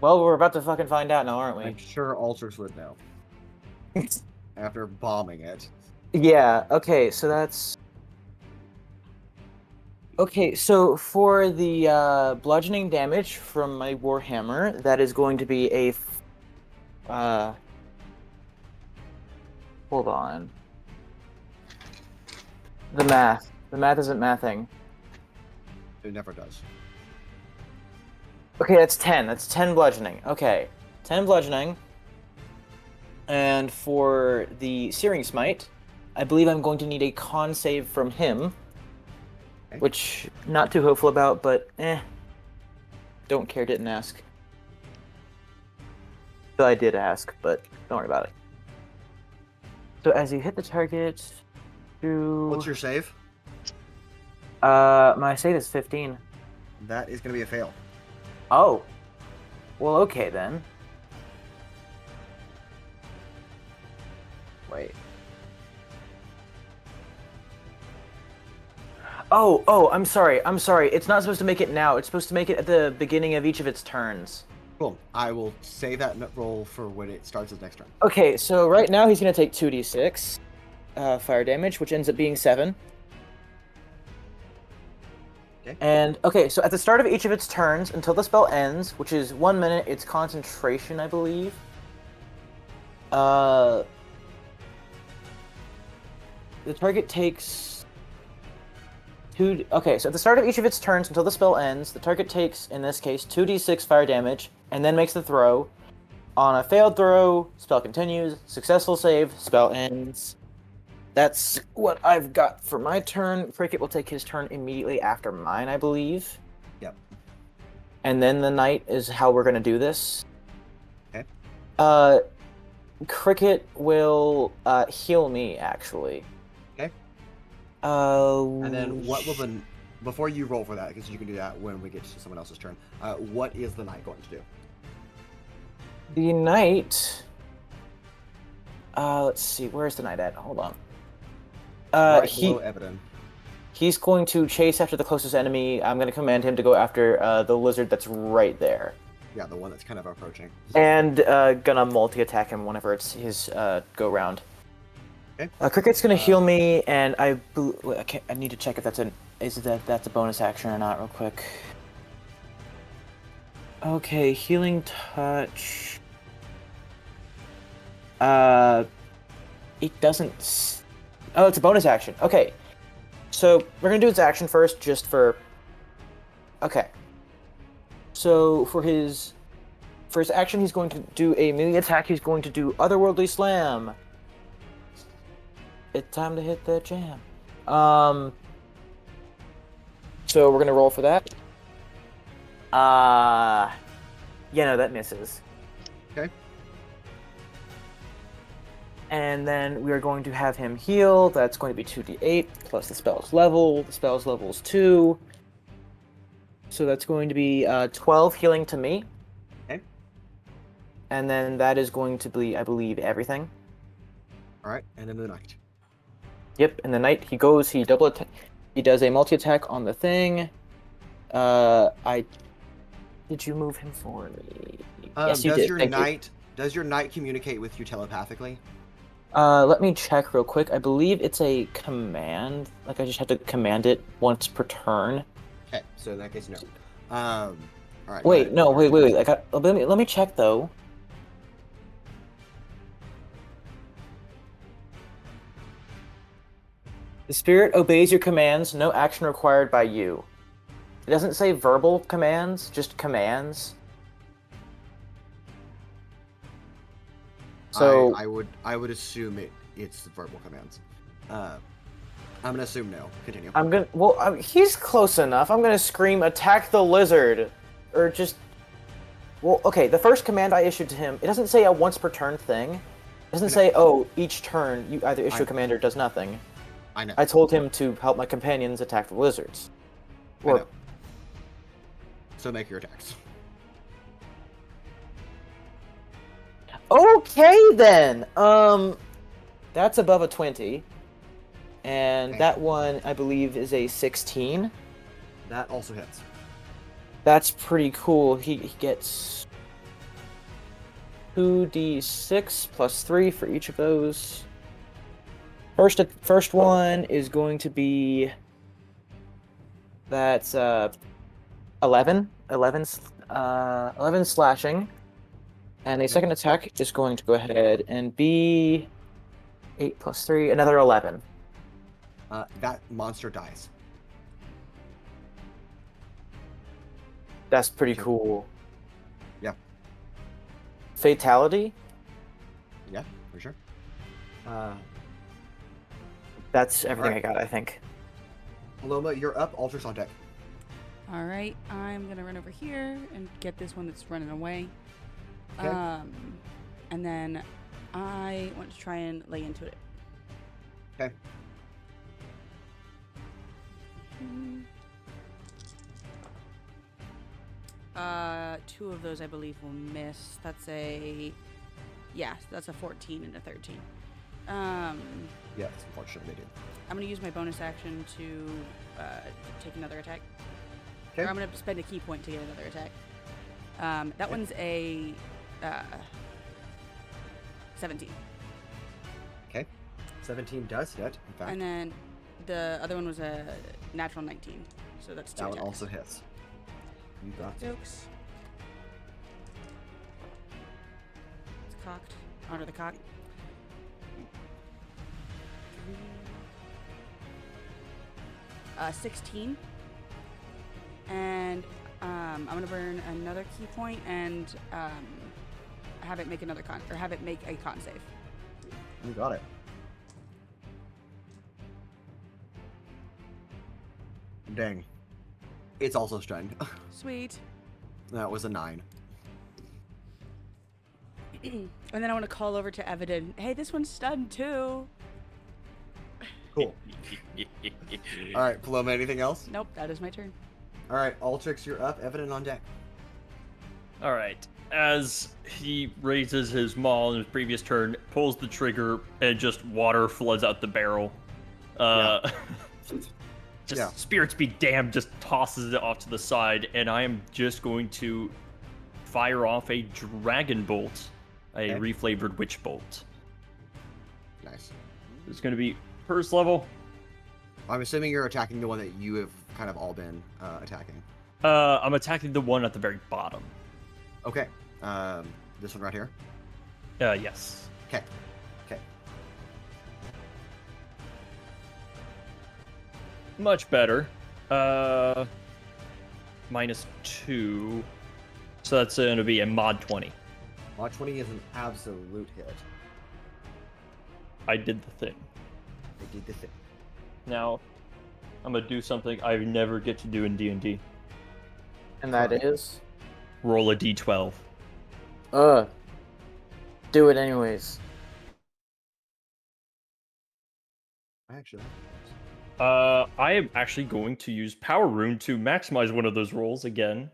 Well, we're about to fucking find out now, aren't we? I'm sure Altrix would know. After bombing it. Yeah, okay, so that's... Okay, so for the bludgeoning damage from my Warhammer, that is going to be a... Hold on. The math. The math isn't mathing. It never does. Okay, that's 10. That's 10 bludgeoning. Okay, 10 bludgeoning. And for the Searing Smite, I believe I'm going to need a con save from him. Okay. Which, not too hopeful about, but don't care, didn't ask. So I did ask, but don't worry about it. So as you hit the target, What's your save? my save is 15. That is going to be a fail. Oh. Well, okay then. Wait. Oh, I'm sorry. It's not supposed to make it now. It's supposed to make it at the beginning of each of its turns. Cool. I will save that roll for when it starts its next turn. Okay, so right now he's going to take 2d6 fire damage, which ends up being 7. Okay. And, okay, so at the start of each of its turns, until the spell ends, which is 1 minute, it's concentration, I believe. The target takes... Okay, so at the start of each of its turns, until the spell ends, the target takes, in this case, 2d6 fire damage, and then makes the throw. On a failed throw, spell continues. Successful save, spell ends. That's what I've got for my turn. Cricket will take his turn immediately after mine, I believe. Yep. And then the knight is how we're gonna do this. Okay. Cricket will heal me, actually. Okay. And then what will the... Before you roll for that, because you can do that when we get to someone else's turn, what is the knight going to do? The knight... let's see, where's the knight at? Hold on. Right below Evadin. He's going to chase after the closest enemy. I'm going to command him to go after the lizard that's right there. Yeah, the one that's kind of approaching. And gonna multi-attack him whenever it's his go-round. Okay. Cricket's gonna heal me, and I need to check if that's that's a bonus action or not real quick. Okay, healing touch. It doesn't... Oh, it's a bonus action. Okay. So, we're gonna do its action first, just for... Okay. So, for his action, he's going to do a melee attack. He's going to do Otherworldly Slam. It's time to hit the jam. So, we're gonna roll for that. Yeah, no, that misses. Okay. And then we are going to have him heal. That's going to be 2d8 plus the spell's level. The spell's level is 2. So that's going to be 12 healing to me. Okay. And then that is going to be, I believe, everything. Alright, and then the knight. Yep, and the knight, he does a multi-attack on the thing. Did you move him for me? Yes, you did. Does your knight communicate with you telepathically? Let me check real quick. I believe it's a command. Like, I just have to command it once per turn. Okay, so in that case, no. Alright. Wait. Let me check, though. The spirit obeys your commands, no action required by you. It doesn't say verbal commands, just commands. So I would assume it's verbal commands. I'm gonna assume no. Continue. He's close enough. I'm gonna scream, "Attack the lizard," or just. Well, okay. The first command I issued to him, it doesn't say a once per turn thing. It doesn't say, "Oh, each turn you either issue a command or it does nothing." I know. I told him to help my companions attack the lizards. I know. So make your attacks. Okay then. That's above a 20, and Okay. that one I believe is a 16. That also hits. That's pretty cool. He gets 2d6 plus 3 for each of those. First one is going to be... That's 11 slashing. And the second attack is going to go ahead and be 8 plus 3, another 11. That monster dies. That's pretty Sure. cool. Yeah. Fatality? Yeah, for sure. That's everything Alright. I got, I think. Paloma, you're up. Altrix on deck. All right, I'm gonna run over here and get this one that's running away. Okay. And then I want to try and lay into it. Okay. Two of those I believe will miss. That's a 14 and a 13. Yeah, it's unfortunate they do. I'm gonna use my bonus action to take another attack. Okay. Or I'm gonna spend a key point to get another attack. That one's a 17. Okay. 17 does hit, in fact. And then the other one was a natural 19. So that's 2 that one attacks. also hits. You got it. Jokes. It's cocked. Honor the cock. 16. And I'm gonna burn another key point and have it make a con save. You got it. Dang. It's also stunned. Sweet. That was a 9. And then I want to call over to Evadin. Hey, this one's stunned too. Cool. Alright, Paloma, anything else? Nope, that is my turn. Alright, Altrix, you're up. Evadin on deck. All right. As he raises his maul in his previous turn, pulls the trigger, and just water floods out the barrel. Just Yeah. spirits be damned, just tosses it off to the side, and I am just going to fire off a dragon bolt, a Okay. reflavored witch bolt. Nice. It's going to be first level. I'm assuming you're attacking the one that you have kind of all been attacking. I'm attacking the one at the very bottom. Okay. This one right here? Yes. Okay. Okay. Much better. -2. So that's going to be a mod 20. Mod 20 is an absolute hit. I did the thing. They did the thing. Now, I'm going to do something I never get to do in D&D. And that is? Roll a d12. Do it anyways. Actually. I am actually going to use Power Rune to maximize one of those rolls again.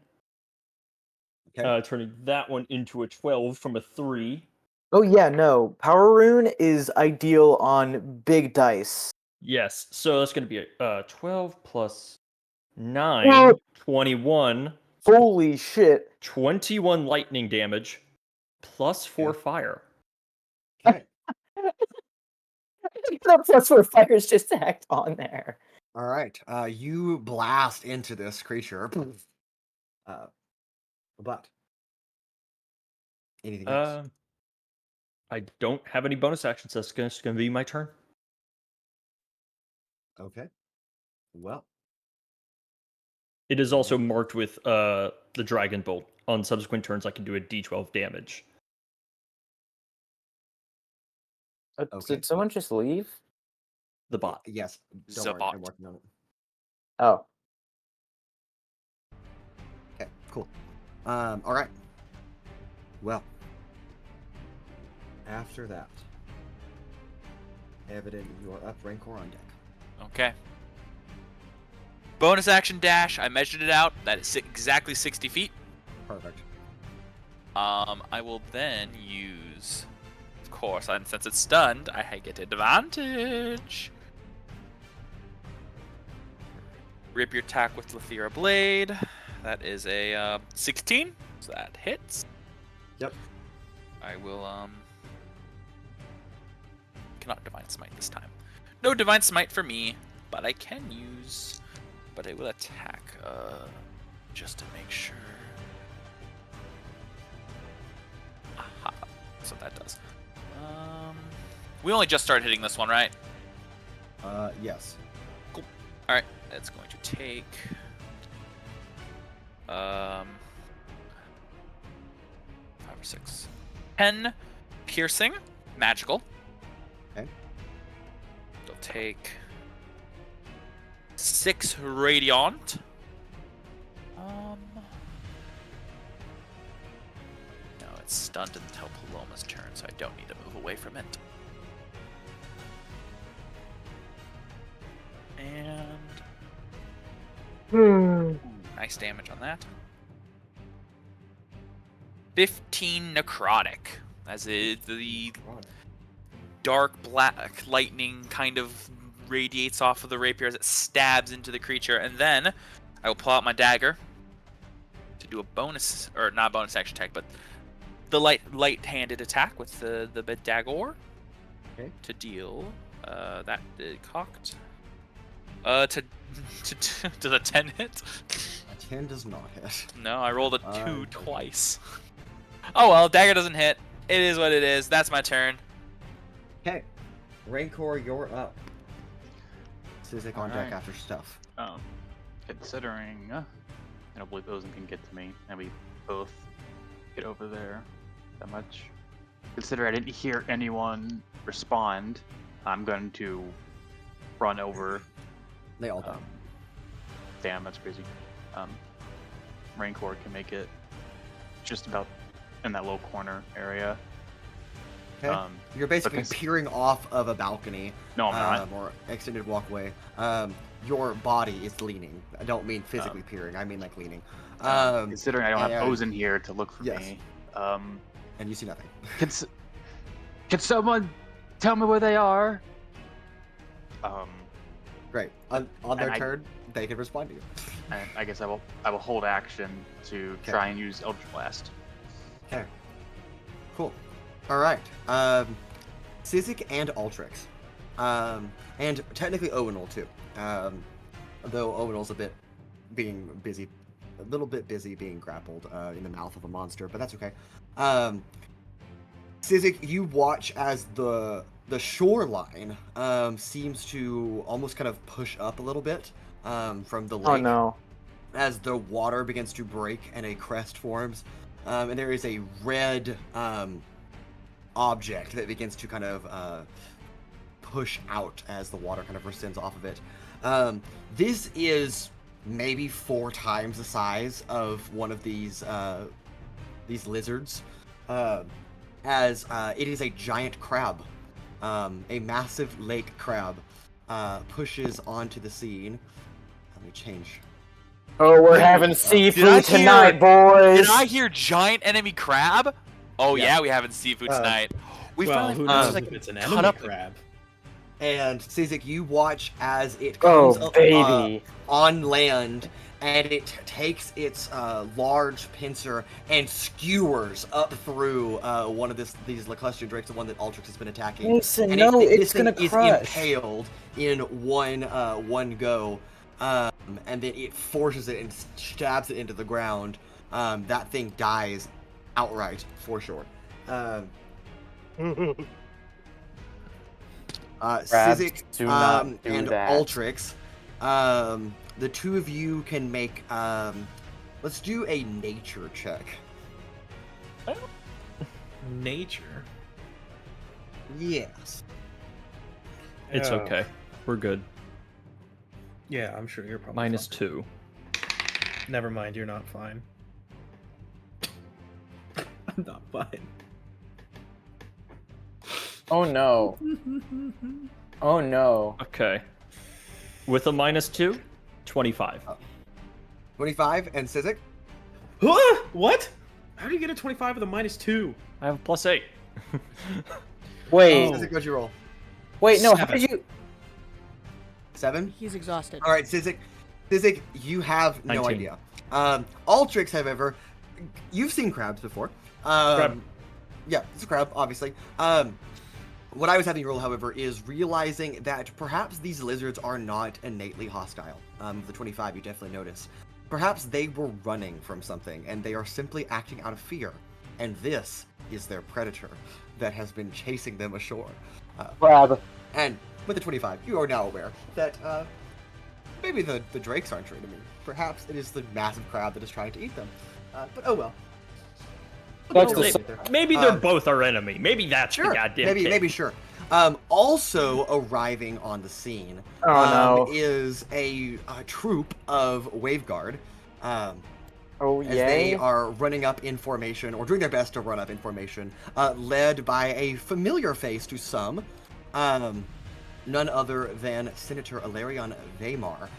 Okay. Turning that one into a 12 from a 3. Oh yeah, no. Power Rune is ideal on big dice. Yes, so that's going to be a 12 plus 9, Whoa. 21, Holy shit. 21 lightning damage, plus 4 Yeah. fire. Okay. The +4 fire is just tacked on there. All right. You blast into this creature. But anything else? I don't have any bonus actions. That's just going to be my turn. Okay. Well. It is also marked with the Dragon Bolt. On subsequent turns, I can do a d12 damage. Okay. Did someone just leave? The bot. Yes. Don't worry. Zabot. I'm working on it. Oh. Okay. Cool. All right. Well. After that, Evadin, you are up. Rancor on deck. Okay. Bonus action dash. I measured it out. That is exactly 60 feet. Perfect. I will then use, of course, and since it's stunned, I get advantage. Rip your attack with Lethera Blade. That is a 16, so that hits. Yep. I will cannot divine smite this time. No divine smite for me, but I can use. But I will attack just to make sure. Aha. So that does. We only just started hitting this one, right? Yes. Alright, that's going to take 5 or 6. 10 piercing, magical. Okay. They'll take 6 radiant. No, it's stunned until Paloma's turn, so I don't need to move away from it. And nice damage on that. 15 necrotic, as the dark black lightning kind of radiates off of the rapier as it stabs into the creature, and then I will pull out my dagger to do a bonus, or not a bonus action attack, but the light-handed attack with the dagger. Okay. To deal that cocked. To does a 10 hit? A 10 does not hit. No, I rolled a 2 twice. Oh well, dagger doesn't hit. It is what it is. That's my turn. Okay. Rancor, you're up. Sizik on deck Alright. after stuff. Considering I don't believe Ozen can get to me, and we both get over there that much. Consider I didn't hear anyone respond, I'm going to run over. They all die. Damn, that's crazy. Rancor can make it just about in that low corner area. Okay. You're basically because- peering off of a balcony. No, I'm not. Or extended walkway. Your body is leaning. I don't mean physically peering. I mean like leaning. Considering I don't have and- Ozen here to look for Yes. me. And you see nothing. Can someone tell me where they are? Great. On their And I- turn, they can respond to you. And I guess I will hold action to Okay. try and use Eldritch Blast. Okay. Cool. All right. Sizik and Altrix. And technically Owunul too. Though Owunul's a little bit busy being grappled in the mouth of a monster, but that's okay. Sizik, you watch as the shoreline seems to almost kind of push up a little bit from the lake. Oh no. As the water begins to break and a crest forms, and there is a red object that begins to kind of push out as the water kind of rescinds off of it. This is maybe 4 times the size of one of these lizards, as it is a giant crab. A massive lake crab pushes onto the scene. Let me change. Oh, we're having Did I seafood hear- tonight, boys. Did I hear giant enemy crab? Oh Yeah. yeah, we having seafood tonight. We Well, finally who just, knows like, if it's an cut enemy up- crab? And Sizik, you watch as it Oh, comes up, baby. on land, and it takes its large pincer and skewers up through one of these Lacustrian Drakes, the one that Altrix has been attacking. Mason, And no, this it's thing gonna is crush. impaled in one go, and then it forces it and stabs it into the ground. That thing dies outright for sure. Crabs Sizik do not do and that. Altrix, the two of you can make. Let's do a nature check. Nature. Yes. It's Oh. okay. We're good. Yeah, I'm sure you're probably -2. fine. Never mind, you're not fine. I'm not fine. Oh no. Oh no. Okay. With a -2, 25. 25 and Sizik. Huh? What? How do you get a 25 with a -2? I have a +8. Wait, Oh. Sizik, what'd you roll? wait, no. How 7. did you? 7. He's exhausted. All right, Sizik, you have no 19. idea. Altrix, however, you've seen crabs before. Crab. Yeah, it's a crab, obviously. What I was having you roll, however, is realizing that perhaps these lizards are not innately hostile. The 25, you definitely notice. Perhaps they were running from something, and they are simply acting out of fear. And this is their predator that has been chasing them ashore. Crab. And with the 25, you are now aware that maybe the drakes aren't your enemy. Perhaps it is the massive crowd that is trying to eat them. But oh well. That's We'll the- get there. Maybe they're both our enemy. Maybe that's Sure. the goddamn Maybe, thing. maybe sure. Also arriving on the scene Oh, no. is a troop of Waveguard. Oh, As yay. they are running up in formation, or doing their best to run up in formation, led by a familiar face to some, none other than Senator Ilarion Vaymar,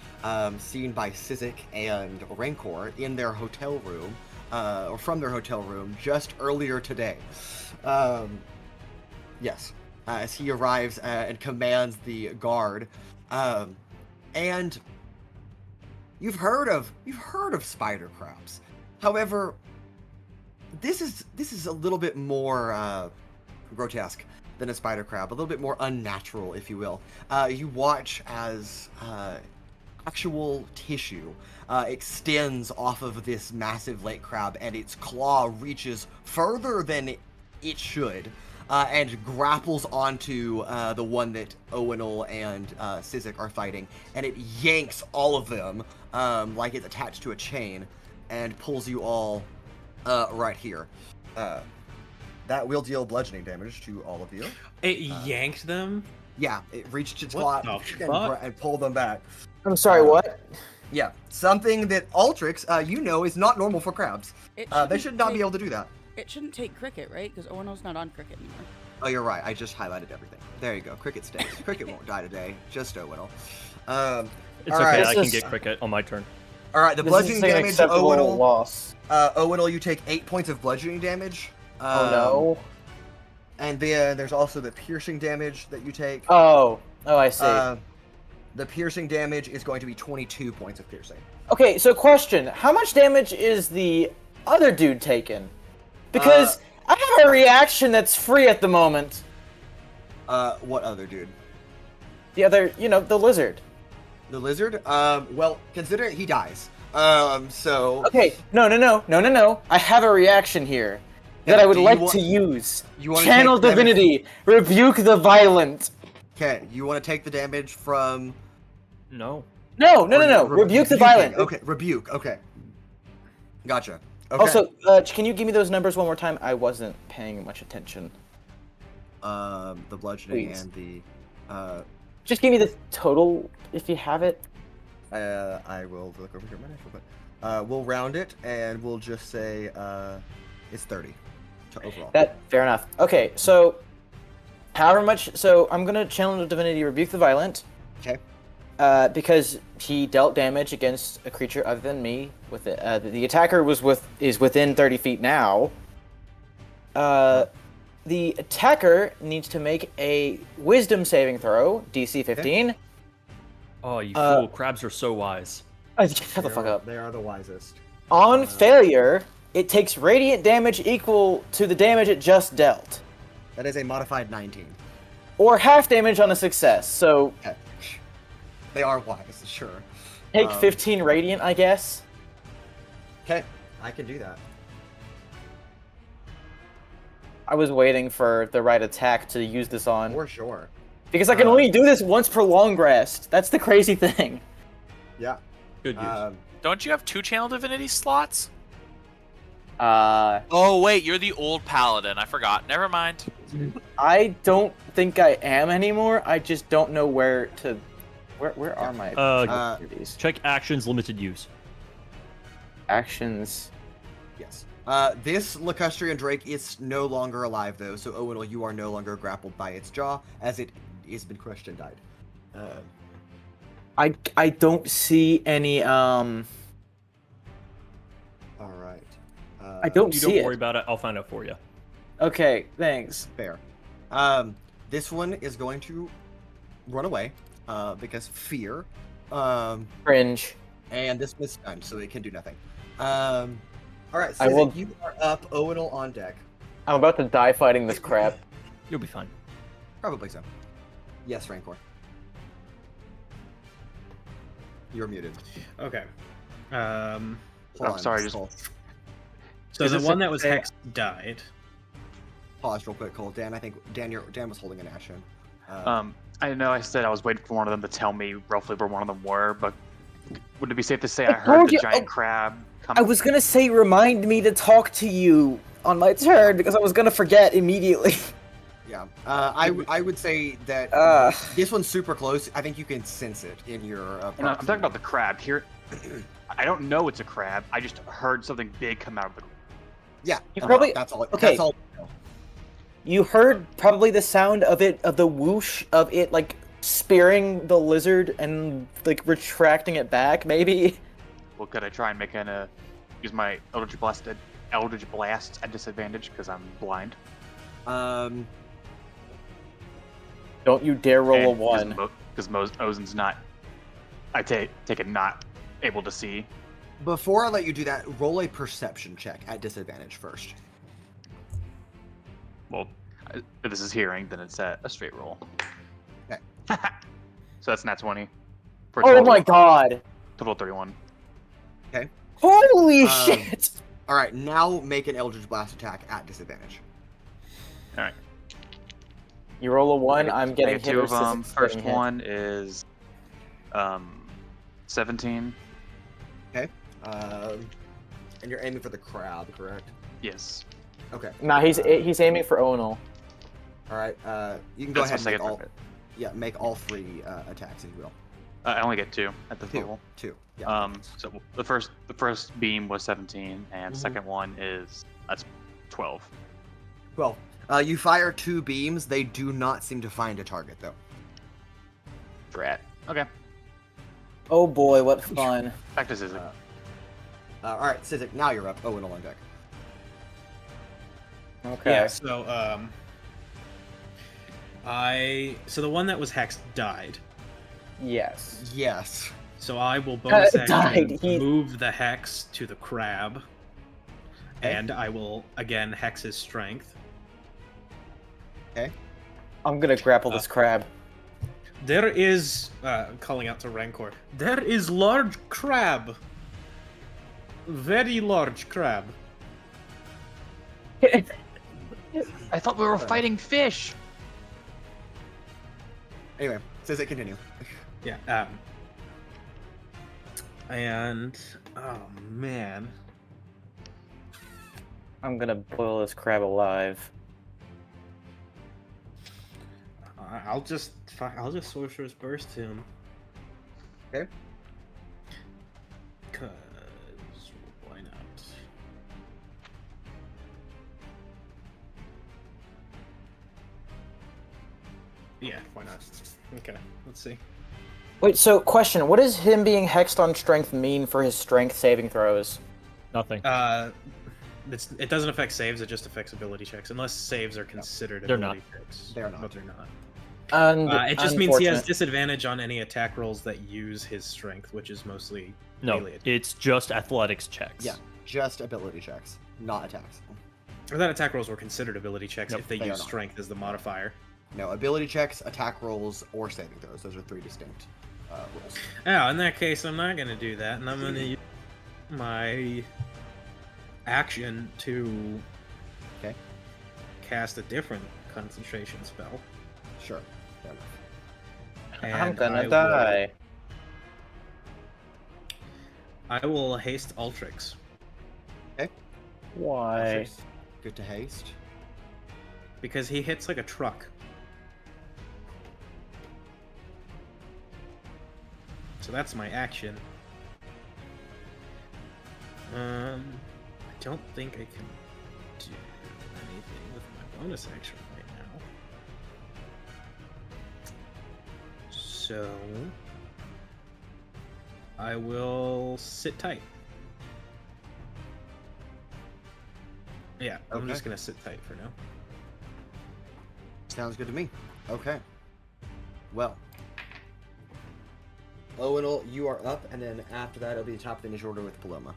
seen by Sizik and Rancor in their hotel room, or from their hotel room just earlier today. Yes, as he arrives and commands the guard, and you've heard of spider crabs. However, this is a little bit more grotesque than a spider crab, a little bit more unnatural, if you will. You watch as actual tissue extends off of this massive lake crab, and its claw reaches further than it should, and grapples onto the one that Owunul and Sizik are fighting, and it yanks all of them like it's attached to a chain, and pulls you all right here. That will deal bludgeoning damage to all of you. It yanked them. Yeah, it reached its What claw the fuck? and pulled them back. I'm sorry, what? Yeah, something that Altrix, is not normal for crabs. It They shouldn't should not be take- able to do that. It shouldn't take cricket, right? Because Owunul's not on cricket anymore. Oh, you're right. I just highlighted everything. There you go. Cricket stays. Cricket won't die today. Just Owunul. It's All okay, right. I can This is- get cricket on my turn. All right, the This bludgeoning is an damage, acceptable Owunul. loss. Owunul, you take 8 points of bludgeoning damage. Oh, no. And then there's also the piercing damage that you take. Oh, I see. The piercing damage is going to be 22 points of piercing. Okay, so question. How much damage is the other dude taking? Because I have a reaction that's free at the moment. What other dude? The other, the lizard. The lizard? Well, consider he dies. So... Okay, no. I have a reaction here that Yeah, I would do you like want- to use. you wanna Channel take damage- Divinity, rebuke the violent. Okay, you want to take the damage from... No. No. Re- Rebuke the rebuking. violent. Okay, rebuke. Okay. Gotcha. Okay. Also, can you give me those numbers one more time? I wasn't paying much attention. The bludgeoning Please. and the... Just give me the total if you have it. I will look over here my next real quick. We'll round it, and we'll just say it's 30 overall. Fair enough. Okay, so however much. So I'm gonna channel Divinity, rebuke the violent. Okay. Because he dealt damage against a creature other than me. With it, the attacker is within 30 feet now. The attacker needs to make a Wisdom saving throw, DC 15. Oh, you fool. Crabs are so wise. Shut the fuck up. They are the wisest. On failure, it takes radiant damage equal to the damage it just dealt, That is a modified 19. or half damage on a success. So Okay. They are wise, sure. take 15 radiant, I guess. Okay, I can do that. I was waiting for the right attack to use this on, For sure. because I can only do this once per long rest. That's the crazy thing. Yeah. Good use. Don't you have 2 Channel Divinity slots? I Oh wait, you're the old paladin. I forgot. Never mind. don't think I am anymore. I just don't know where to. Where are my opportunities? Check actions, limited use. Actions? Yes. This Lacustrian Drake is no longer alive, though, so Owunul, you are no longer grappled by its jaw, as it has been crushed and died. I don't see any. All right. I don't You see don't worry it. about it. I'll find out for you. Okay, thanks. Fair. This one is going to run away, because fear. Cringe. And this was stunned, so it can do nothing. All right, I Sizik, will- you are up. Owunul on deck. I'm about to die fighting this crap. You'll be fine. Probably so. Yes, Rancor. You're muted. Okay. Hold I'm on, sorry, just So Is the this one a- that was hexed died. pause real quick, Cole. Dan, I think Dan was holding an action. I know I said I was waiting for one of them to tell me roughly where one of them were, but would it be safe to say I told heard the you- giant crab come? I was gonna say remind me to talk to you on my turn because I was gonna forget immediately. Yeah. I would say that this one's super close. I think you can sense it in your. And I'm talking about the crab here. I don't know it's a crab. I just heard something big come out of the. Yeah. You probably- That's all. okay. That's all. You heard probably the sound of the whoosh of it, like spearing the lizard and like retracting it back, maybe. Well, could I try and use my Eldritch Blast at disadvantage because I'm blind? Don't you dare roll a 1. Because Ozen's not. I take it not able to see. Before I let you do that, roll a perception check at disadvantage first. Well, if this is hearing, then it's a straight roll. Okay. So that's nat 20. For a Oh total- my god! Total 31. Holy shit! All right, now make an Eldritch Blast attack at disadvantage. All right. You roll a 1, I'm I getting get hit. two or of them. Sizik's First getting hit. one is 17. And you're aiming for the crab, correct? Yes. Okay. Nah, he's aiming for Owunul. All right. You can go That's ahead my and make second all. Yeah, make all 3 attacks if you will. I only get 2 at the 2. level. 2. Yeah. So the first beam was 17, and Mhm. second one that's 12. 12. You fire 2 beams. They do not seem to find a target though. Drat. Okay. Oh boy, what fun. Back to Sizik. All right, Sizik. Now you're up. Oh, and on deck. Okay. Yeah, so so the one that was hexed died. Yes. Yes. So I will bonus action died. He- move the hex to the crab. Okay. And I will again hex his strength. I'm gonna grapple this crab. There is calling out to Rancor. There is large crab. Very large crab. I thought we were fighting fish. Anyway, Sizik, continue. Yeah. And oh man. I'm gonna boil this crab alive. I'll just sorcerer's burst him. Okay. Cause why not? Yeah, why not? Okay, let's see. Wait, so question, what does him being hexed on strength mean for his strength saving throws? Nothing. It doesn't affect saves; it just affects ability checks, unless saves are considered They're ability checks. They're not. But they're not. And It just means he has unfortunate. disadvantage on any attack rolls that use his strength, which is mostly No, melee. it's just athletics checks. Yeah, just ability checks, not attacks. Or that attack rolls were considered ability checks Nope, if they they are use not. strength as the modifier. No, ability checks, attack rolls, or saving throws. Those are 3 distinct rolls. Oh, in that case, I'm not gonna do that, and I'm gonna use my action to cast a different concentration spell. Sure. Fair enough. And I'm gonna I die. I will haste Altrix. Why? Good to haste. Because he hits like a truck. So that's my action. I don't think I can do anything with my bonus action right now. So I will sit tight. Yeah, I'm Okay. just gonna sit tight for now. Sounds good to me. Okay. Well. Owunul, you are up, and then after that, it'll be the top of the initial order with Paloma.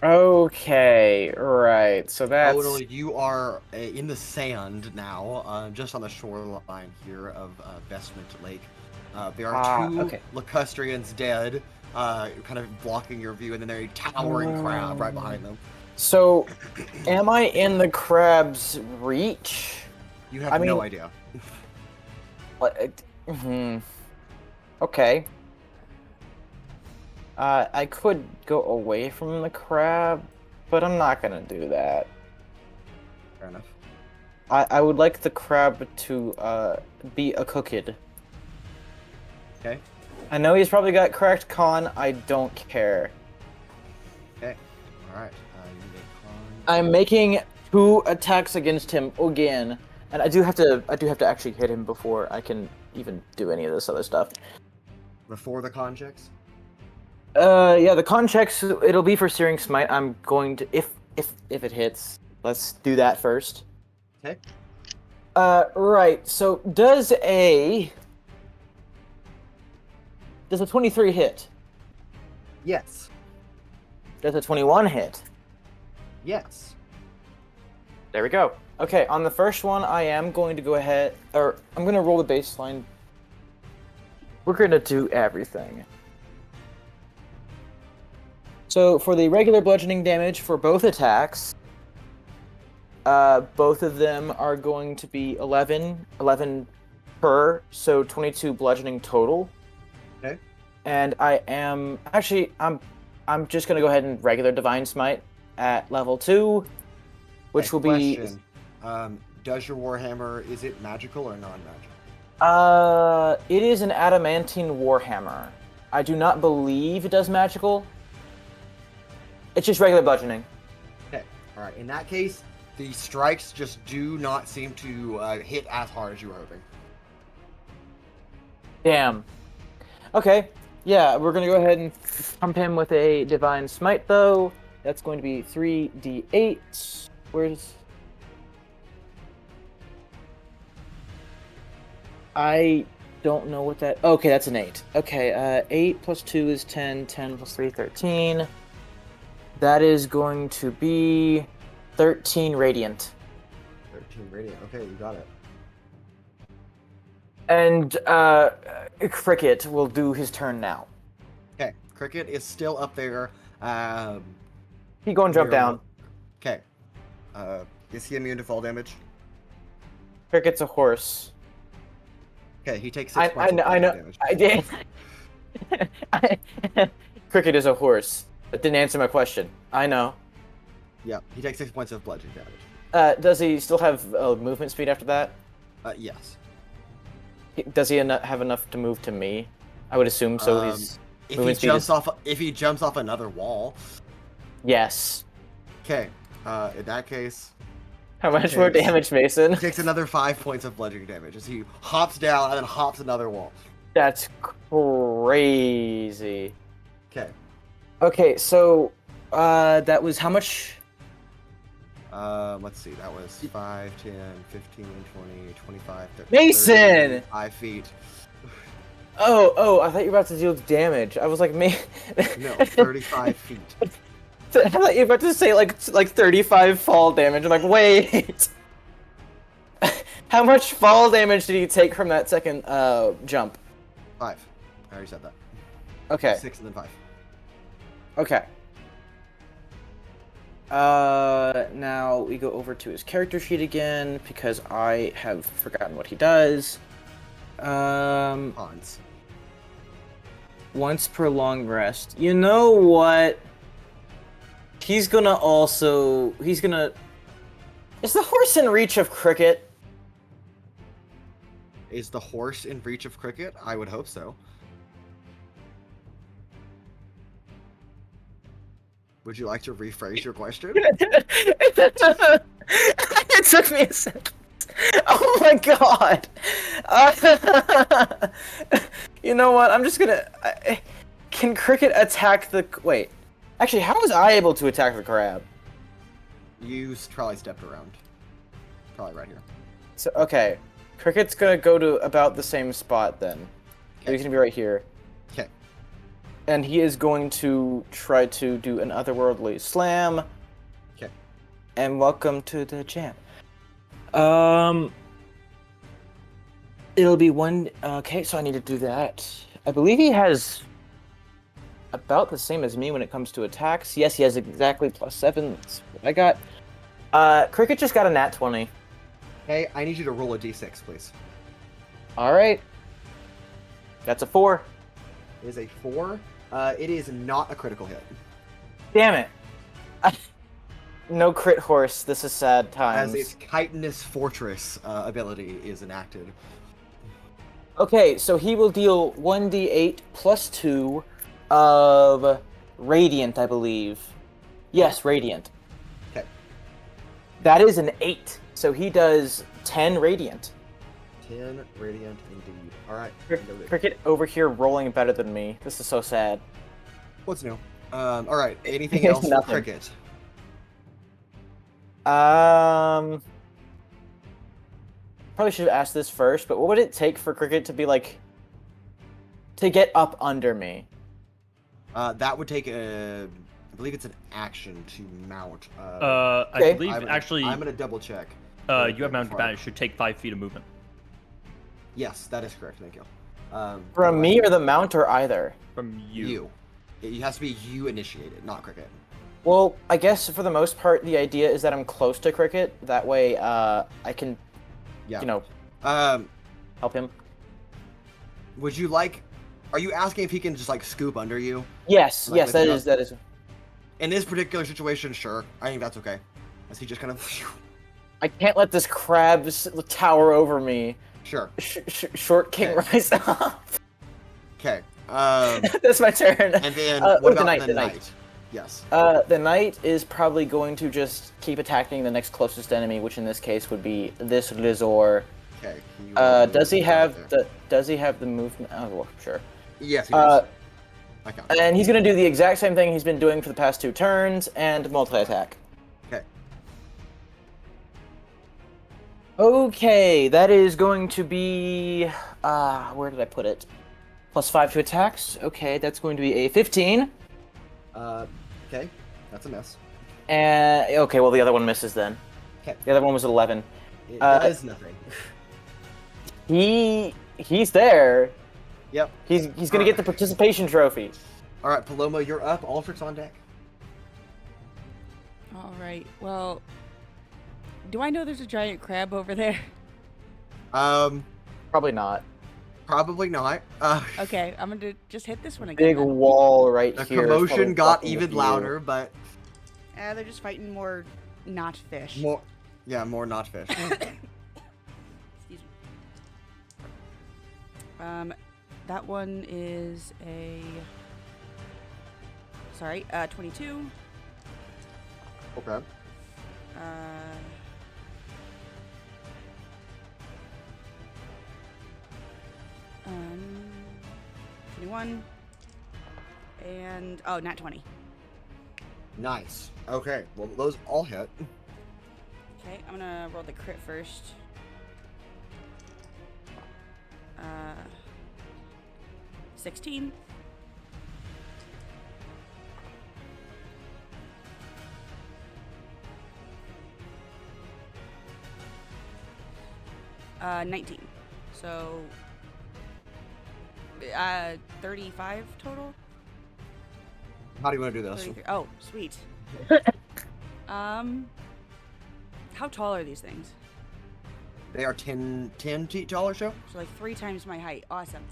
Okay, right. So that's Owunul, you are in the sand now, just on the shoreline here of Vestment Lake. There are 2 okay. Lacustrians dead, kind of blocking your view, and then there's a towering crab right behind them. So, am I in the crab's reach? You have I no mean- idea. Okay. I could go away from the crab, but I'm not gonna do that. Fair enough. I would like the crab to be a cooked. Okay. I know he's probably got correct con. I don't care. Okay. All right. You make con. I'm making 2 attacks against him again, and I do have to actually hit him before I can even do any of this other stuff. Before the con checks. Yeah, the con checks. It'll be for Searing Smite. I'm going to if it hits. Let's do that first. Okay. Right. So does a 23 hit? Yes. Does a 21 hit? Yes. There we go. Okay, on the first one, I am going to go ahead, or I'm going to roll the baseline. We're going to do everything. So for the regular bludgeoning damage for both attacks, both of them are going to be 11 per, so 22 bludgeoning total. Okay. And I am actually I'm just going to go ahead and regular Divine Smite at level 2, which will be. Does your Warhammer, is it magical or non-magical? It is an adamantine warhammer. I do not believe it does magical. It's just regular bludgeoning. Okay. All right. In that case, the strikes just do not seem to hit as hard as you were hoping. Damn. Okay. Yeah, we're gonna go ahead and pump him with a divine smite, though. That's going to be 3d8. Where's? I don't know what that. Okay, that's an 8. Okay, 8 plus 2 is 10. 10 plus 3, 13. That is going to be 13 radiant. 13 radiant. Okay, you got it. And Cricket will do his turn now. Okay, Cricket is still up there. He go and jump down. Okay. Is he immune to fall damage? Cricket's a horse. Okay, he takes 6 points I know. damage. I did. Cricket is a horse. That didn't answer my question. I know. Yep, he takes 6 points of bludgeoning damage. Does he still have movement speed after that? Yes. Does he have enough to move to me? I would assume so. If he jumps off another wall. Yes. Okay. In that case. How much more damage, Mason? He takes another 5 points of bludgeoning damage as he hops down and then hops another wall. That's crazy. Okay. Okay, so that was how much? Let's see. That was 5, 10, 15, 20, 25, 30, Mason! 5 feet. Oh, I thought you were about to deal damage. I was like, No, 35 feet. I thought you were about to say like 35 fall damage. I'm like, wait. How much fall damage did he take from that second jump? 5. I already said that. Okay. 6 and then 5. Okay. Now we go over to his character sheet again because I have forgotten what he does. Pawns. Once per long rest. You know what? Is the horse in reach of Cricket? Is the horse in reach of Cricket? I would hope so. Would you like to rephrase your question? It took me a second. Oh my god! You know what? I'm just gonna... Can Cricket attack the... Wait. Actually, how was I able to attack the crab? You probably stepped around. Probably right here. So, okay. Cricket's gonna go to about the same spot then. So he's gonna be right here. Okay. And he is going to try to do an otherworldly slam. Okay. And welcome to the jam. It'll be one... Okay, so I need to do that. I believe he has about the same as me when it comes to attacks. Yes, he has exactly +7. That's what I got. Cricket just got a nat 20. Hey, I need you to roll a d6, please. Alright. That's a 4. It is a 4. It is not a critical hit. Damn it. No crit horse. This is sad times. As its chitinous fortress ability is enacted. Okay, so he will deal 1d8 plus 2 of radiant, I believe. Yes, radiant. Okay. That is an 8. So he does 10 radiant. 10 radiant indeed. Alright. Cricket over here rolling better than me. This is so sad. What's new? Alright, anything else for Nothing. Cricket? Probably should have asked this first, but what would it take for Cricket to be like to get up under me? That would take I believe it's an action to mount. Okay. I believe I'm gonna double check. you have mounted advantage. Should take 5 feet of movement. Yes, that is correct. Thank you. From me or the mount or either? From you. You. It has to be you initiated, not Cricket. Well, I guess for the most part, the idea is that I'm close to Cricket. That way, I can, Yeah. you know, help him. Would you like? Are you asking if he can just like scoop under you? Yes, Like yes, lift you that is. In this particular situation, sure. I think that's okay. As he just kind of. I can't let this crab tower over me. Sure. Short king Okay. rise up. Okay. That's my turn. And then Or what the about knight, the the knight. knight? Yes. The knight is probably going to just keep attacking the next closest enemy, which in this case would be this Lizor. Okay. Does he have the movement? Oh, well, sure. Yes. He does. I count. And he's gonna do the exact same thing he's been doing for the past 2 turns and multi-attack. Okay. Okay, that is going to be where did I put it? +5 to attacks. Okay, that's going to be a 15. Okay. That's a miss. And okay, well the other one misses then. Okay. The other one was 11. It does nothing. He's there. Yep. He's gonna get the participation trophy. All right, Paloma, you're up. Altrix on deck. All right. Well, do I know there's a giant crab over there? Probably not. Probably not. Okay, I'm gonna just hit this one again. Big then. wall right The here. is commotion probably got fucking even with you. louder, but They're just fighting more not fish. more. Yeah, more not fish. Excuse me. That one is a. Sorry, 22. Okay. 21. And nat 20. Nice. Okay. Well, those all hit. Okay, I'm gonna roll the crit first. 16. Uh, 19. So, 35 total? How do you want to do this? 33. Oh, sweet. How tall are these things? They are 10 feet tall or so. So like 3 times my height. Awesome.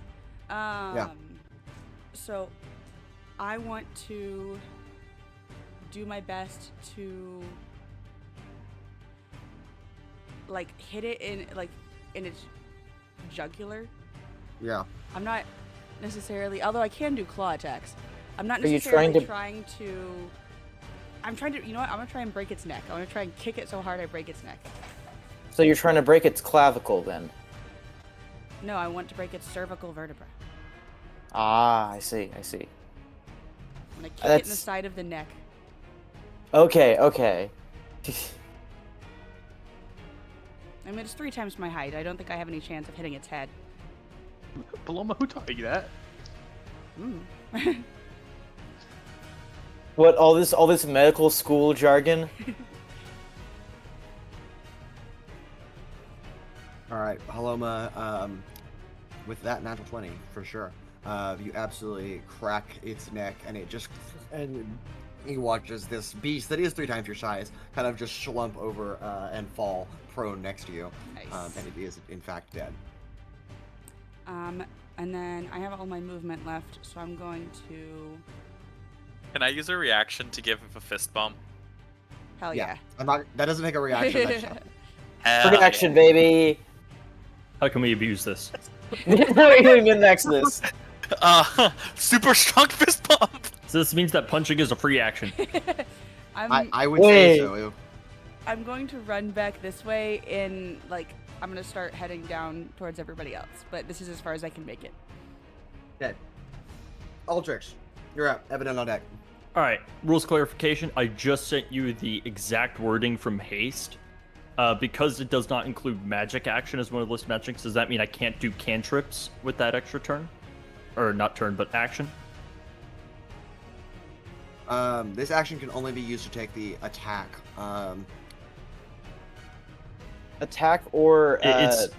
Yeah. So I want to do my best to like hit it in its jugular. Yeah. I'm not necessarily, although I can do claw attacks. I'm not Are you necessarily trying I'm trying to, you know what? I'm gonna try and break its neck. I'm gonna try and kick it so hard I break its neck. So you're trying to break its clavicle then? No, I want to break its cervical vertebra. Ah, I see. I'm gonna kick it in the That's- side of the neck. Okay. I mean, it's 3 times my height. I don't think I have any chance of hitting its head. Paloma, who taught you that? What, all this medical school jargon? All right, Paloma. With that natural 20 for sure, you absolutely crack its neck, and he watches this beast that is 3 times your size kind of just slump over and fall prone next to you, Nice. and it is in fact dead. And then I have all my movement left, so I'm going to... Can I use a reaction to give him a fist bump? Hell yeah. I'm not. That doesn't make a reaction. That shot. Hell Reaction, baby. How can we abuse this? Even next this. Super strong fist bump. So this means that punching is a free action. I would say so. I'm going to run back this way in, like, I'm going to start heading down towards everybody else. But this is as far as I can make it. Dead. Altrix, you're up. Evadin on deck. All right, rules clarification. I just sent you the exact wording from haste. Because it does not include magic action as one of the list of magics, does that mean I can't do cantrips with that extra turn? Or not turn, but action? This action can only be used to take the attack. Attack or It's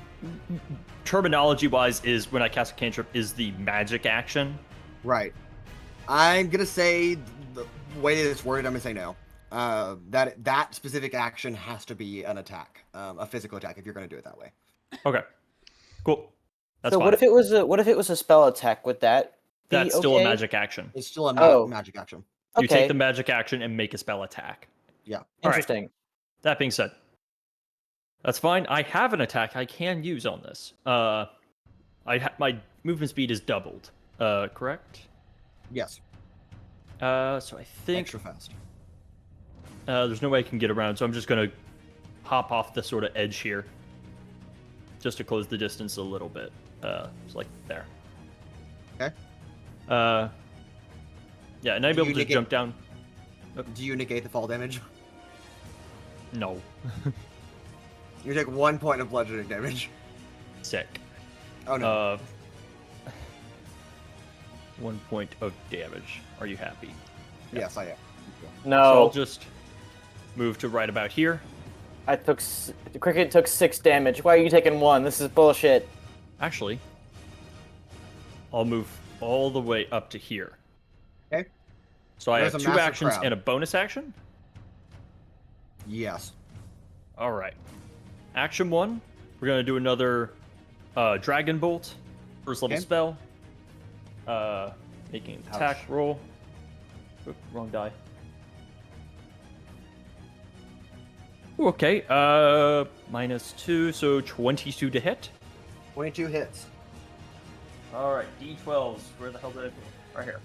terminology-wise is when I cast a cantrip is the magic action. Right. I'm gonna say the way that it's worded. I'm gonna say no. That specific action has to be an attack, a physical attack, if you're gonna do it that way. Okay, cool. That's so fine. what if it was a spell attack? Would that be That's still a okay? magic action. It's still a magic action. You Okay. take the magic action and make a spell attack. Yeah. All right. Interesting. That being said, that's fine. I have an attack I can use on this. My movement speed is doubled. Correct? Yes. So I think Extra fast. there's no way I can get around, so I'm just gonna hop off the sort of edge here, just to close the distance a little bit. It's like there. Okay. Yeah, and I'd be able to jump down. Do you negate the fall damage? No. You take 1 point of bludgeoning damage. Sick. Oh no. 1 point of damage. Are you happy? Yes, I am. No, So I'll just move to right about here. the cricket took 6 damage. Why are you taking 1? This is bullshit. Actually, I'll move all the way up to here. Okay. So I There's have a 2 massive actions crowd. and a bonus action? Yes. All right. Action 1, we're going to do another Dragon Bolt, first level Okay. spell. Making an attack Ouch. roll. Oop, wrong die. Ooh, okay, -2, so 22 to hit. 22 hits. All right, D12s. Where the hell did I put them? Right here.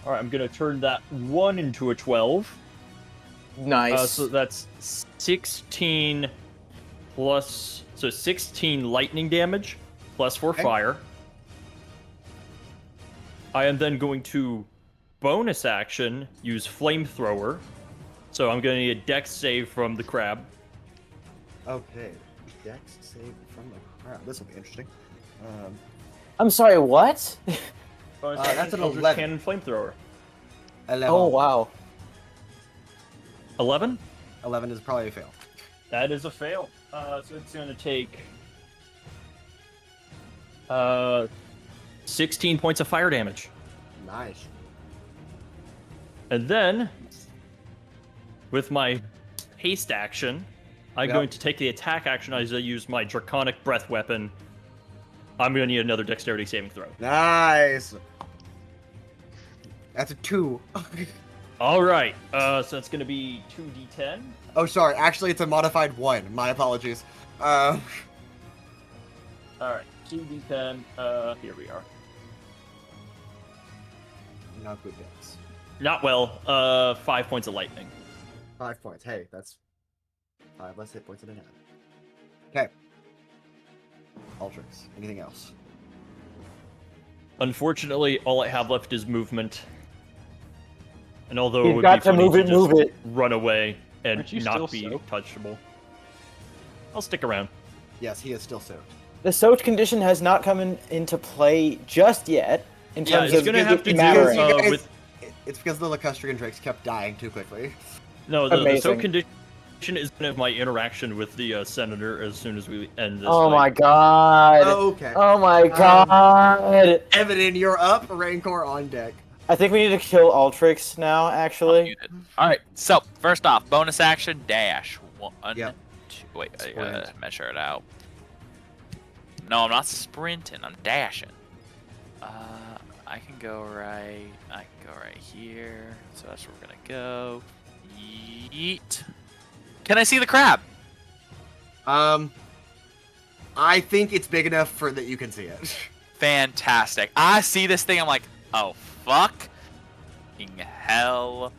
All right, I'm gonna turn that 1 into a 12. Nice. So that's 16 plus, so 16 lightning damage plus 4 Okay. fire. I am then going to bonus action use flamethrower. So I'm gonna need a dex save from the crab. Okay. Dex save from the crowd. This will be interesting. I'm sorry, what? Bonus that's action, an Eldritch 11. Cannon flamethrower. 11. Oh, wow. 11. 11 is probably a fail. That is a fail. So it's gonna take 16 points of fire damage. Nice. And then, with my haste action, I'm Yep. going to take the attack action as I use my draconic breath weapon. I'm going to need another dexterity saving throw. Nice. That's a 2. All right, so that's going to be 2d10. Oh, sorry. Actually, it's a modified 1. My apologies. All right, 2d10. Here we are. Not good dex. Not well. 5 points of lightning. 5 points. Hey, that's 5 less hit points than I had. Okay. Altrix. Anything else? Unfortunately, all I have left is movement. And although it You've would got be to funny move to it, just move it. run away and Aren't you not still be soaked? touchable, I'll stick around. Yes, he is still soaked. The soaked condition has not come into play just yet. In Yeah, terms it's of gonna have to do mattering. You guys- with It's because the Lacustrian Drakes kept dying too quickly. no. The Amazing. soak condition is gonna have my interaction with the senator as soon as we end this. Oh my fight. god. Okay. Oh my god. Evadin, you're up. Rancor on deck. I think we need to kill Altrix now, actually. All right. So first off, bonus action dash. 1, Yep. 2. Wait, I Sprint. gotta measure it out. No, I'm not sprinting. I'm dashing. I can go right here. So that's where we're gonna go. Yeet. Can I see the crab? I think it's big enough for that you can see it. Fantastic. I see this thing. I'm like, oh fuck, hell.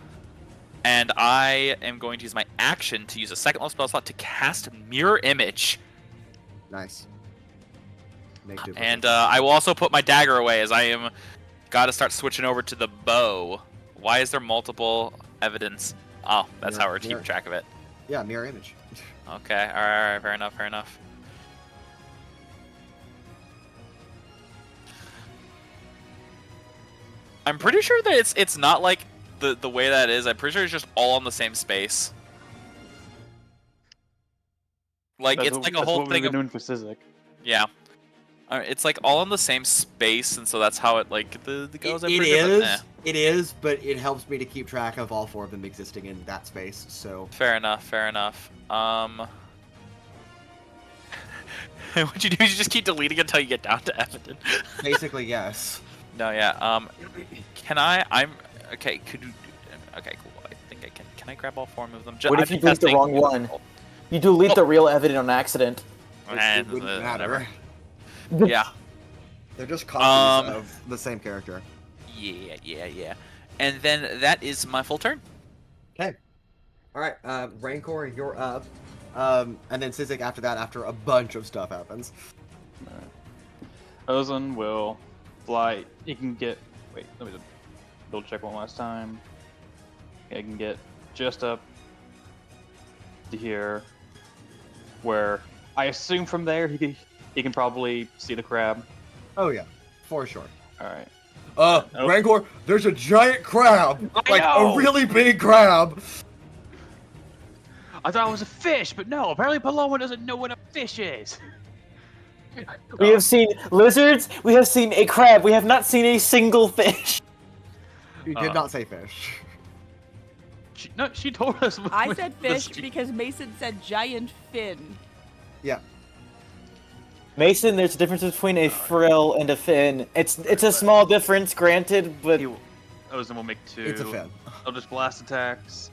And I am going to use my action to use a second level spell slot to cast Mirror Image. Nice. And I will also put my dagger away as I am got to start switching over to the bow. Why is there multiple evidence? Oh, that's how we're keeping track of it. Yeah, mirror image. Okay, all right, fair enough, fair enough. I'm pretty sure that it's not like the way that is. I'm pretty sure it's just all in the same space. Like it's like a whole what thing we've of been doing for Sizik. yeah. It's like all in the same space, and so that's how it like the goes. It is. It is, but it helps me to keep track of all 4 of them existing in that space. So Fair enough. Fair enough. What you do is you just keep deleting until you get down to Evadin. basically, yes. No, yeah. Can I? I'm okay. Could you? Okay, cool. I think I can. Can I grab all 4 and move them? What if you delete the wrong one? You delete the real Evadin on accident. It wouldn't matter. Yeah. They're just copies of the same character. Yeah. And then that is my full turn. Okay. All right, Rancor, you're up. And then Sizik after that, after a bunch of stuff happens. Ozan will fly. He can get. Wait, let me just double check one last time. I can get just up to here, where I assume from there he can probably see the crab. Oh yeah, for sure. All right. Nope. Rancor, there's a giant crab, like a really big crab. I thought it was a fish, but no. Apparently, Paloma doesn't know what a fish is. We have seen lizards. We have seen a crab. We have not seen a single fish. You did not say fish. She told us. I said fish because Mason said giant fin. Yeah. Mason, there's a difference between a frill and a fin. It's a small difference, granted, but Ozan will make 2. It's a fin. I'll just blast attacks.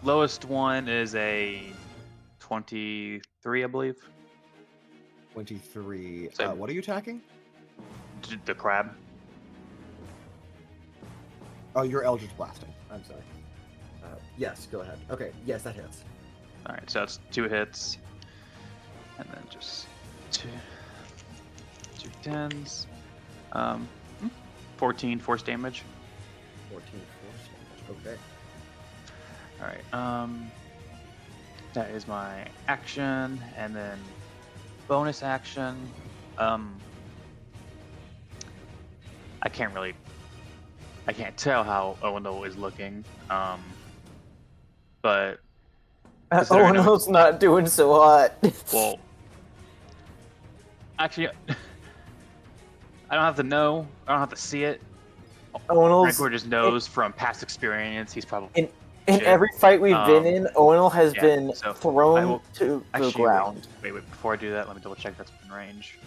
Lowest one is a 23, I believe. 23. Same. What are you attacking? The crab. Oh, you're Eldritch Blasting. I'm sorry. Yes, go ahead. Okay, yes, that hits. All right, so that's 2 hits, and then just two 10s. 14 force damage. 14 force damage. Okay. All right. That is my action, and then bonus action. I can't tell how Owunul is looking. But Owunul's not doing so hot. well, actually, I don't have to know. I don't have to see it. Owunul's Rancor just knows from past experience. He's probably in every fight we've been in, Owunul has been thrown to the ground. Wait, before I do that, let me double check that's in range.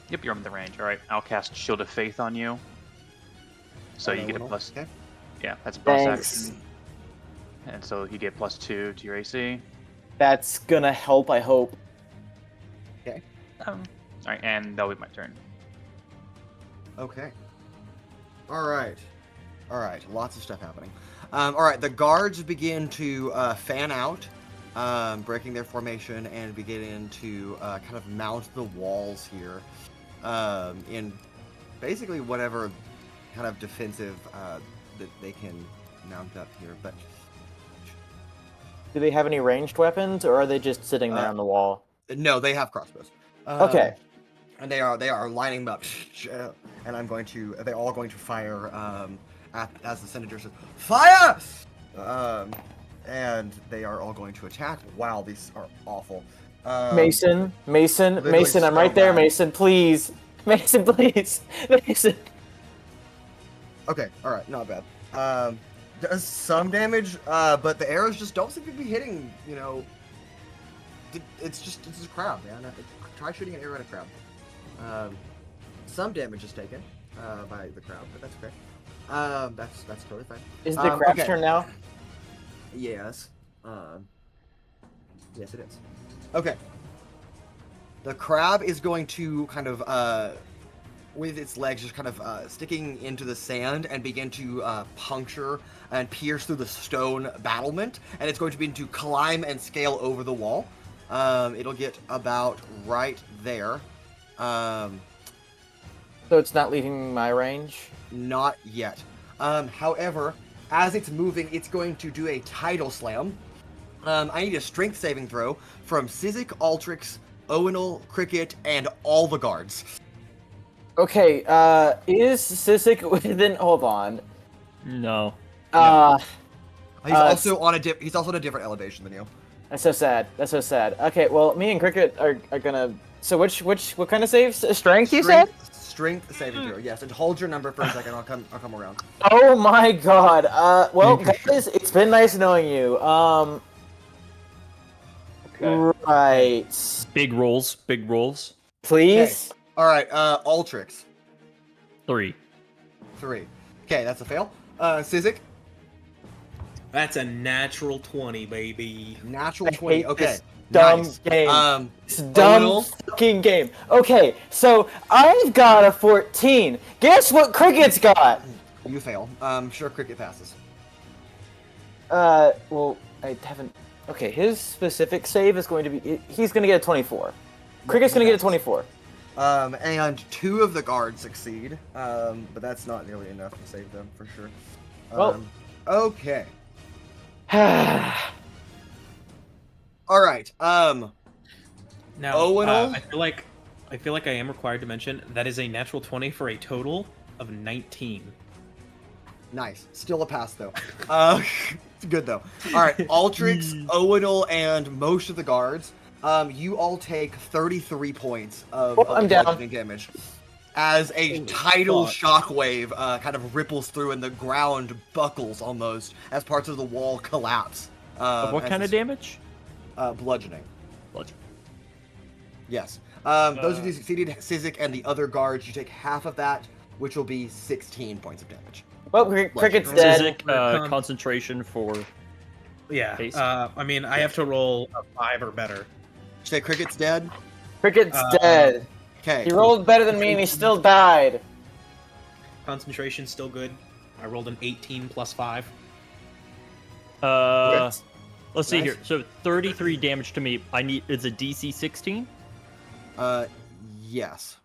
Yep, you're in the range. All right, I'll cast Shield of Faith on you. So you get a plus. Okay. Yeah, that's a bonus Thanks. action. And so you get +2 to your AC. That's gonna help, I hope. Okay. All right, and that'll be my turn. Okay. All right. Lots of stuff happening. All right. The guards begin to fan out, breaking their formation and beginning to kind of mount the walls here, in basically whatever kind of defensive that they can mount up here. But Do they have any ranged weapons, or are they just sitting there on the wall? no, they have crossbows. Okay. And they are lining them up, and they're all going to fire as the senator says, fire! And they are all going to attack. Wow, these are awful. Mason, I'm right there, bad. Mason, please. Mason, please. Mason. Okay, all right, not bad. Does some damage, but the arrows just don't seem to be hitting, it's a crab, man. Try shooting an arrow at a crab. Some damage is taken by the crab, but that's okay. That's totally fine. Is the crab's okay. turn now? Yes. Yes, it is. Okay. The crab is going to kind of, with its legs just kind of sticking into the sand and begin to puncture and pierce through the stone battlement, and it's going to begin to climb and scale over the wall. It'll get about right there. So it's not leaving my range? Not yet. However, as it's moving, it's going to do a tidal slam. I need a strength saving throw from Sizik, Altrix, Owunul, Cricket, and all the guards. Okay, is Sizik within... Hold on. No. He's also on a different elevation than you. That's so sad. That's so sad. Okay, well, me and Cricket are gonna... So what kind of saves? Strength, you said? Strength saving throw, yes. And hold your number for a second, I'll come around. Oh my god. Well, guys, it's been nice knowing you. Right. Big rolls. Please? Alright, Altrix. 3. 3. Okay, that's a fail. Sizik. That's a natural 20, baby. Natural I 20. hate Okay. this dumb nice. game. This dumb Owunul? fucking game. Okay, so I've got a 14. Guess what Cricket's got? You fail. Sure, Cricket passes. Well, I haven't... Okay, his specific save is going to be... He's going to get a 24. Cricket's going to get a 24. And 2 of the guards succeed, but that's not nearly enough to save them, for sure. Well... Okay. Alright, Now, Owunul? I feel like I am required to mention that is a natural 20 for a total of 19. Nice. Still a pass, though. It's good, though. Alright, Altrix, Owunul, and most of the guards, you all take 33 points of I'm down. bludgeoning damage. As a tidal shockwave kind of ripples through and the ground buckles almost as parts of the wall collapse. What kind of damage? Bludgeoning. Bludgeoning. Yes. Those of you succeeded, Sizik and the other guards, you take half of that, which will be 16 points of damage. Well, Cricket's dead. Sizik, concentration for... Yeah, Haste. I mean, I have to roll a 5 or better. Say Cricket's dead? Cricket's dead. Okay. He rolled better than me and he still died. Concentration's still good. I rolled an 18 plus 5. Let's see Nice. here. So 33 damage to me. It's a DC 16? Yes.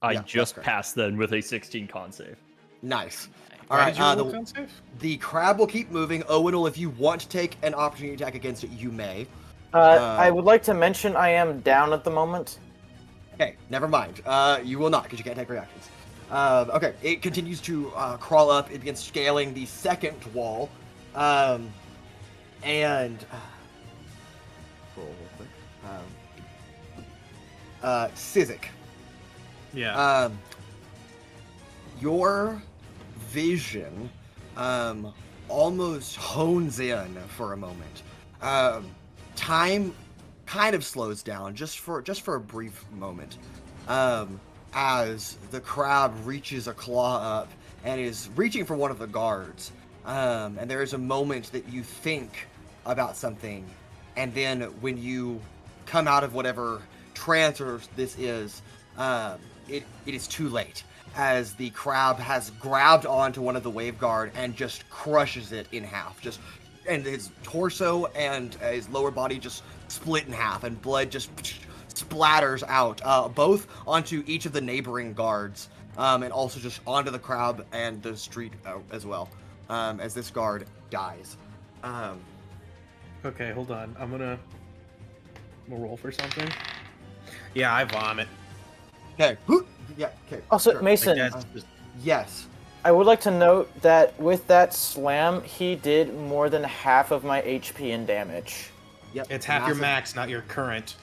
I Yeah, that's just correct. passed then with a 16 con save. Nice. Why Alright, did you roll a con save? the crab will keep moving. Owunul, if you want to take an opportunity attack against it, you may. I would like to mention I am down at the moment. Okay, never mind. You will not, because you can't take reactions. Okay, it continues to crawl up. It begins scaling the second wall. And... roll real quick. Sizik. Yeah. Your vision almost hones in for a moment. Time kind of slows down just for a brief moment, as the crab reaches a claw up and is reaching for one of the guards, and there is a moment that you think about something, and then when you come out of whatever trance or this is, it is too late, as the crab has grabbed onto one of the wave guard and just crushes it in half, and his torso and his lower body just split in half, and blood just splatters out, both onto each of the neighboring guards, and also just onto the crab and the street as well, as this guard dies. Okay, hold on. I'm gonna roll for something. Yeah, I vomit. Okay. Yeah. Okay. Also, sure. Mason, Like, that's just- Yes. I would like to note that with that slam, he did more than half of my HP and damage. Yep. It's half your massive- max, not your current.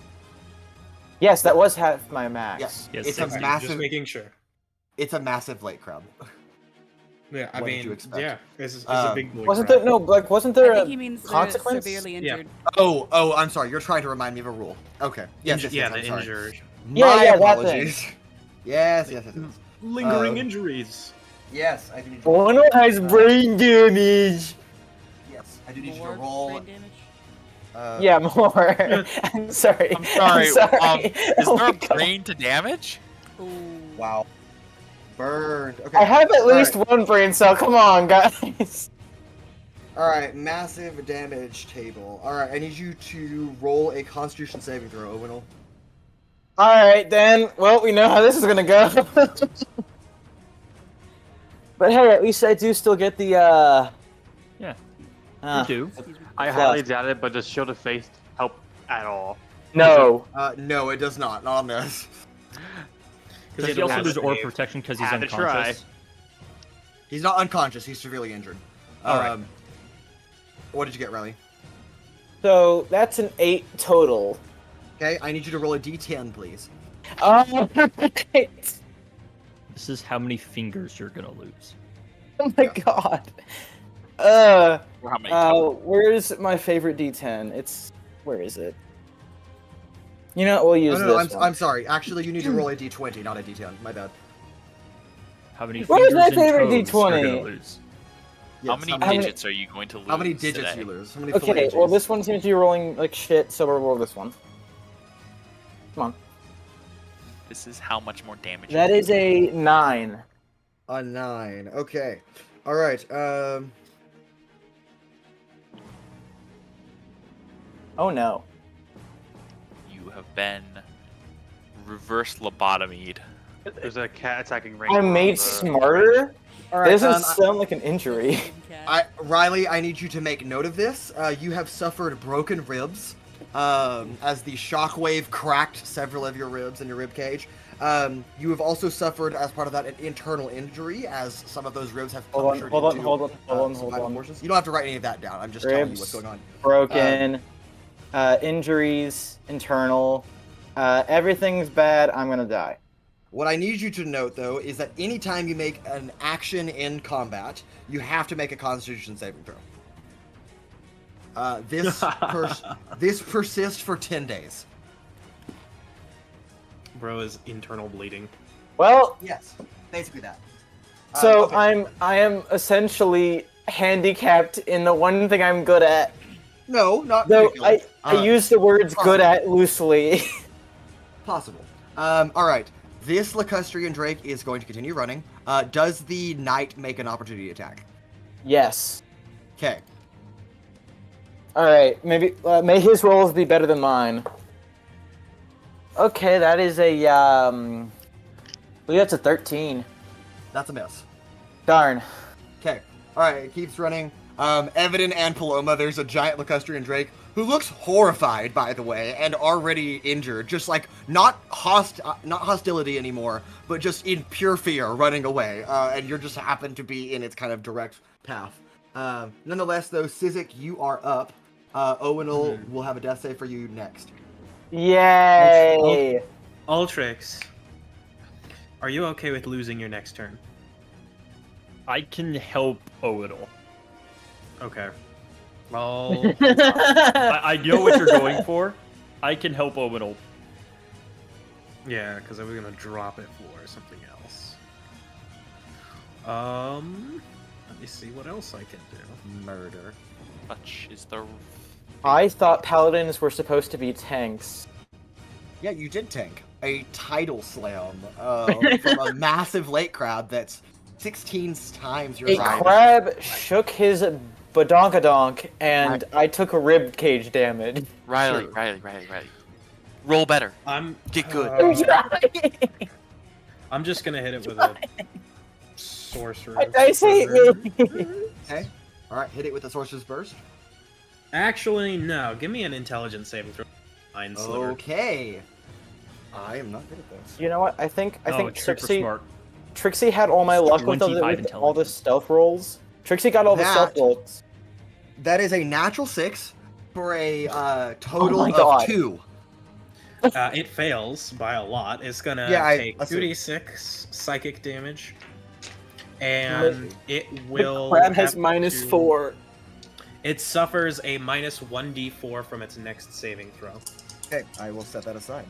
Yes, that was half my max. Yes. Yes, It's a six. massive. Just making sure. It's a massive lake crab. Yeah, I What did mean, you expect? yeah, it's a big boy. Wasn't crowd. there no like? Wasn't I there think a he means they're consequence? severely Yeah. injured. Oh, I'm sorry. You're trying to remind me of a rule. Okay. Yes, yeah, I'm the sorry. injured. Yeah, My yeah, that thing. apologies. Yes. Lingering Um, injuries. Yes, I do need you. Owunul has brain damage. Yes, I do need you to More roll. brain damage. Yeah, more. I'm sorry. I'm sorry. I'm sorry. Is Oh there my a God. brain to damage? Ooh. Wow. Burned. Okay. I have at All least right. one brain cell. Come on, guys. All right, massive damage table. All right, I need you to roll a Constitution saving throw, Owunul. All right, then. Well, we know how this is gonna go. But hey, at least I do still get the. Yeah, uh, you do. Excuse me. I highly doubt it, but does Shield of Faith help at all? No. No, it does not. Not on this. Does he also lose aura protection because he's Had to try. unconscious? He's not unconscious. He's severely injured. All right. What did you get, Riley? So that's an 8 total. Okay, I need you to roll a d10, please. Oh, This is how many fingers you're gonna lose. oh my God. Or how many total? Where's my favorite D10? Where is it? You know, we'll use No, this one. I'm sorry. Actually, you need to roll a d20, not a d10. My bad. How many Where's fingers my and favorite toes D20? you're gonna lose? How Yes, many digits are you going to lose? How many digits today? you lose? How many Okay, phalanges? well this one seems to be rolling like shit, so we'll roll this one. Come on. This is how much more damage. That is a 9. A 9. Okay. All right. Oh no. You have been reverse lobotomied. There's a cat attacking Rancor. I'm made smarter? All That right. doesn't sound like an injury. Riley, I need you to make note of this. You have suffered broken ribs, as the shockwave cracked several of your ribs in your rib cage. You have also suffered, as part of that, an internal injury, as some of those ribs have punctured Hold on, into, hold on. vital portions. You don't have to write any of that down. I'm just telling you what's Ribs. going on. Broken. Injuries. Internal. Everything's bad. I'm gonna die. What I need you to note, though, is that anytime you make an action in combat, you have to make a Constitution saving throw. This persists for 10 days. Bro is internal bleeding. Well, Yes, basically that. so Okay. I am essentially handicapped in the one thing I'm good at. No, not Though particularly. I use the words good at loosely. Possible. All right. This Lacustrian Drake is going to continue running. Does the knight make an opportunity attack? Yes. Okay. Alright, maybe may his rolls be better than mine. Okay, that is a I believe that's a 13. That's a miss. Darn. Okay. All right. It keeps running. Evadin and Paloma. There's a giant Lacustrian Drake who looks horrified, by the way, and already injured. Just like not hostility anymore, but just in pure fear, running away. And you're just happen to be in its kind of direct path. Nonetheless, though, Sizik, you are up. Owunul will have a death save for you next. Yay! Altrix, are you okay with losing your next turn? I can help Owunul. Okay. Well, I know what you're going for. I can help Owunul. yeah, because I was gonna drop it for something else. Let me see what else I can do. Murder. Touch is the. I thought paladins were supposed to be tanks. Yeah, you did tank a tidal slam from a massive lake crab that's 16 times your A size. crab shook his badonkadonk, and I took a rib cage damage. Riley, Sure. Riley. Roll better. I'm Get good. I'm just gonna hit it with a sorcerer. My dice hate me. Okay. All right, hit it with the Sorcerer's Burst. Actually, no. Give me an intelligence saving throw. Mind Sliver. Okay. I am not good at this. You know what? I think Oh, it's super Trixie smart. Trixie had all my luck with 25 all the intelligence. stealth rolls. Trixie got all the stealth That- rolls. That is a natural 6 for a total Oh my of God. 2. It fails by a lot. It's gonna Yeah, I take assume. 2d6 psychic damage, and it will. The crab has have minus to- 4. It suffers a minus 1d4 from its next saving throw. Okay, I will set that aside.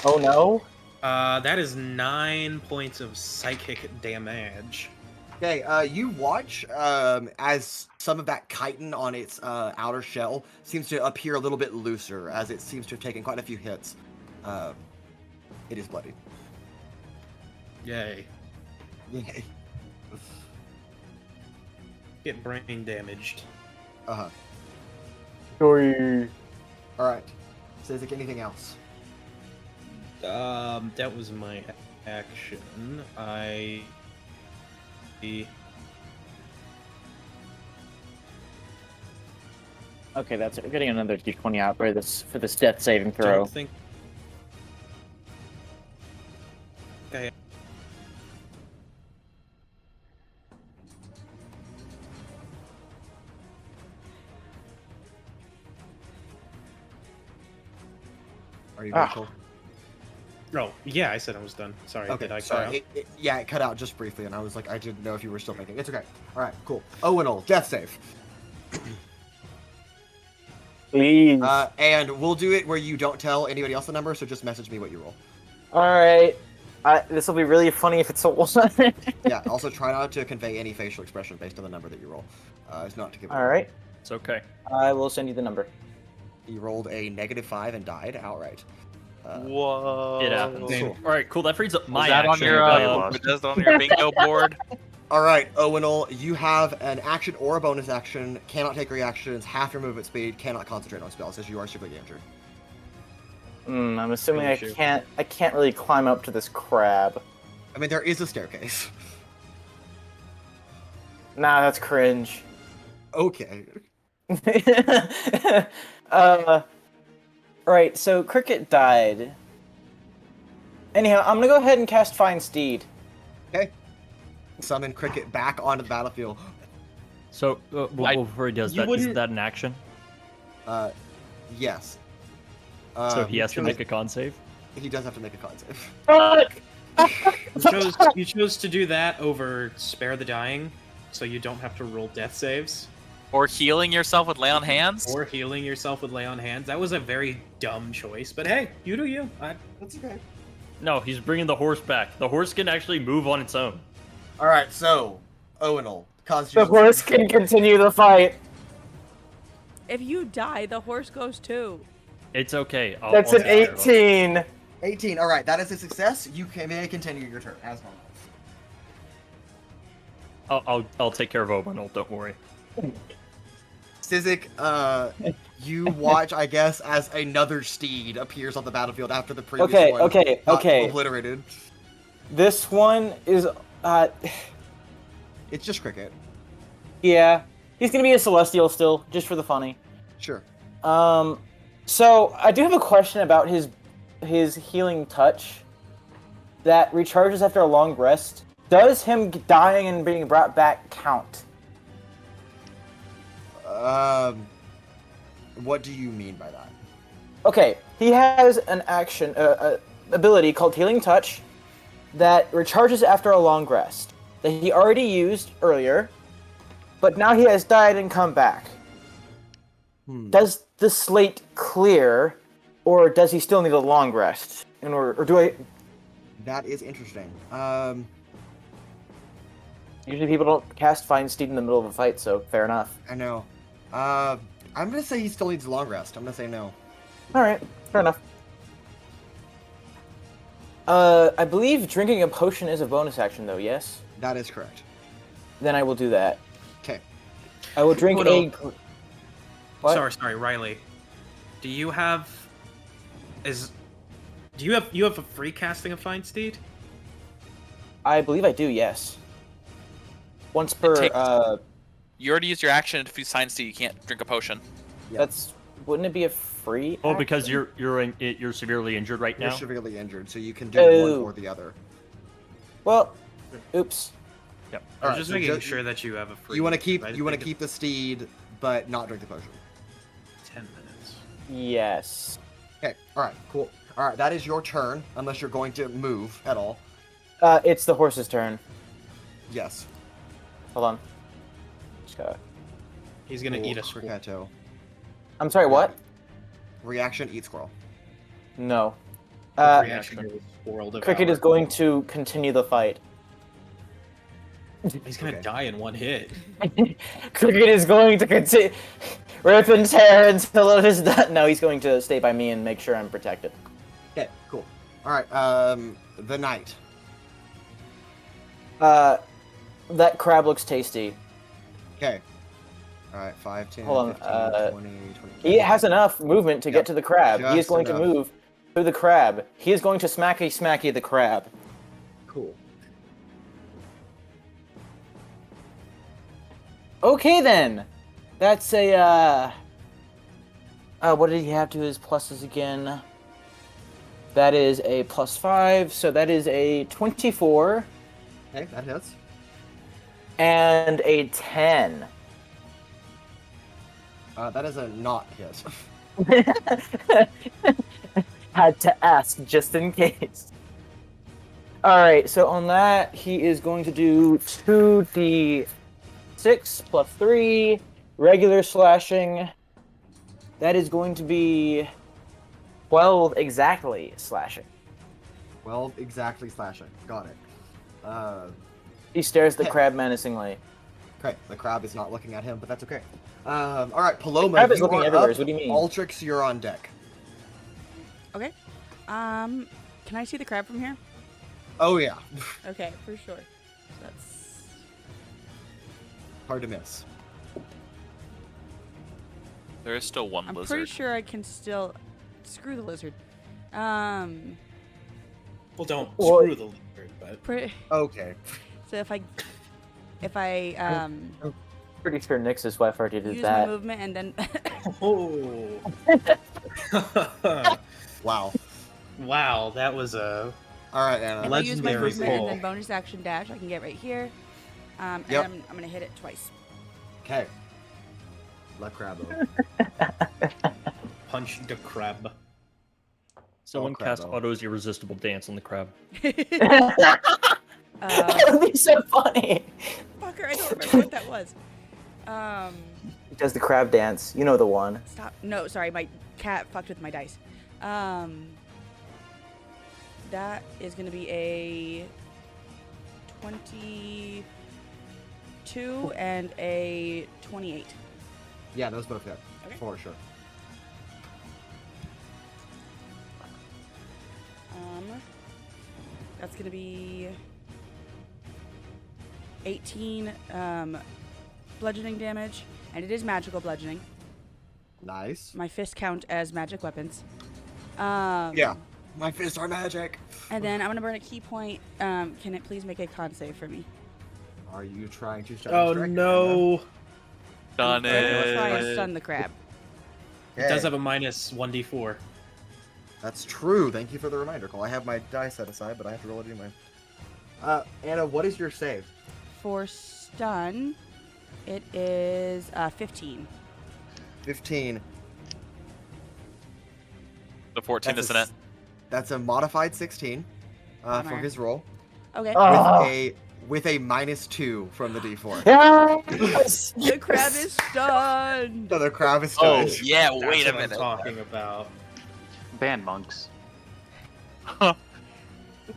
Oh no. That is 9 points of psychic damage. Okay, you watch as some of that chitin on its outer shell seems to appear a little bit looser, as it seems to have taken quite a few hits. It is bloody. Yay. Yay. Get brain damaged. Uh-huh. Sorry. Alright. Sizik, anything else? That was my action. Okay, that's we're getting another d20 out for this death saving throw. Don't think. Okay. Are you Ah. Rachel? Oh, yeah, I said I was done. Sorry, Okay, did I cut sorry. out? It cut out just briefly, and I was like, I didn't know if you were still thinking. It's okay. Alright, cool. Owunul, death save. Please. And we'll do it where you don't tell anybody else the number, so just message me what you roll. Alright. This will be really funny if it's a 1. Yeah, also try not to convey any facial expression based on the number that you roll. It's not to give it away. Alright. It's okay. I will send you the number. He rolled a -5 and died outright. Whoa. It happens. Cool. All right, cool. That frees up my Was that on action. your lost. was that on your bingo board? Alright, Owunul, you have an action or a bonus action, cannot take reactions, half your movement speed, cannot concentrate on spells, as you are severely injured. I'm assuming Issue. I can't really climb up to this crab. I mean, there is a staircase. Nah, that's cringe. Okay. Right, so Cricket died. Anyhow, I'm gonna go ahead and cast Find Steed. Okay. Summon Cricket back onto the battlefield. So, before he does you that, wouldn't- isn't that an action? Yes. So he has to chose- make a con save? He does have to make a con save. Fuck! You chose to do that over Spare the Dying, so you don't have to roll death saves. Or healing yourself with lay on hands? Or healing yourself with Lay on Hands. That was a very dumb choice, but hey, you do you. That's okay. No, he's bringing the horse back. The horse can actually move on its own. Alright, so, Owunul, The Constitution. horse can continue the fight. If you die, the horse goes too. It's okay. That's I'll an take care of it. 18. 18, alright, that is a success. You may continue your turn, as normal. I'll take care of Owunul, don't worry. Sizik, you watch, I guess, as another steed appears on the battlefield after the previous Okay, one okay, got okay. obliterated. This one is, It's just Cricket. yeah. He's gonna be a Celestial still, just for the funny. Sure. So I do have a question about his healing touch that recharges after a long rest. Does him dying and being brought back count? What do you mean by that? Okay, he has an action, ability called Healing Touch that recharges after a long rest that he already used earlier, but now he has died and come back. Does the slate clear, or does he still need a long rest? Or do I? That is interesting. Usually people don't cast Find Steed in the middle of a fight, so fair enough. I know. I'm gonna say he still needs a long rest. I'm gonna say no. All right, fair enough. I believe drinking a potion is a bonus action, though. Yes. That is correct. Then I will do that. Okay. I will drink Hold a. on. What? Sorry, Riley. Do you have you have a free casting of Find Steed? I believe I do. Yes. Once per. takes- You already used your action. If you sign Steed, you can't drink a potion. Yeah. That's. Wouldn't it be a free? Oh, because action? you're severely injured right You're now. severely injured, so you can do one Oh. or the other. Well. Oops. Yep. I'm Alright, just so making ju- sure that you have a free. You want to keep I just you want to think keep the steed, but not drink the potion. it's 10 minutes. Yes. Okay. All right. Cool. All right. That is your turn, unless you're going to move at all. It's the horse's turn. Yes. Hold on. Just gotta... He's gonna eat a for squirrel. Kato. I'm sorry, what? Reaction, eat squirrel. No. Reaction is squirrel Cricket is devour. going to continue the fight. He's gonna Okay. die in one hit. Cricket is going to continue... Rip and tear until it is done. No, he's going to stay by me and make sure I'm protected. Okay, cool. Alright, the knight. That crab looks tasty. Okay. Alright, 5, 10, Hold on, 15, 20, 20. He has enough movement to Yep, get to the crab. He is just going enough. to move to the crab. He is going to smacky the crab. Cool. Okay then. That's a what did he have to his pluses again? That is a +5, so that is a 24 Okay, that hits. and a 10. That is a not hit. Had to ask just in case. Alright, so on that, he is going to do 2d6 plus 3, regular slashing. That is going to be 12 exactly slashing. 12 exactly slashing. Got it. He stares at the Okay. crab menacingly. Okay, the crab is not looking at him, but that's okay. Alright, Paloma, crab is you looking are everywhere, up. what do you mean? Altrix, you're on deck. Okay. Can I see the crab from here? Oh yeah. Okay, for sure. That's Hard to miss. There is still one I'm lizard. pretty sure I can still screw the lizard. Well, don't Well- screw the lizard, but Okay. So if I Pretty sure Nyx's wife already did use that. my movement and then oh, Wow. wow, that was a Alright, Anna. if I use my Legendary movement and pull. then bonus action dash, I can get right here. Yep. And I'm gonna hit it twice. Okay. La Crabo. punch the crab. Someone cast Crabbo. Otto's Irresistible Dance on the crab. That would be so funny. Fucker, I don't remember what that was. He does the crab dance. You know the one. Stop. No, sorry, my cat fucked with my dice. That is gonna be a 22 and a 28. Yeah, those both hit. Okay. For sure. That's gonna be 18 bludgeoning damage, and it is magical bludgeoning. Nice. My fists count as magic weapons. Yeah. My fists are magic. And then I'm gonna burn a key point. Can it please make a con save for me? Are you trying to stun Oh strike? no! Done I'm gonna try and it. stun the crab. It does have a minus 1d4. That's true. Thank you for the reminder, Cole. I have my die set aside, but I have to roll it anyway. Anna, what is your save? For stun, it is 15. 15. The 14, That's isn't it? That's a modified 16 for Bummer. his roll, Okay. with a -2 from the D4. Yes! The crab is stunned. So the crab is Oh, stunned. yeah, That's wait a what I'm minute. talking about. Band monks. I'm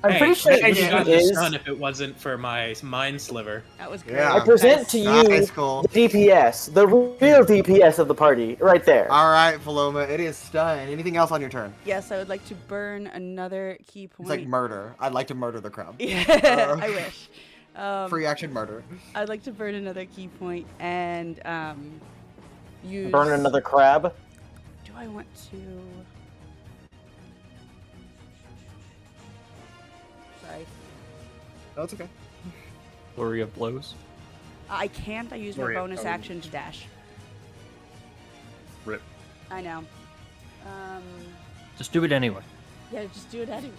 pretty sure I she would is. stun if it wasn't for my mind sliver. That was great. Yeah. I present Nice. to you Nice, Cole. the DPS, the real DPS of the party, right there. All right, Paloma, it is stunned. Anything else on your turn? Yes, I would like to burn another key point. It's like murder. I'd like to murder the crab. Yeah, I wish. Free action murder. I'd like to burn another key point and use. Burn another crab. Do I want to? Sorry, No, it's okay. Flurry of blows. I can't. I use my Sorry, bonus oh. action to dash. Rip. I know. Just do it anyway. Yeah, just do it anyway.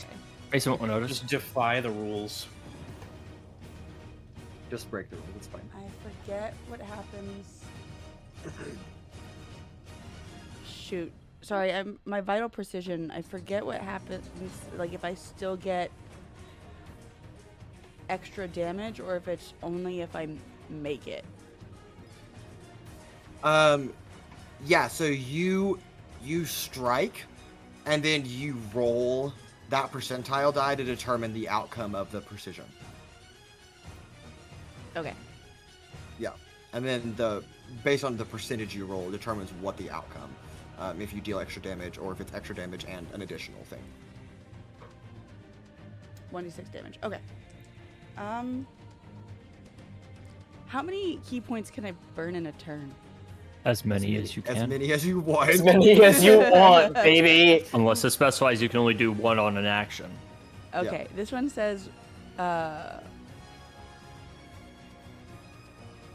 Mason won't notice. Just defy the rules. Just break the rules. It's fine. I forget what happens. Shoot. Sorry, my vital precision. I forget what happens. Like if I still get extra damage or if it's only if I make it. Yeah, so you strike, and then you roll that percentile die to determine the outcome of the precision. Okay. Yeah, and then based on the percentage you roll determines what the outcome. If you deal extra damage, or if it's extra damage and an additional thing. 1d6 damage. Okay. How many key points can I burn in a turn? As many as you can. As many as you want. As many as you want, baby. Unless it specifies you can only do one on an action. Okay, this one says,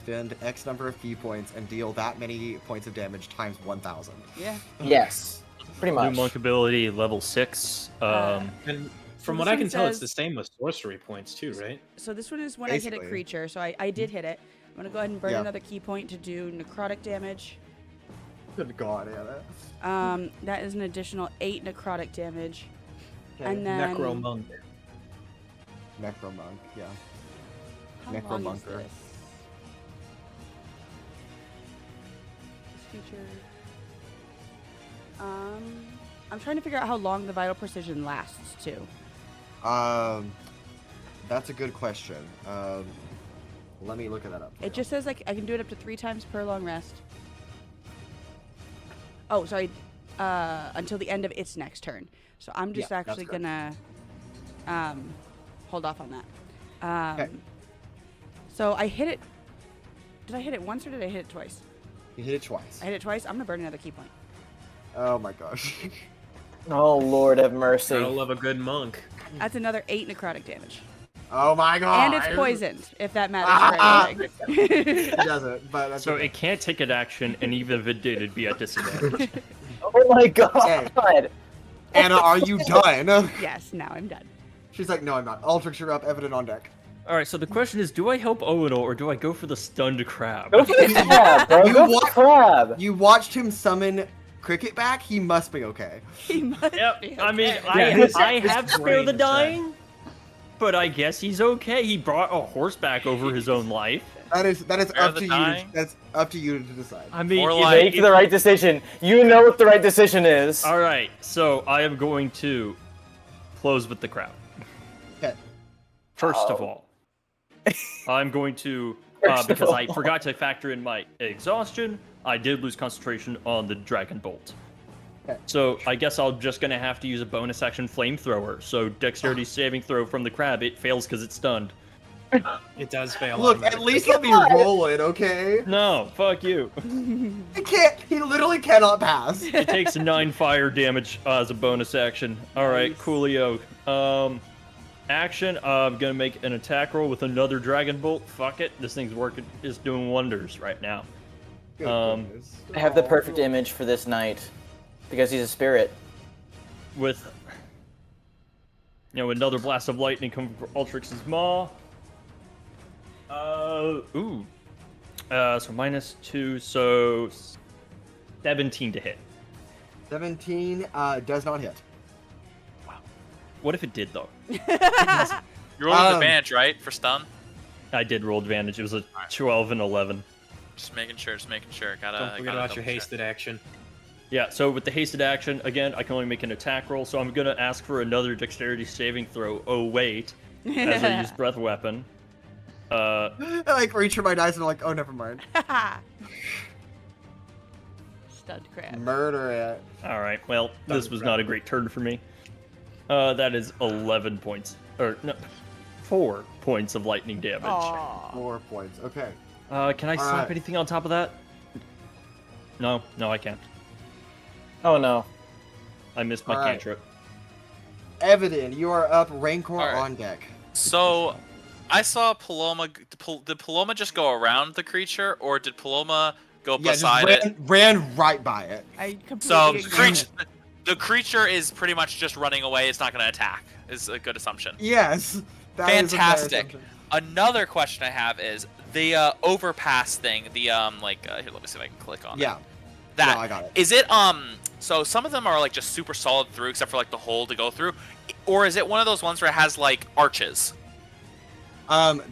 Spend X number of key points and deal that many points of damage times 1,000. yeah. Yes, pretty New much. monk ability, level 6. And from So what this I can one tell, it's says- the same with sorcery points too, right? So this one is when I hit a Basically. creature, so I did hit it. I'm gonna go ahead and burn Yeah. another key point to do necrotic damage. Good God, yeah. That is an additional 8 necrotic damage. Okay. And then... Necromonk. Necromonk, yeah. How long is Necromunker. this? This feature... I'm trying to figure out how long the vital precision lasts too. That's a good question. Let me look at that up. It just says like I can do it up to 3 times per long rest. Oh, sorry. Until the end of its next turn. So I'm just Yeah, that's actually correct. gonna hold off on that. Okay. So I hit it. Did I hit it once or did I hit it twice? You hit it twice. I hit it twice. I'm gonna burn another key point. Oh my gosh. Oh Lord have mercy. Gotta love a good monk. That's another 8 necrotic damage. Oh my god. And it's poisoned, if that matters for anything. It doesn't, but that's So okay. it can't take an action, and even if it did, it'd be at disadvantage. Oh my God. Anna, are you done? Yes, now I'm done. She's like, no, I'm not. Altrix, you're up. Evadin on deck. All right, so the question is, do I help Owunul or do I go for the stunned crab? Go for the crab, bro. You Go for want- the crab. You watched him summon Cricket back? He must be okay. He must Yep. be I mean, okay. I his have spare brain the is dying, but I guess he's okay. He brought a horseback over his own life. That is Spare up the to you. dying? That's up to you to decide. I mean, Or if- like- Make the right decision. You know what the right decision is. all right. So I am going to close with the crowd. Okay. First of Oh. all, I'm going to First of because I all. forgot to factor in my exhaustion. I did lose concentration on the dragon bolt. Okay. So I guess I'm just gonna have to use a bonus action flamethrower. So dexterity saving throw from the crab, it fails because it's stunned. It does fail. Look, at automatically. least let me roll it, okay? No, fuck you. He can't. He literally cannot pass. It takes 9 fire damage as a bonus action. All right, Nice. coolio. Action. I'm gonna make an attack roll with another dragon bolt. Fuck it, this thing's working. Is doing wonders right now. Good goodness. I have the perfect image for this knight because he's a spirit. With another blast of lightning coming from Altrix's maw. So -2, so 17 to hit. 17 does not hit. What if it did though? You rolled with Um, advantage, right, for stun? I did roll advantage. It was a 12 and 11. Just making sure. Gotta. Don't forget gotta about your double check. hasted action. Yeah, so with the hasted action, again, I can only make an attack roll, so I'm gonna ask for another dexterity saving throw. Oh wait, as I use breath weapon. I like reach for my dice and I'm like, oh, never mind. Stunned crab. Murder it. All right. Well, this was not a great turn for me. That is 11 points, or no, 4 points of lightning damage. Aw. 4 points. Okay. Can I slap Alright. anything on top of that? No, I can't. Oh no. I missed my Alright. cantrip. Evadin, you are up. Rancor Alright. on deck. So, I saw Paloma. Did Paloma just go around the creature, or did Paloma go Yeah, just beside it? ran right by it. I completely So agree. the creature is pretty much just running away. It's not going to attack. Is a good assumption. Yes. that is a fair Fantastic. assumption. Another question I have is the overpass thing. The here, let me see if I can click on it. Yeah. That No, I got it. is it. So some of them are like just super solid through, except for like the hole to go through, or is it one of those ones where it has like arches?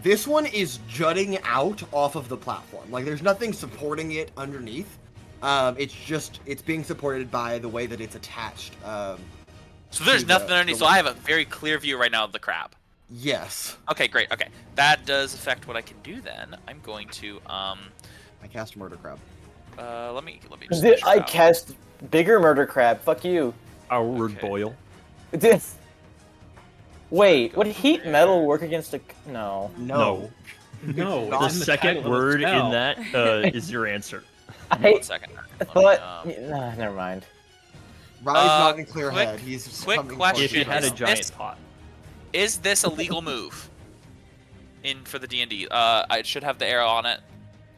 This one is jutting out off of the platform. Like, there's nothing supporting it underneath. It's being supported by the way that it's attached. So there's nothing underneath, so I have a very clear view right now of the crab. Yes. Okay, great. Okay, that does affect what I can do then. I'm going to I cast Murder Crab. let me just make sure I out. cast bigger murder crab. Fuck you. Outward boil. Wait, would heat metal work against a? No. No. No, The it's in second title of the word in spell. that is your answer. I 1 second. thought. Let me, Never mind. Riley's not in clear quick- head. He's quick coming question. If you had a Is giant this- pot. Is this a legal move? In for the D&D. I should have the arrow on it,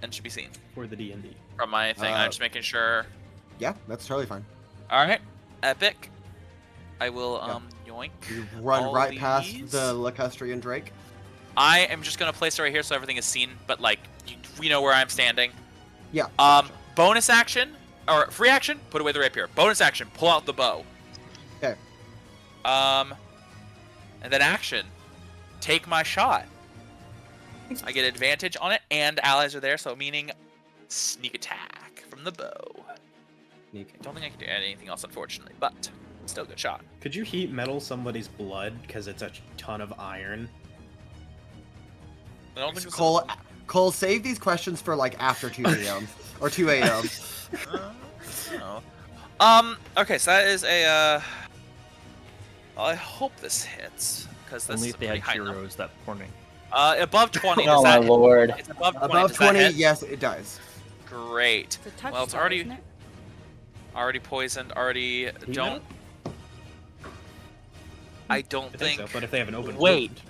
and should be seen For the D&D. from my thing. I'm just making sure. Yeah, that's totally fine. All right, epic. I will yoink. You run all right past these. the Lacustrian Drake. I am just gonna place it right here so everything is seen, but like we know where I'm standing. Yeah. Bonus action or free action, put away the rapier. Bonus action, pull out the bow. Okay. And then action, take my shot. I get advantage on it, and allies are there, so meaning sneak attack from the bow. Sneak. I don't think I can do anything else, unfortunately, but still a good shot. Could you heat metal somebody's blood because it's a ton of iron? I don't think it's Cole, save these questions for like after 2 a.m. or 2 a.m. Okay, so that is a. I hope this hits because this Only is if a they pretty had high number. heroes that morning. Above 20. Oh does my that, lord. It's above 20. Above does that 20, hit? yes, it does. Great. It's a touch Well, it's spell, already isn't it? already poisoned. Already don't. I don't I think think. so, but if they have an open Wait. wound.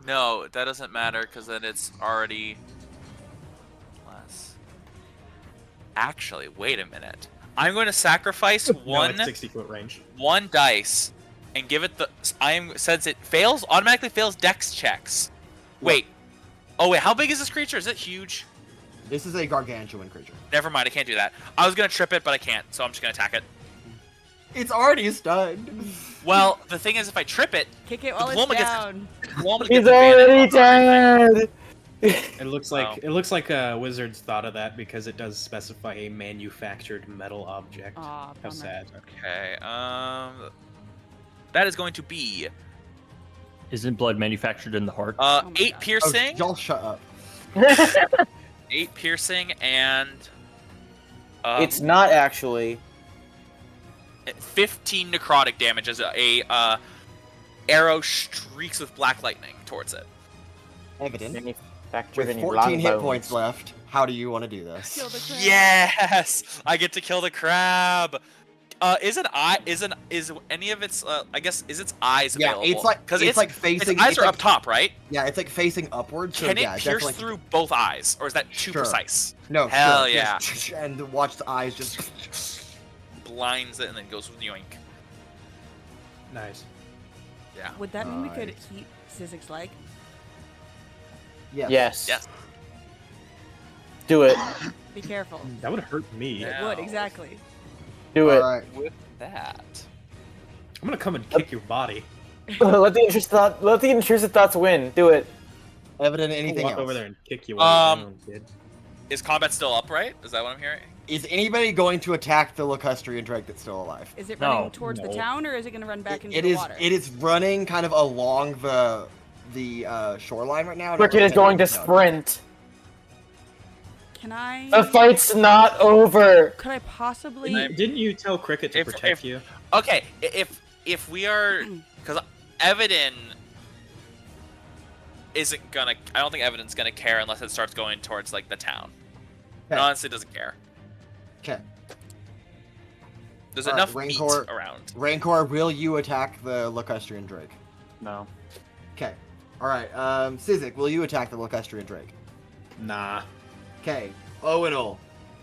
No, that doesn't matter because then it's already less. Actually, wait a minute. I'm going to sacrifice No, one it's 60-foot range. one dice and give it the. Since it fails, automatically fails Dex checks. Wait. Oh wait, how big is this creature? Is it huge? This is a gargantuan creature. Never mind, I can't do that. I was gonna trip it, but I can't, so I'm just gonna attack it. It's already stunned. Well, the thing is, if I trip it, Kick it while it's Paloma gets- down. Paloma He's gets advantage already on everything. dead. It looks like Wizards thought of that because it does specify a manufactured metal object. Aw, How bummer. sad. Okay, that is going to be Isn't blood manufactured in the heart? Oh my 8 God. piercing, Y'all shut up. 8 piercing, and It's not actually. 15 necrotic damage as a arrow streaks with black lightning towards it. Evadin. Manufactured With in 14 hit longbones. points left, how do you want to do this? Kill the crab. Yes, I get to kill the crab. Is any of its I guess is its eyes Yeah, available? it's like 'Cause it's like facing. its eyes it's are like, up top, right? Yeah, it's like facing upwards. So Can yeah, it pierce definitely. through both eyes, or is that too Sure. precise? No, Hell sure, yeah. just- and watch the eyes just. Blinds it and then goes with yoink. Nice. Yeah. Would that mean we could Nice. heat Sizik's leg? Yes. Yes. Yes. Do it. Be careful. That would hurt me. Yeah. It would, exactly. Do it. All right. With that. I'm gonna come and kick your body. Let the intrusive thoughts win. Do it. Evident I'll anything walk else? over there and kick you while you're down, kid. Is combat still up, right? Is that what I'm hearing? Is anybody going to attack the Lacustrian Drake that's still alive? Is it No, running towards the no. town, or is it going to run back into It the is. water? It is running kind of along the shoreline right now. and Cricket it's is going to down. sprint. Can I? The fight's not over. Could I possibly? Didn't you tell Cricket to If- protect if- you? Okay, if we are, because Evadin isn't gonna. I don't think Evadin's gonna care unless it starts going towards like the town. It Okay. honestly doesn't care. Okay. There's All right, enough meat Rancor- around. Rancor, will you attack the Lacustrian Drake? No. Okay. All right. Sizik, will you attack the Lacustrian Drake? Nah. Okay. Owunul,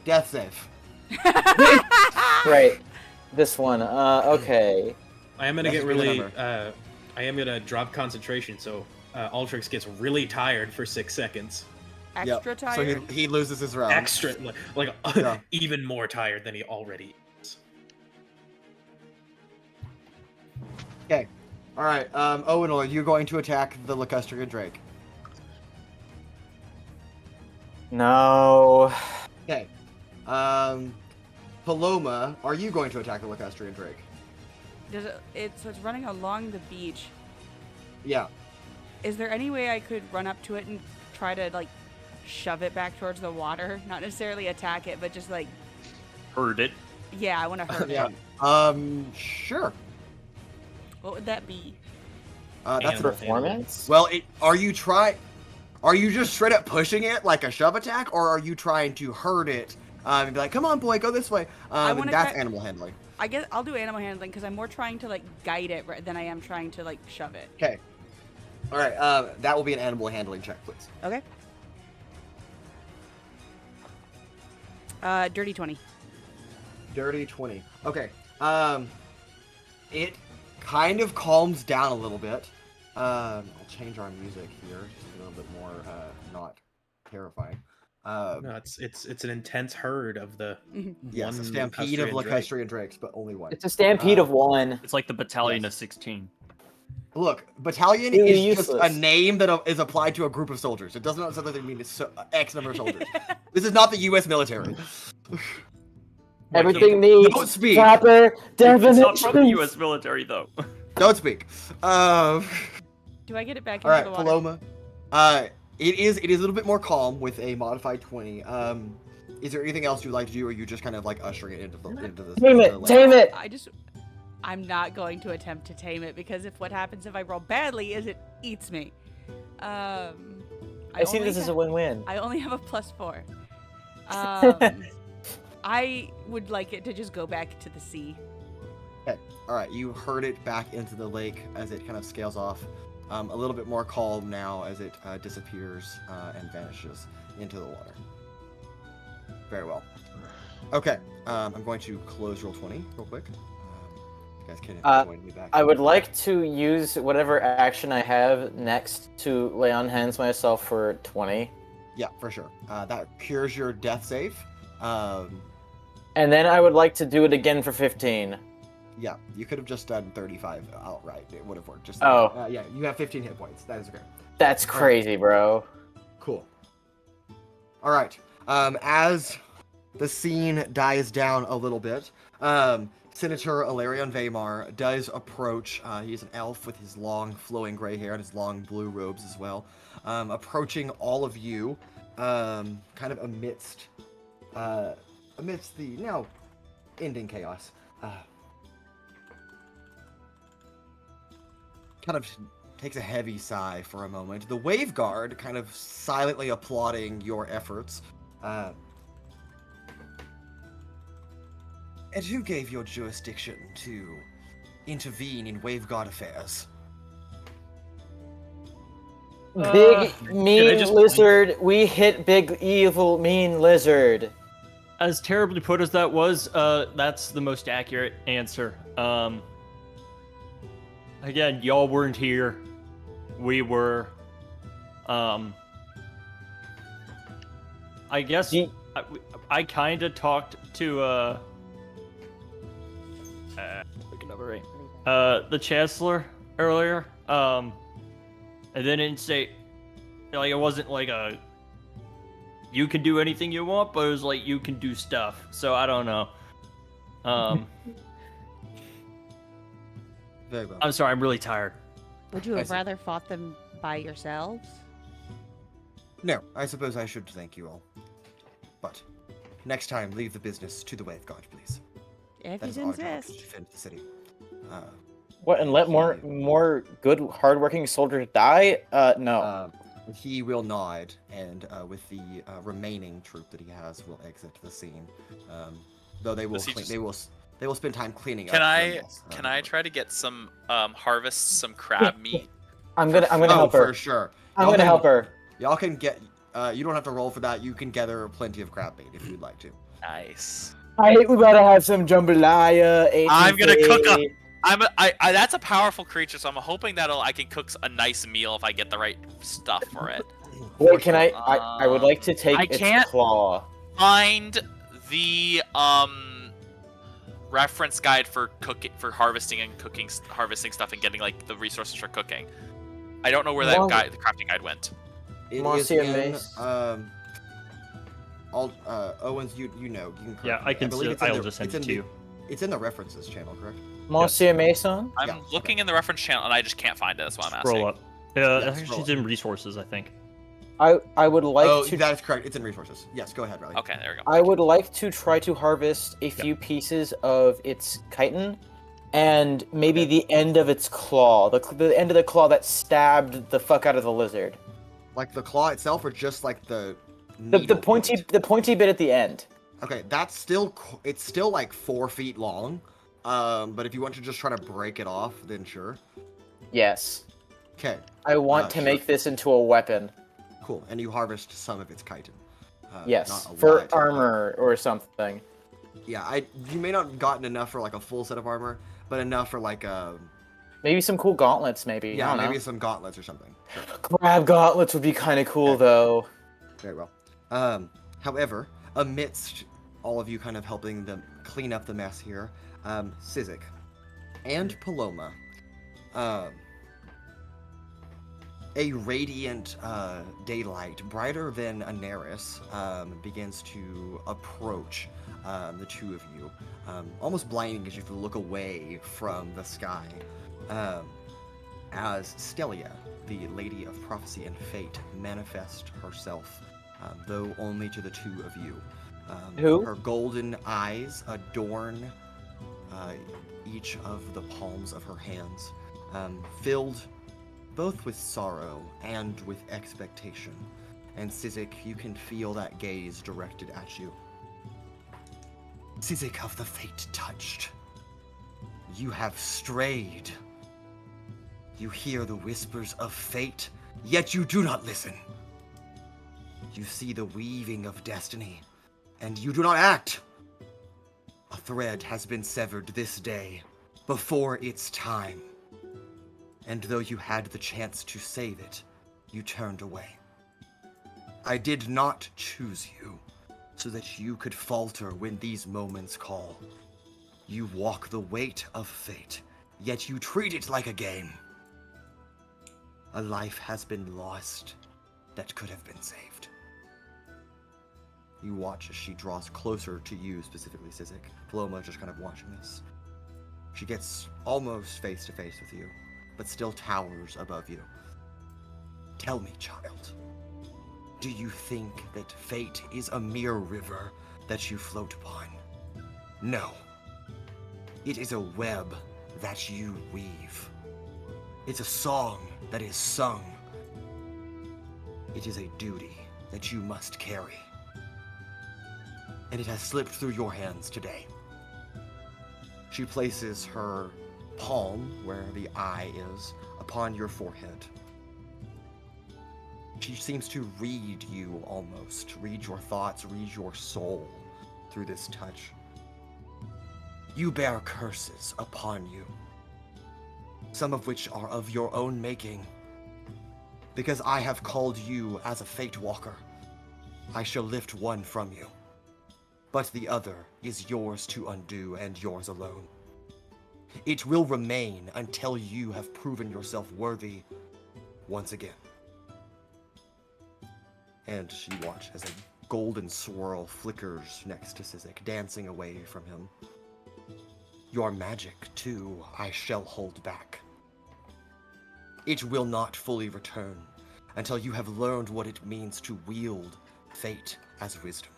death save. Right. This one. Okay. I am gonna That's get a good really. number. I am gonna drop concentration, so Altrix gets really tired for 6 seconds. Extra Yep. tired? So he loses his round. Extra, like Yeah. even more tired than he already is. Okay. All right. Owunul, are you going to attack the Lacustrian Drake? No. Okay. Paloma, are you going to attack the Lacustrian Drake? So it's running along the beach. Yeah. Is there any way I could run up to it and try to like shove it back towards the water? Not necessarily attack it, but just like Heard it. yeah, I want to hurt Yeah. it. Sure. What would that be? That's Animal Performance? Well, are you just straight up pushing it like a shove attack, or are you trying to hurt it and be like, "Come on, boy, go this way"? And wanna that's try- animal handling. I guess I'll do animal handling because I'm more trying to like guide it than I am trying to like shove it. Okay. All right. That will be an animal handling check, please. Okay. Dirty 20. Dirty 20. Okay. It kind of calms down a little bit. I'll change our music here just a little bit more not terrifying. No, it's an intense herd of the Yes, a one stampede of Lacustrian Drake. Lacustrian Drakes, but only one. It's a stampede of one. It's like the battalion Yes. of 16. Look, battalion Really is just a useless. name that is applied to a group of soldiers. It doesn't necessarily mean it's X number of soldiers. This is not the U.S. military. Everything Don't needs speak. proper It's not from the definition. U.S. military, though. Don't speak. All Do I get it back into right, the water? Paloma. It is a little bit more calm with a modified 20. Is there anything else you'd like to do, or are you just kind of like ushering it into this? Tame it, tame it. I'm not going to attempt to tame it because what happens if I roll badly is it eats me. I see only this as a have- win-win. I only have a +4. I would like it to just go back to the sea. All right, you herd it back into the lake as it kind of scales off. A little bit more calm now as it disappears and vanishes into the water. Very well. Okay, I'm going to close roll 20 real quick. You guys can join me back. I would like to use whatever action I have next to lay on hands myself for 20. Yeah, for sure. That cures your death save. And then I would like to do it again for 15. Yeah, you could have just done 35 outright. It would have worked. Just Oh. yeah, you have 15 hit points. That is okay. That's crazy, bro. Cool. All right. As the scene dies down a little bit, Senator Alarion Vaymar does approach. He's an elf with his long flowing gray hair and his long blue robes as well. Approaching all of you, kind of amidst the now ending chaos. Kind of takes a heavy sigh for a moment. The Wave Guard kind of silently applauding your efforts. And who gave your jurisdiction to intervene in Wave Guard affairs? Big, can I mean just- lizard. We hit big, evil, mean lizard. As terribly put as that was, that's the most accurate answer. Again, y'all weren't here. We were. I guess Ye- I kind of talked to the Chancellor earlier. And then didn't say, like, it wasn't like a you can do anything you want, but it was like you can do stuff. So I don't know. Very well. I'm sorry, I'm really tired. Would you I have see. rather fought them by yourselves? No, I suppose I should thank you all. But next time, leave the business to the Wave Guard, please. If That is you our job to insist. defend the city. What, and let more good, hardworking soldiers die? No. He will nod, and with the remaining troop that he has, will exit the scene. Though they will, Does he just- they will spend time cleaning Can up. I nonetheless. can I try to get some harvest some crab meat? I'm gonna help for her. sure. I'm Y'all gonna can- help her. Y'all can get. You don't have to roll for that. You can gather plenty of crab meat if you'd like to. Nice. I hate we better have some jambalaya. I'm gonna cook ATK. I that's a powerful creature, so I'm hoping that I can cook a nice meal if I get the right stuff for it. Wait, can I would like to take I its can't- claw. Find the reference guide for cooking, for harvesting and cooking, harvesting stuff and getting like the resources for cooking. I don't know where that Well- guide, the crafting guide went. It is Marcia in, Mace. Owens, you know, you can correct Yeah, me. I can. believe it's in I'll the- just send it's it in to the- you. It's in the references channel, correct? Monsieur Mason? I'm Yeah, okay. looking in the reference channel and I just can't find it. That's why I'm Scroll asking. up. Yeah, Yeah, actually, scroll it's up. in resources, I think. I would like Oh, to that is correct. It's in resources. Yes, go ahead, Riley. Okay, there we go. I would like to try to harvest a few pieces of its chitin and maybe Okay. the end of its claw. The end of the claw that stabbed the fuck out of the lizard. Like the claw itself, or just like the The needle pointy point? the pointy bit at the end. Okay, that's still it's still like 4 feet long. But if you want to just try to break it off, then sure. Yes. Okay, I want to sure. make this into a weapon. cool. And you harvest some of its chitin. Yes. not a For lot, but- armor or something. Yeah, you may not have gotten enough for like a full set of armor, but enough for like Maybe some cool gauntlets, maybe. I yeah, don't maybe know. some gauntlets or something. Sure. Crab gauntlets would be kind of cool, Okay. though. Very well. However, amidst all of you kind of helping them clean up the mess here, Sizik and Paloma, a radiant daylight, brighter than Anaris, begins to approach the two of you, almost blinding as you look away from the sky, as Stelia, the Lady of Prophecy and Fate, manifests herself, though only to the two of you. Who? Her golden eyes adorn each of the palms of her hands, filled both with sorrow and with expectation. And Sizik, you can feel that gaze directed at you. Sizik of the Fate Touched, you have strayed. You hear the whispers of fate, yet you do not listen. You see the weaving of destiny, and you do not act. A thread has been severed this day, before its time. And though you had the chance to save it, you turned away. I did not choose you so that you could falter when these moments call. You walk the weight of fate, yet you treat it like a game. A life has been lost that could have been saved. You watch as she draws closer to you, specifically Sizik. Paloma just kind of watching this. She gets almost face to face with you, but still towers above you. Tell me, child, do you think that fate is a mere river that you float upon? No. It is a web that you weave. It's a song that is sung. It is a duty that you must carry. And it has slipped through your hands today. She places her palm, where the eye is, upon your forehead. She seems to read you almost, read your thoughts, read your soul through this touch. You bear curses upon you, some of which are of your own making. Because I have called you as a fate walker, I shall lift one from you. But the other is yours to undo and yours alone. It will remain until you have proven yourself worthy once again. And you watch as a golden swirl flickers next to Sizik, dancing away from him. Your magic, too, I shall hold back. It will not fully return until you have learned what it means to wield fate as wisdom.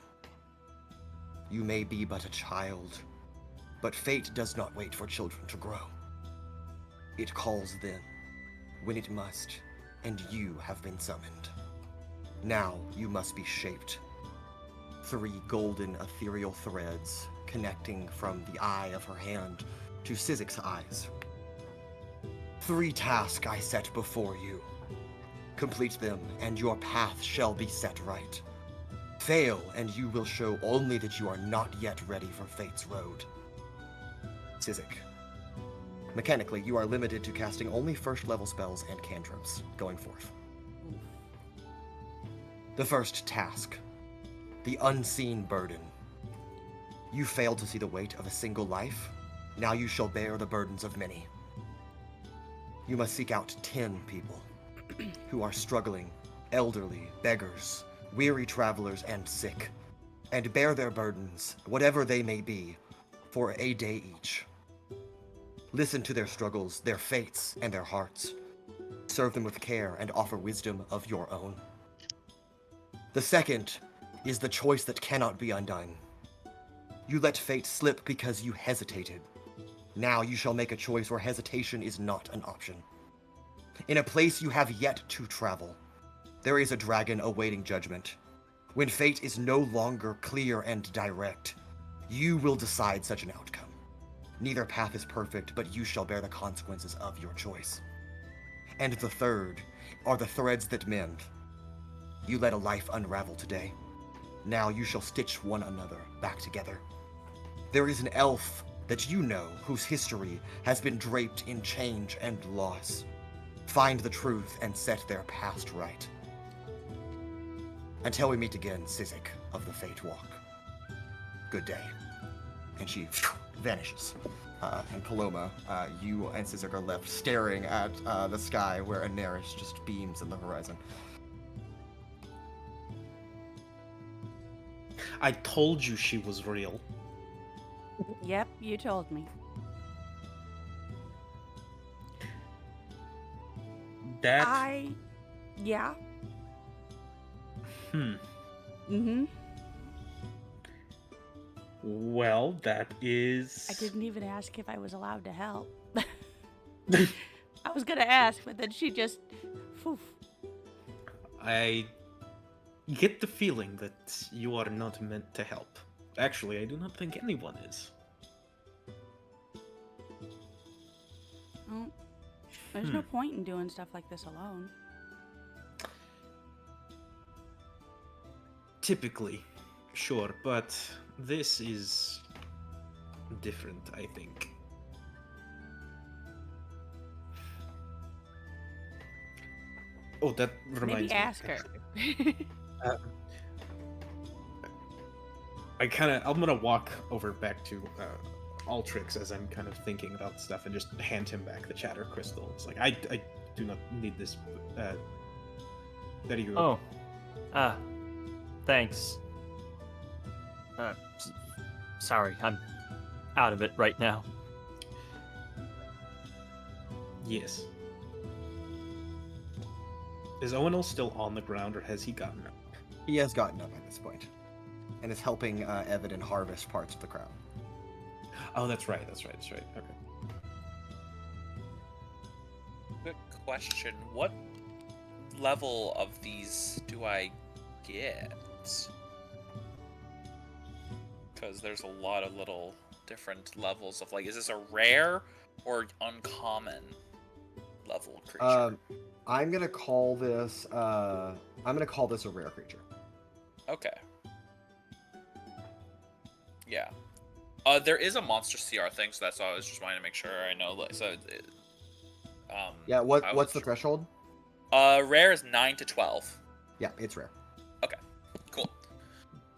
You may be but a child, but fate does not wait for children to grow. It calls then, when it must, and you have been summoned. Now you must be shaped. 3 golden ethereal threads connecting from the eye of her hand to Sizik's eyes. 3 tasks I set before you. Complete them, and your path shall be set right. Fail, and you will show only that you are not yet ready for Fate's road. Sizik. Mechanically, you are limited to casting only first-level spells and cantrips going forth. The first task. The Unseen Burden. You failed to see the weight of a single life. Now you shall bear the burdens of many. You must seek out 10 people who are struggling, elderly, beggars, weary travelers, and sick. and bear their burdens, whatever they may be, for a day each. Listen to their struggles, their fates, and their hearts. Serve them with care and offer wisdom of your own. The second is the choice that cannot be undone. You let fate slip because you hesitated. Now you shall make a choice where hesitation is not an option. In a place you have yet to travel, there is a dragon awaiting judgment. When fate is no longer clear and direct, you will decide such an outcome. Neither path is perfect, but you shall bear the consequences of your choice. And the third are the threads that mend. You let a life unravel today. Now you shall stitch one another back together. There is an elf that you know whose history has been draped in change and loss. Find the truth and set their past right. Until we meet again, Sizik of the Fate Walk. Good day. And she vanishes. And Paloma, you and Sizik are left staring at the sky where Aneris just beams in the horizon. I told you she was real. Yep, you told me. That. Yeah. Hmm. Well, that is. I didn't even ask if I was allowed to help. I was gonna ask, but then she just. Poof. I get the feeling that you are not meant to help. Actually, I do not think anyone is. Well, there's no point in doing stuff like this alone. Typically, sure, but this is different, I think. Oh, that reminds me. Maybe ask her. I'm gonna walk over back to Altrix as I'm kind of thinking about stuff and just hand him back the chatter crystal. It's like, I do not need this. There you go. Oh. Thanks. Sorry, I'm out of it right now. Yes. Is Owunul still on the ground, or has he gotten up? He has gotten up at this point, and is helping Evadin harvest parts of the crown. Oh, that's right. Okay. Quick question: what level of these do I get? Because there's a lot of little different levels of, like, is this a rare or uncommon level creature? I'm gonna call this a rare creature. Okay. Yeah. There is a monster CR thing, so that's why I was just wanting to make sure I know. Like, so, yeah. What's the threshold? Rare is 9 to 12. Yeah, it's rare. Okay. Cool.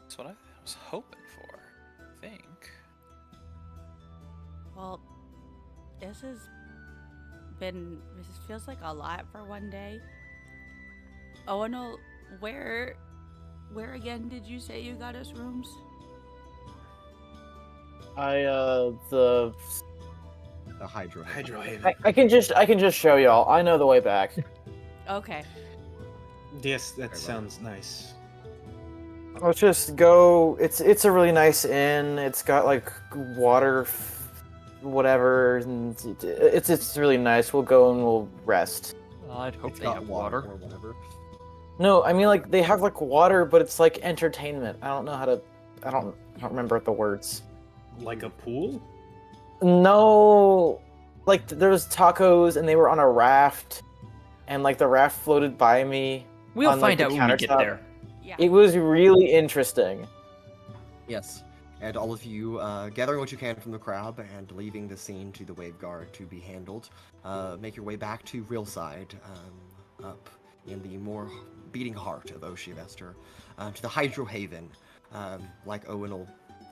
That's what I was hoping for. I think. Well, this feels like a lot for one day. Owunul, where again did you say you got us rooms? The Hydro. I can just show y'all. I know the way back. Okay. Yes, that sounds nice. Let's just go. It's a really nice inn. It's got like water, whatever. And it's really nice. We'll go and we'll rest. I'd hope It's they got have water water. or whatever. No, I mean like they have like water, but it's like entertainment. I don't remember the words. Like a pool? No, like there was tacos and they were on a raft, and like the raft floated by me. We'll on, like, find the out when we get countertop. there. Yeah. It was really interesting. Yes. And all of you gathering what you can from the crowd and leaving the scene to the wave guard to be handled, make your way back to Realside, up in the more beating heart of Oshivester, to the Hydro Haven. Like Owunul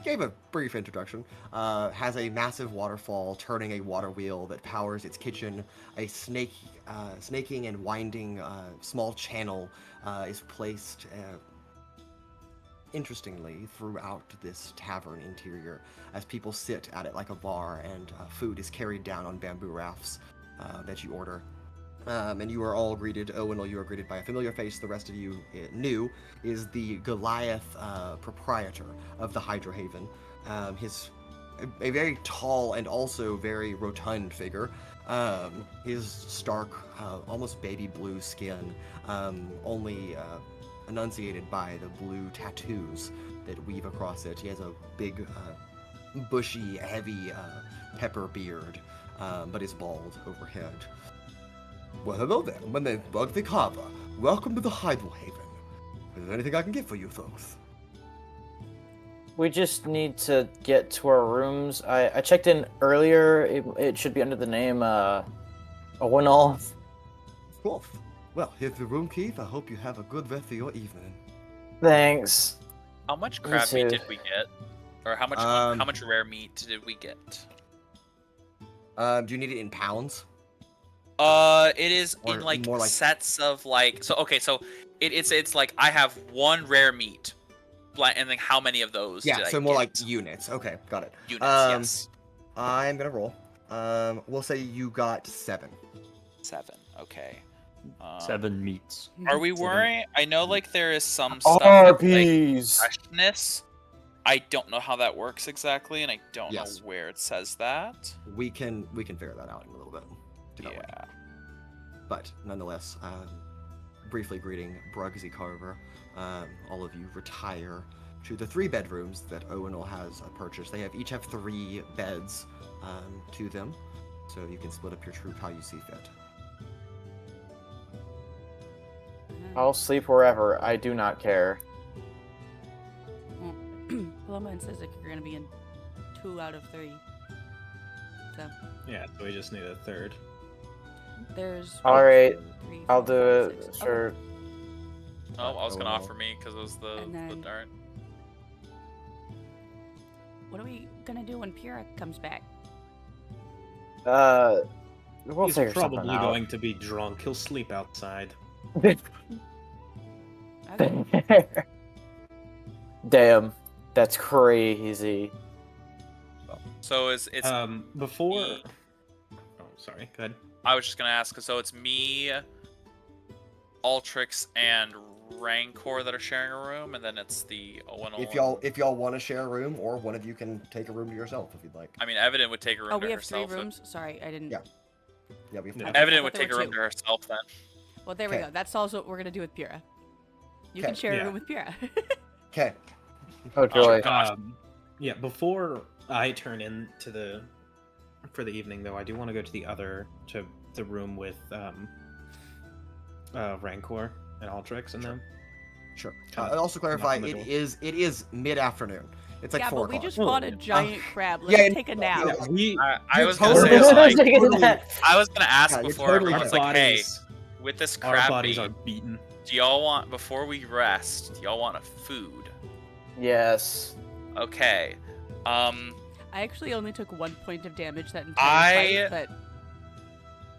gave a brief introduction, has a massive waterfall turning a water wheel that powers its kitchen. A snaking and winding small channel is placed interestingly throughout this tavern interior, as people sit at it like a bar, and food is carried down on bamboo rafts that you order. And you are all greeted. Owunul, you are greeted by a familiar face. The rest of you new is the Goliath proprietor of the Hydra Haven. His a very tall and also very rotund figure. His stark, almost baby blue skin, only enunciated by the blue tattoos that weave across it. He has a big, bushy, heavy pepper beard, but is bald overhead. Well, hello there, my name's Bug the Carver. Welcome to the Hydra Haven. Is there anything I can get for you folks? We just need to get to our rooms. I checked in earlier. It should be under the name Owunul. Cool. Well, here's the room keys. I hope you have a good rest of your evening. Thanks. How much crab meat did we get? Or how much rare meat did we get? Do you need it in pounds? It is Or in like more like- sets of like so it's like I have one rare meat, and then how many of those? Yeah, did so I more get? like units. Okay, got it. Units. Yes. I'm gonna roll. We'll say you got 7. 7. Okay. 7 meats. Are we Seven. worrying? I know like there is some stuff with, like Arby's. freshness. I don't know how that works exactly, and I don't Yes. know where it says that. We can figure that out in a little bit. Do not worry. Yeah. But nonetheless, briefly greeting Brugsy Carver. All of you retire to the 3 bedrooms that Owunul has purchased. They each have 3 beds to them, so you can split up your troop how you see fit. I'll sleep wherever. I do not care. Well, Paloma and Sizik are going to be in 2 out of 3. So Yeah, so we just need a third. there's. All right, 3, I'll 4, do 5, it. 6. Sure. Oh, I was gonna Owunul. offer me because it was the And then- dart. What are we gonna do when Pura comes back? We'll He's figure something probably out. going to be drunk. He'll sleep outside. Okay. Damn, that's crazy. So it's Before. me. Oh, sorry. Go ahead. I was just gonna ask. So it's me, Altrix, and Rancor that are sharing a room, and then it's the Owunul. If y'all want to share a room, or one of you can take a room to yourself if you'd like. I mean, Evadin would take a room Oh, to we have 3 herself. rooms. Sorry, I didn't. Yeah. Yeah, we have Yeah. time. I Evadin thought would there take a were room 2. to herself then. Well, there we Okay. go. That's also what we're gonna do with Pura. You can Okay. share a Yeah. room with Pura. Okay. Oh joy. gosh. Yeah, before I turn in to for the evening, though, I do want to go to the room with Rancor and Altrix and them. Sure. Kinda I'll also clarify, knock on the it is mid-afternoon. It's like yeah, 4 but we o'clock. just fought a giant crab. Let's yeah, take a nap. yeah. We I was gonna totally say, right. like, Totally. I was gonna ask Yeah, you're before totally everyone's right. like, hey, with this our crab bodies meat, are beaten. do y'all want before we rest? Do y'all want a food? Yes. Okay. I actually only took 1 point of damage that entire fight, but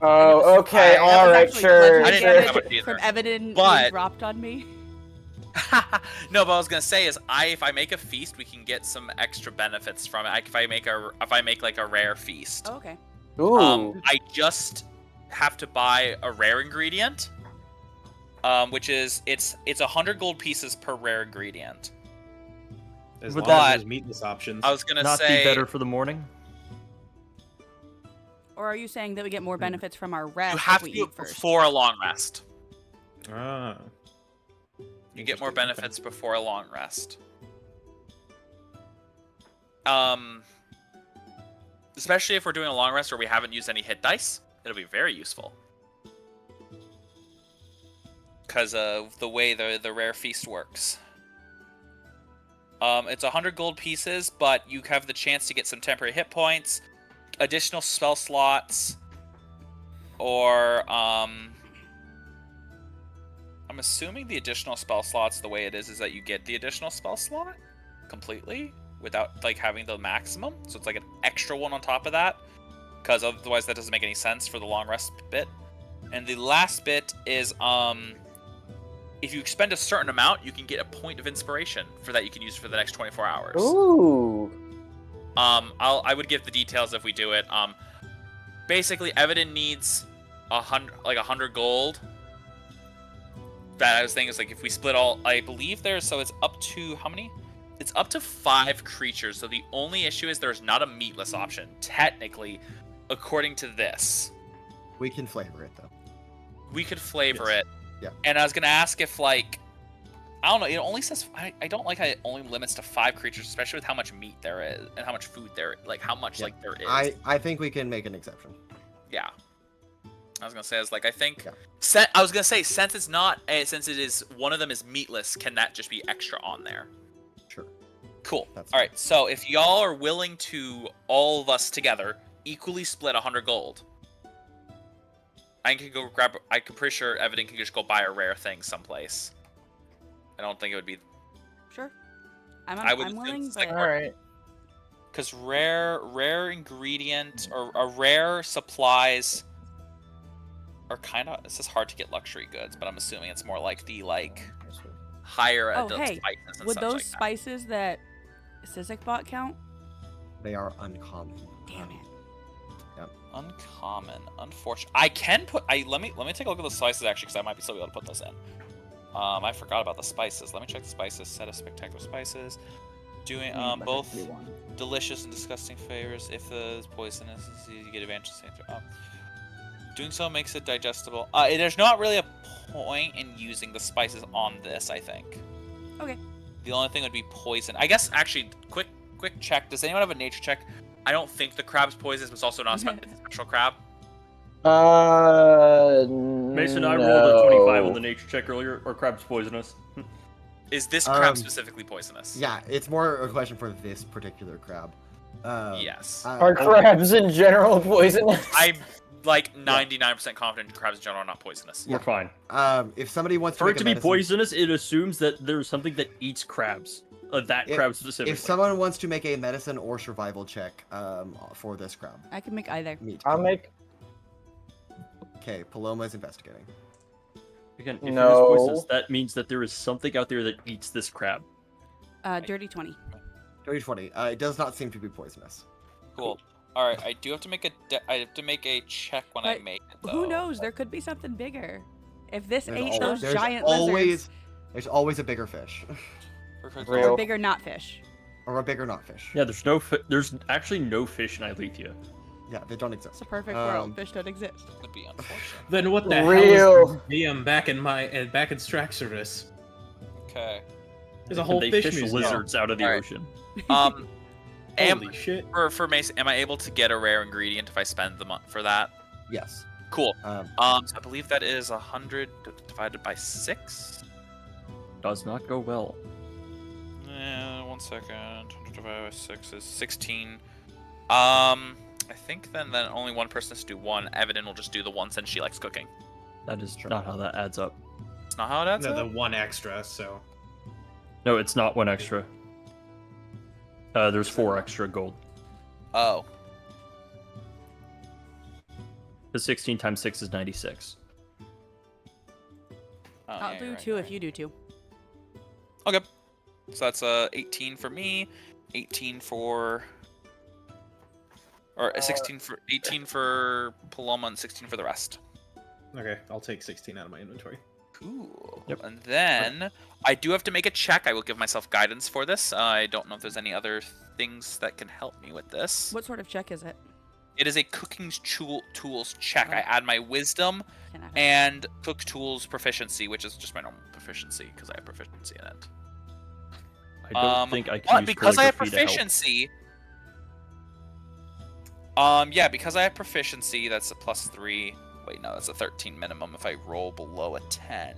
Oh, okay. I- All that was right. actually Sure. bludgeoning I didn't Sure. have damage it either. from Evadin But- being dropped on me. No, but I was gonna say is if I make a feast, we can get some extra benefits from it. If I make like a rare feast. Oh, okay. Ooh. I just have to buy a rare ingredient, which is it's 100 gold pieces per rare ingredient. As But- long as there's meatless options. I was gonna Not say be better for the morning. Or are you saying that we get more benefits from our rest you have if to we do eat it first? before a long rest. Ah. You get more Interesting, okay. benefits before a long rest. Especially if we're doing a long rest where we haven't used any hit dice, it'll be very useful. Because of the way the rare feast works. It's 100 gold pieces, but you have the chance to get some temporary hit points, additional spell slots, or I'm assuming the additional spell slots, the way it is that you get the additional spell slot completely without like having the maximum. So it's like an extra one on top of that, because otherwise that doesn't make any sense for the long rest bit. And the last bit is if you expend a certain amount, you can get a point of inspiration for that you can use for the next 24 hours. Ooh. I would give the details if we do it. Basically, Evadin needs 100 gold. That I was thinking is like if we split all, I believe there's so it's up to how many? It's up to 5 creatures. So the only issue is there's not a meatless option technically, according to this. We can flavor it though. We could flavor it. Yeah. And I was gonna ask if like, I don't know. It only says I don't like how it only limits to 5 creatures, especially with how much meat there is and how much food there, like how much like there is. I think we can make an exception. Yeah. I was gonna say, I think. Yeah. I was gonna say, since it's not, since it is one of them is meatless, can that just be extra on there? Sure. Cool. That's all right. So if y'all are willing to all of us together equally split 100 gold, I can go grab. I'm pretty sure Evadin can just go buy a rare thing someplace. I don't think it would be. Sure. I would I'm willing, think but... All right. Because rare ingredient or rare supplies are kind of. This is hard to get luxury goods, but I'm assuming it's more like the higher Oh, spices hey, and would such those like that. spices that Sizik bought count? They are uncommon. Damn it. Uncommon, unfortunate. I can put. Let me take a look at the spices actually, because I might still be able to put those in. I forgot about the spices. Let me check the spices. Set of spectacular spices. Doing both delicious and disgusting flavors. If the is poisonous, you get advantage. Doing so makes it digestible. There's not really a point in using the spices on this, I think. Okay. The only thing would be poison. I guess actually, quick check. Does anyone have a nature check? I don't think the crab's poisonous, but it's also not a special crab. Mason, I rolled a 25 on the nature check earlier. Or crab's poisonous. Is this crab specifically poisonous? Yeah, it's more a question for this particular crab. Yes. Are crabs in general poisonous? I'm like 99% confident crabs in general are not poisonous. We're fine. If somebody wants to For make it to a be medicine- poisonous, it assumes that there's something that eats crabs. Crab specifically. If someone wants to make a medicine or survival check for this crab, I can make either. I'll make. Okay, Paloma is investigating. Again, if No. it is poisonous, that means that there is something out there that eats this crab. Dirty 20. Dirty 20. It does not seem to be poisonous. Cool. All right, I do have to make a check when I But make it. Though. Who knows? There could be something bigger. If this There's ate al- those there's giant always, lizards, There's always a bigger fish. Real. or bigger not fish. Or a bigger not fish. Yeah, there's actually no fish in Ilethia. Yeah, they don't exist. It's a perfect world. Fish don't exist. Would be unfortunate. Then what the Real. hell is the museum back in Straxorus? Okay. There's a whole they fish fish museum. lizards out of the Alright. ocean. Holy shit. For Mason, am I able to get a rare ingredient if I spend the month for that? Yes. Cool. Um, So I believe that is 100 divided by 6. Does not go well. 1 second. 100 divided by 6 is 16. I think then only one person has to do one. Evadin will just do the one since she likes cooking. That is not how that adds up. It's not how it adds No, up? the one extra, so. No, it's not 1 extra. There's 4 extra gold. Oh. The 16 times 6 is 96. I'll do 2 if you do 2. Okay. So that's 18 for me, 18 for... Or 18 for Paloma and 16 for the rest. Okay, I'll take 16 out of my inventory. Cool. Yep. And then I do have to make a check. I will give myself guidance for this. I don't know if there's any other things that can help me with this. What sort of check is it? It is a cooking tools check. I add my wisdom Can I- and cook tools proficiency, which is just my normal proficiency because I have proficiency in it. I don't think I can But use because I have calligraphy to help. proficiency. Yeah, because I have proficiency, that's a +3. Wait, no, that's a 13 minimum if I roll below a 10.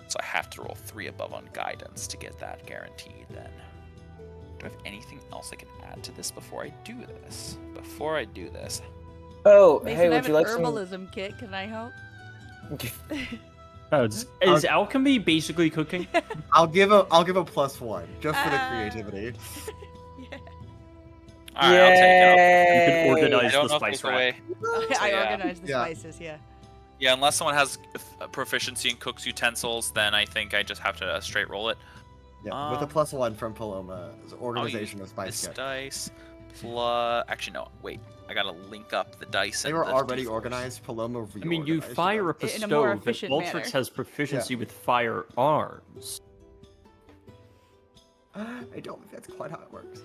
So I have to roll 3 above on guidance to get that guaranteed then. Do I have anything else I can add to this before I do this? Oh, Mason, hey, I would have you an like some? herbalism kit. Can I help? Is alchemy basically cooking? I'll give a +1 just for the creativity. Yeah. Alright, I'll take it. You can Yay! organize I don't the know if spice there's a rack. way. I yeah. organize the Yeah. spices, yeah. Yeah, unless someone has proficiency in cook's utensils, then I think I just have to straight roll it. Yeah, with a +1 from Paloma's I'll organization of use Spice this Kit. dice plus. Actually, no. Wait, I gotta link up the dice. They and were the already D4s. organized. Paloma reorganized. I mean, you fire up a In a more stove, and efficient Altrix manner. has proficiency with firearms. I don't think that's quite how it works.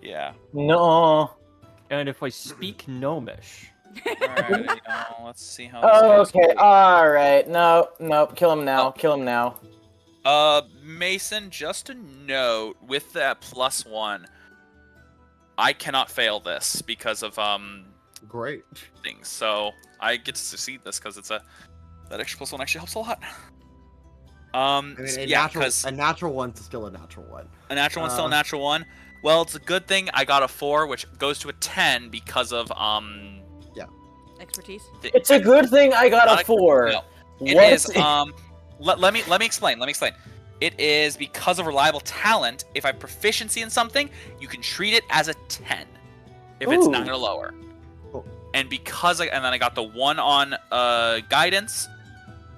Yeah. No. And if I speak Gnomish, Alright, let's see how. Oh, this goes. okay. All right. No, no. Kill him now. Kill him now. Mason, just a note with that +1, I cannot fail this because of Great. things. So I get to succeed this because it's that extra +1 actually helps a lot. I mean, Yeah, because a natural one's still a natural one. a natural one's still a natural one. Well, it's a good thing I got a 4, which goes to a 10 because of Expertise. It's a good thing I got Not a 4. No, it What? is let me explain. It is because of reliable talent. If I have proficiency in something, you can treat it as a 10 if it's 9 or lower. Cool. And then I got the 1 on guidance,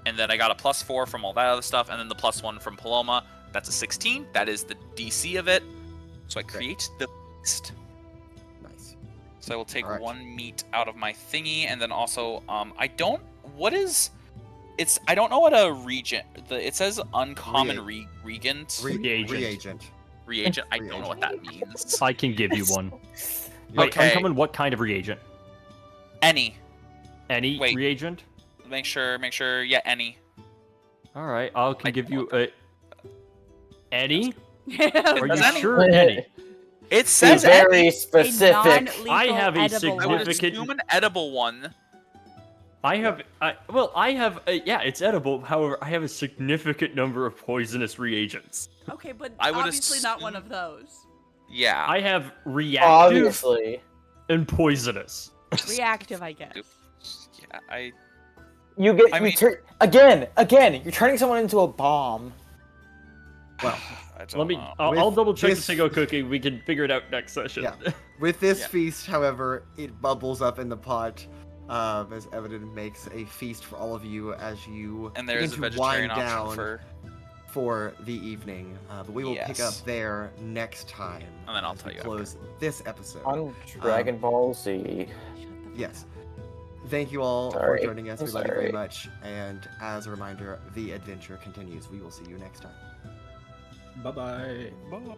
and then I got a +4 from all that other stuff, and then the +1 from Paloma. That's a 16. That is the DC of it. So I create the beast. Nice. So I will take Alright. 1 meat out of my thingy, and then also I don't know what a regent. It says uncommon regent. Reagent. Reagent. I don't know what that means. I can give you one. Wait, Okay. uncommon, what kind of reagent? Any. Any Wait. reagent? Make sure. Yeah, any. Alright, I can give you a... Any? Are Are you Does any- sure any? It Be says very any. specific. I have a I would significant- assume an edible one. It's edible. However, I have a significant number of poisonous reagents. Okay, but I would obviously not one assume- of those. Yeah. I have reactive Obviously. and poisonous. Reactive, I guess. Yeah. You get I mean- again. You're turning someone into a bomb. Well, I don't Let me. know. I'll double check the this- single cooking. We can figure it out next session. Yeah. with this Yeah. feast, however, it bubbles up in the pot as Evadin makes a feast for all of you as you And there's a begin to wind vegetarian down option for the evening. But we will pick up Yes. there next time. And then I'll as tell we you close this episode. On Dragon Ball Z. Shut the fuck Yes. up. Thank you all Sorry. for joining us. I'm We love you very sorry. much. And as a reminder, the adventure continues. We will see you next time. Bye bye. Bye.